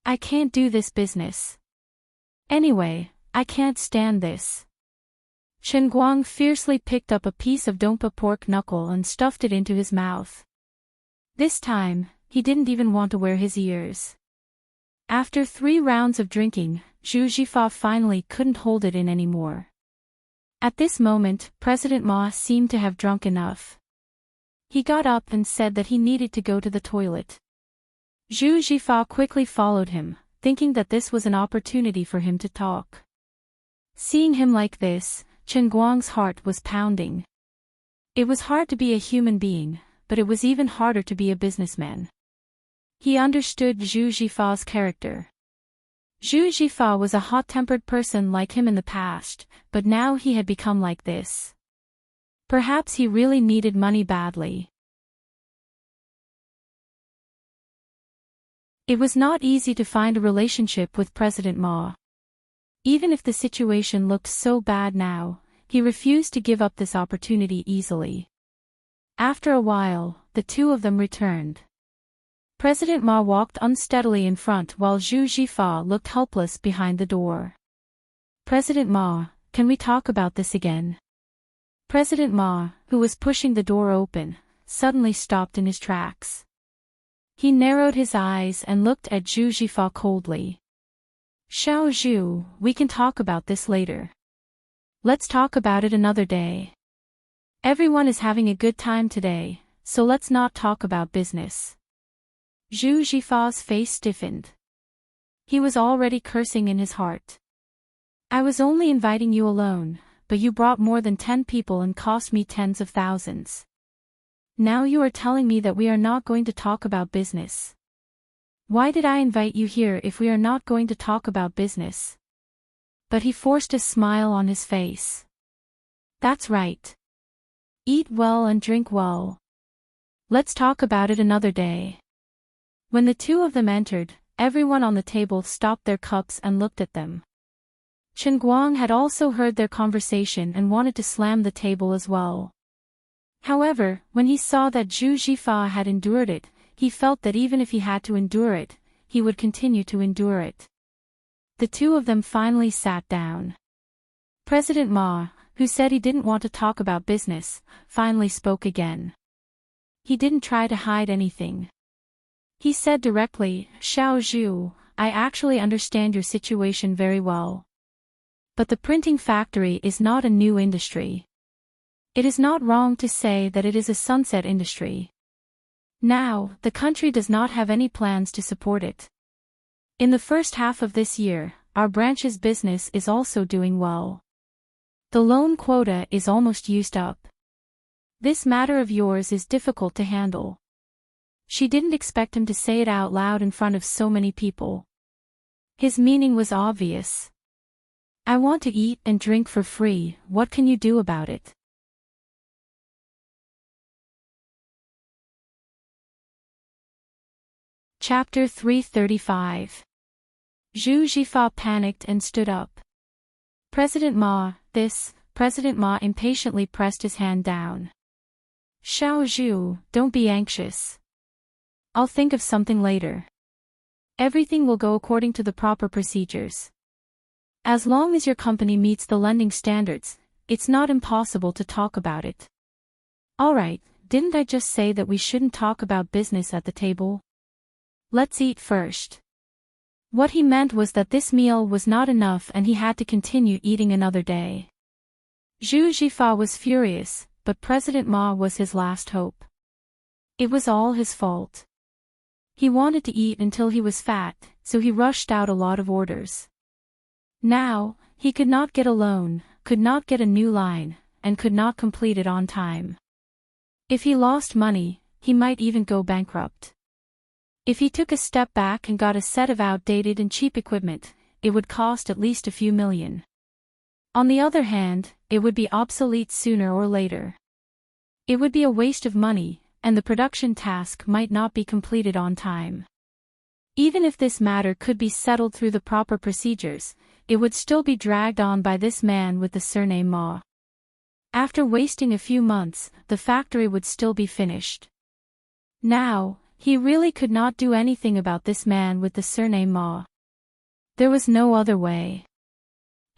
"I can't do this business. Anyway, I can't stand this." Chen Guang fiercely picked up a piece of Dompa pork knuckle and stuffed it into his mouth. This time, he didn't even want to wear his ears. After 3 rounds of drinking, Zhu Jifa finally couldn't hold it in anymore. At this moment, President Ma seemed to have drunk enough. He got up and said that he needed to go to the toilet. Zhu Jifa quickly followed him, thinking that this was an opportunity for him to talk. Seeing him like this, Chen Guang's heart was pounding. It was hard to be a human being, but it was even harder to be a businessman. He understood Zhu Jifa's character. Zhu Jifa was a hot-tempered person like him in the past, but now he had become like this. Perhaps he really needed money badly. It was not easy to find a relationship with President Ma. Even if the situation looked so bad now, he refused to give up this opportunity easily. After a while, the two of them returned. President Ma walked unsteadily in front while Zhu Jifa looked helpless behind the door. President Ma, can we talk about this again? President Ma, who was pushing the door open, suddenly stopped in his tracks. He narrowed his eyes and looked at Zhu Jifa coldly. Xiao Zhu, we can talk about this later. Let's talk about it another day. Everyone is having a good time today, so let's not talk about business. Zhu Jifa's face stiffened. He was already cursing in his heart. I was only inviting you alone, but you brought more than 10 people and cost me tens of thousands. Now you are telling me that we are not going to talk about business. Why did I invite you here if we are not going to talk about business? But he forced a smile on his face. That's right. Eat well and drink well. Let's talk about it another day. When the two of them entered, everyone on the table stopped their cups and looked at them. Chen Guang had also heard their conversation and wanted to slam the table as well. However, when he saw that Zhu Jifa had endured it, he felt that even if he had to endure it, he would continue to endure it. The two of them finally sat down. President Ma, who said he didn't want to talk about business, finally spoke again. He didn't try to hide anything. He said directly, Xiao Zhu, I actually understand your situation very well. But the printing factory is not a new industry. It is not wrong to say that it is a sunset industry. Now, the country does not have any plans to support it. In the first half of this year, our branch's business is also doing well. The loan quota is almost used up. This matter of yours is difficult to handle. She didn't expect him to say it out loud in front of so many people. His meaning was obvious. I want to eat and drink for free, what can you do about it? Chapter 335. Zhu Jifa panicked and stood up. President Ma, President Ma impatiently pressed his hand down. Xiao Zhu, don't be anxious. I'll think of something later. Everything will go according to the proper procedures. As long as your company meets the lending standards, it's not impossible to talk about it. Alright, didn't I just say that we shouldn't talk about business at the table? Let's eat first. What he meant was that this meal was not enough and he had to continue eating another day. Zhu Jifa was furious, but President Ma was his last hope. It was all his fault. He wanted to eat until he was fat, so he rushed out a lot of orders. Now, he could not get a loan, could not get a new line, and could not complete it on time. If he lost money, he might even go bankrupt. If he took a step back and got a set of outdated and cheap equipment, it would cost at least a few million. On the other hand, it would be obsolete sooner or later. It would be a waste of money, and the production task might not be completed on time. Even if this matter could be settled through the proper procedures, it would still be dragged on by this man with the surname Ma. After wasting a few months, the factory would still be finished. Now, he really could not do anything about this man with the surname Ma. There was no other way.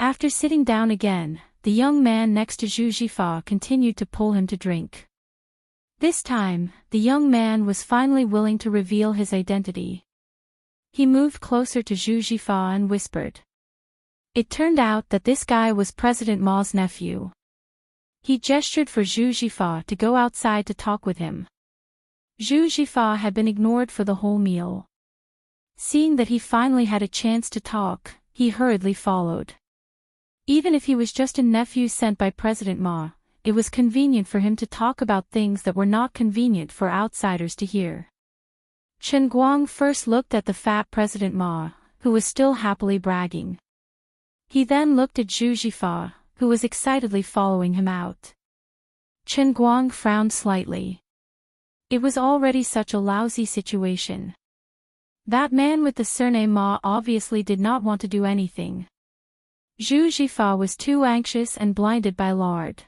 After sitting down again, the young man next to Zhu Jifa continued to pull him to drink. This time, the young man was finally willing to reveal his identity. He moved closer to Zhu Jifa and whispered. It turned out that this guy was President Ma's nephew. He gestured for Zhu Jifa to go outside to talk with him. Zhu Jifa had been ignored for the whole meal. Seeing that he finally had a chance to talk, he hurriedly followed. Even if he was just a nephew sent by President Ma, it was convenient for him to talk about things that were not convenient for outsiders to hear. Chen Guang first looked at the fat President Ma, who was still happily bragging. He then looked at Zhu Jifa, who was excitedly following him out. Chen Guang frowned slightly. It was already such a lousy situation. That man with the surname Ma obviously did not want to do anything. Zhu Jifa was too anxious and blinded by lard.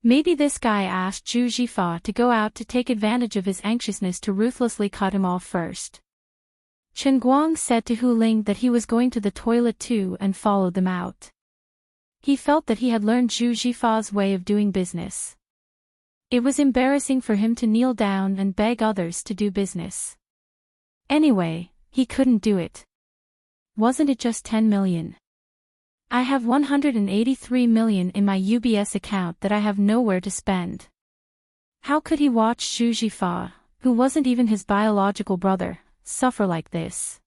Maybe this guy asked Zhu Jifa to go out to take advantage of his anxiousness to ruthlessly cut him off first. Chen Guang said to Hu Ling that he was going to the toilet too and followed them out. He felt that he had learned Zhu Jifa's way of doing business. It was embarrassing for him to kneel down and beg others to do business. Anyway, he couldn't do it. Wasn't it just 10 million? I have 183 million in my UBS account that I have nowhere to spend. How could he watch Zhu Jifa, who wasn't even his biological brother, suffer like this?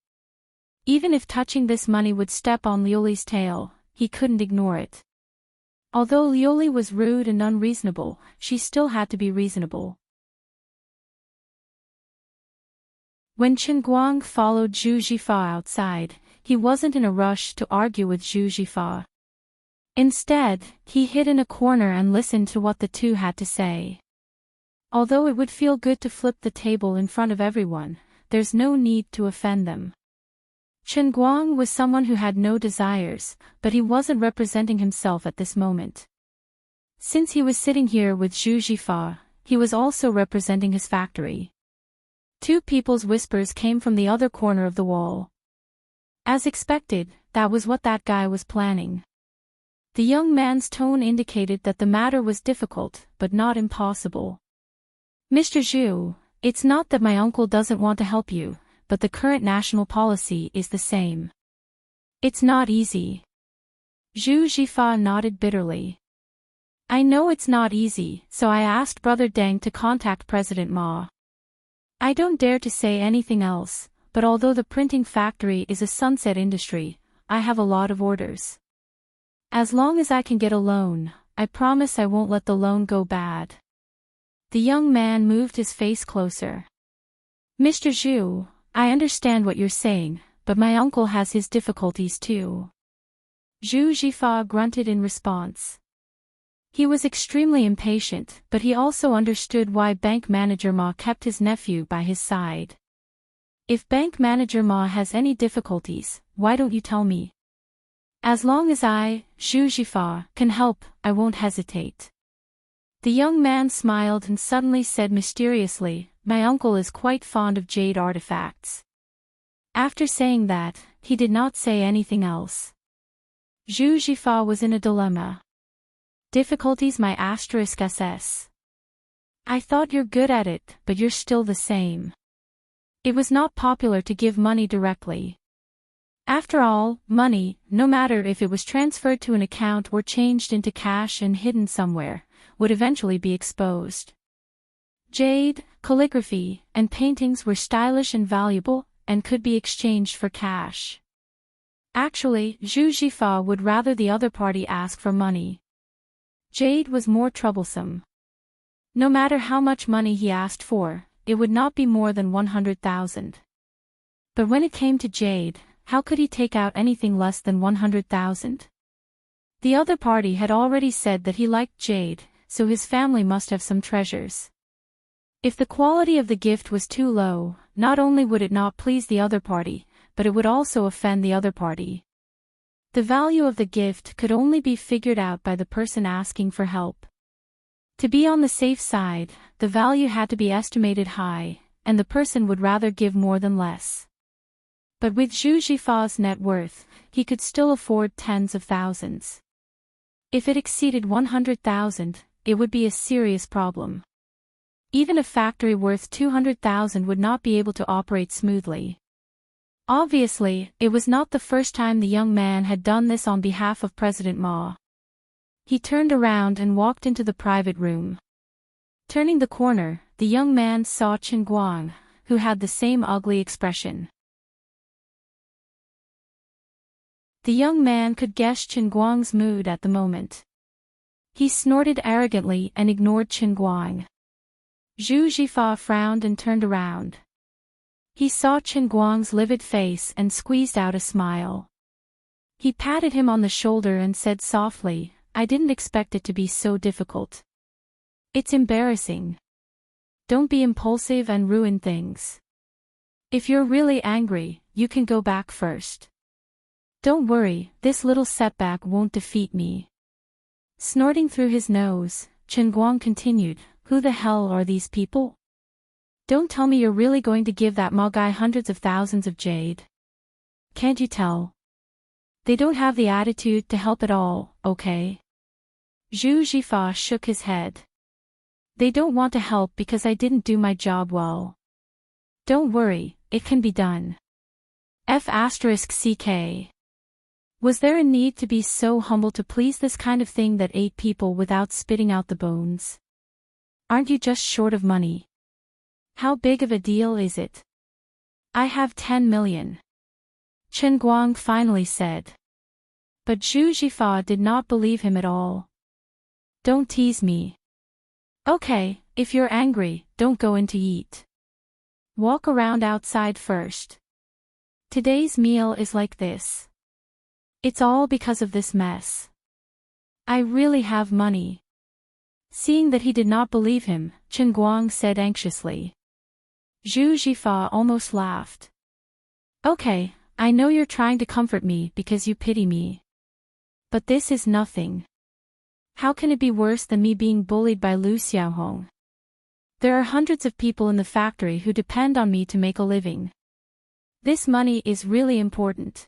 Even if touching this money would step on Liuli's tail, he couldn't ignore it. Although Liuli was rude and unreasonable, she still had to be reasonable. When Chen Guang followed Zhu Jifa outside, he wasn't in a rush to argue with Zhu Jifa. Instead, he hid in a corner and listened to what the two had to say. Although it would feel good to flip the table in front of everyone, there's no need to offend them. Chen Guang was someone who had no desires, but he wasn't representing himself at this moment. Since he was sitting here with Zhu Jifa, he was also representing his factory. Two people's whispers came from the other corner of the wall. As expected, that was what that guy was planning. The young man's tone indicated that the matter was difficult, but not impossible. Mr. Zhu, it's not that my uncle doesn't want to help you, but the current national policy is the same. It's not easy. Zhu Jifa nodded bitterly. I know it's not easy, so I asked Brother Deng to contact President Ma. I don't dare to say anything else. But although the printing factory is a sunset industry, I have a lot of orders. As long as I can get a loan, I promise I won't let the loan go bad. The young man moved his face closer. Mr. Zhu, I understand what you're saying, but my uncle has his difficulties too. Zhu Jifa grunted in response. He was extremely impatient, but he also understood why bank manager Ma kept his nephew by his side. If bank manager Ma has any difficulties, why don't you tell me? As long as I, Zhu Jifa, can help, I won't hesitate. The young man smiled and suddenly said mysteriously, my uncle is quite fond of jade artifacts. After saying that, he did not say anything else. Zhu Jifa was in a dilemma. Difficulties my *SS. I thought you're good at it, but you're still the same. It was not popular to give money directly. After all, money, no matter if it was transferred to an account or changed into cash and hidden somewhere, would eventually be exposed. Jade, calligraphy, and paintings were stylish and valuable, and could be exchanged for cash. Actually, Zhu Jifa would rather the other party ask for money. Jade was more troublesome. No matter how much money he asked for, it would not be more than 100,000. But when it came to jade, how could he take out anything less than 100,000? The other party had already said that he liked jade, so his family must have some treasures. If the quality of the gift was too low, not only would it not please the other party, but it would also offend the other party. The value of the gift could only be figured out by the person asking for help. To be on the safe side, the value had to be estimated high, and the person would rather give more than less. But with Zhu Jifa's net worth, he could still afford tens of thousands. If it exceeded 100,000, it would be a serious problem. Even a factory worth 200,000 would not be able to operate smoothly. Obviously, it was not the first time the young man had done this on behalf of President Ma. He turned around and walked into the private room. Turning the corner, the young man saw Chen Guang, who had the same ugly expression. The young man could guess Chen Guang's mood at the moment. He snorted arrogantly and ignored Chen Guang. Zhu Jifa frowned and turned around. He saw Chen Guang's livid face and squeezed out a smile. He patted him on the shoulder and said softly, "I didn't expect it to be so difficult. It's embarrassing. Don't be impulsive and ruin things. If you're really angry, you can go back first. Don't worry, this little setback won't defeat me." Snorting through his nose, Chen Guang continued, "Who the hell are these people? Don't tell me you're really going to give that Ma guy hundreds of thousands of jade. Can't you tell? They don't have the attitude to help at all, okay?" Zhu Jifa shook his head. "They don't want to help because I didn't do my job well. Don't worry, it can be done." F***ck. Was there a need to be so humble to please this kind of thing that ate people without spitting out the bones? Aren't you just short of money? How big of a deal is it? "I have 10 million. Chen Guang finally said. But Zhu Jifa did not believe him at all. "Don't tease me. Okay, if you're angry, don't go in to eat. Walk around outside first. Today's meal is like this. It's all because of this mess. I really have money." Seeing that he did not believe him, Chen Guang said anxiously. Zhu Jifa almost laughed. "Okay, I know you're trying to comfort me because you pity me. But this is nothing. How can it be worse than me being bullied by Lu Xiaohong? There are hundreds of people in the factory who depend on me to make a living. This money is really important.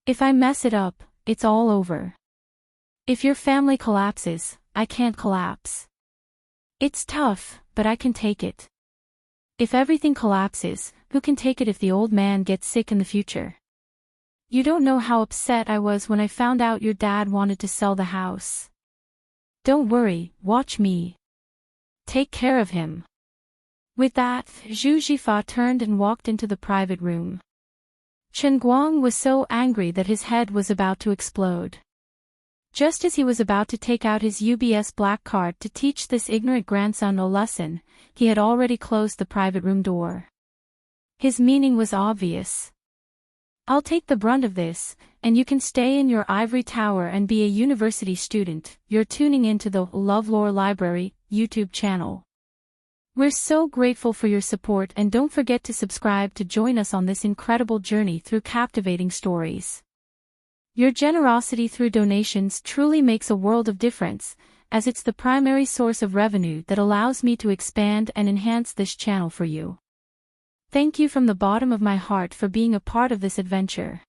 If I mess it up, it's all over. If your family collapses, I can't collapse. It's tough, but I can take it. If everything collapses, who can take it if the old man gets sick in the future? You don't know how upset I was when I found out your dad wanted to sell the house. Don't worry, watch me. Take care of him." With that, Zhu Jifa turned and walked into the private room. Chen Guang was so angry that his head was about to explode. Just as he was about to take out his UBS black card to teach this ignorant grandson a lesson, he had already closed the private room door. His meaning was obvious. "I'll take the brunt of this, and you can stay in your ivory tower and be a university student." You're tuning into the LoveLore Library YouTube channel. We're so grateful for your support, and don't forget to subscribe to join us on this incredible journey through captivating stories. Your generosity through donations truly makes a world of difference, as it's the primary source of revenue that allows me to expand and enhance this channel for you. Thank you from the bottom of my heart for being a part of this adventure.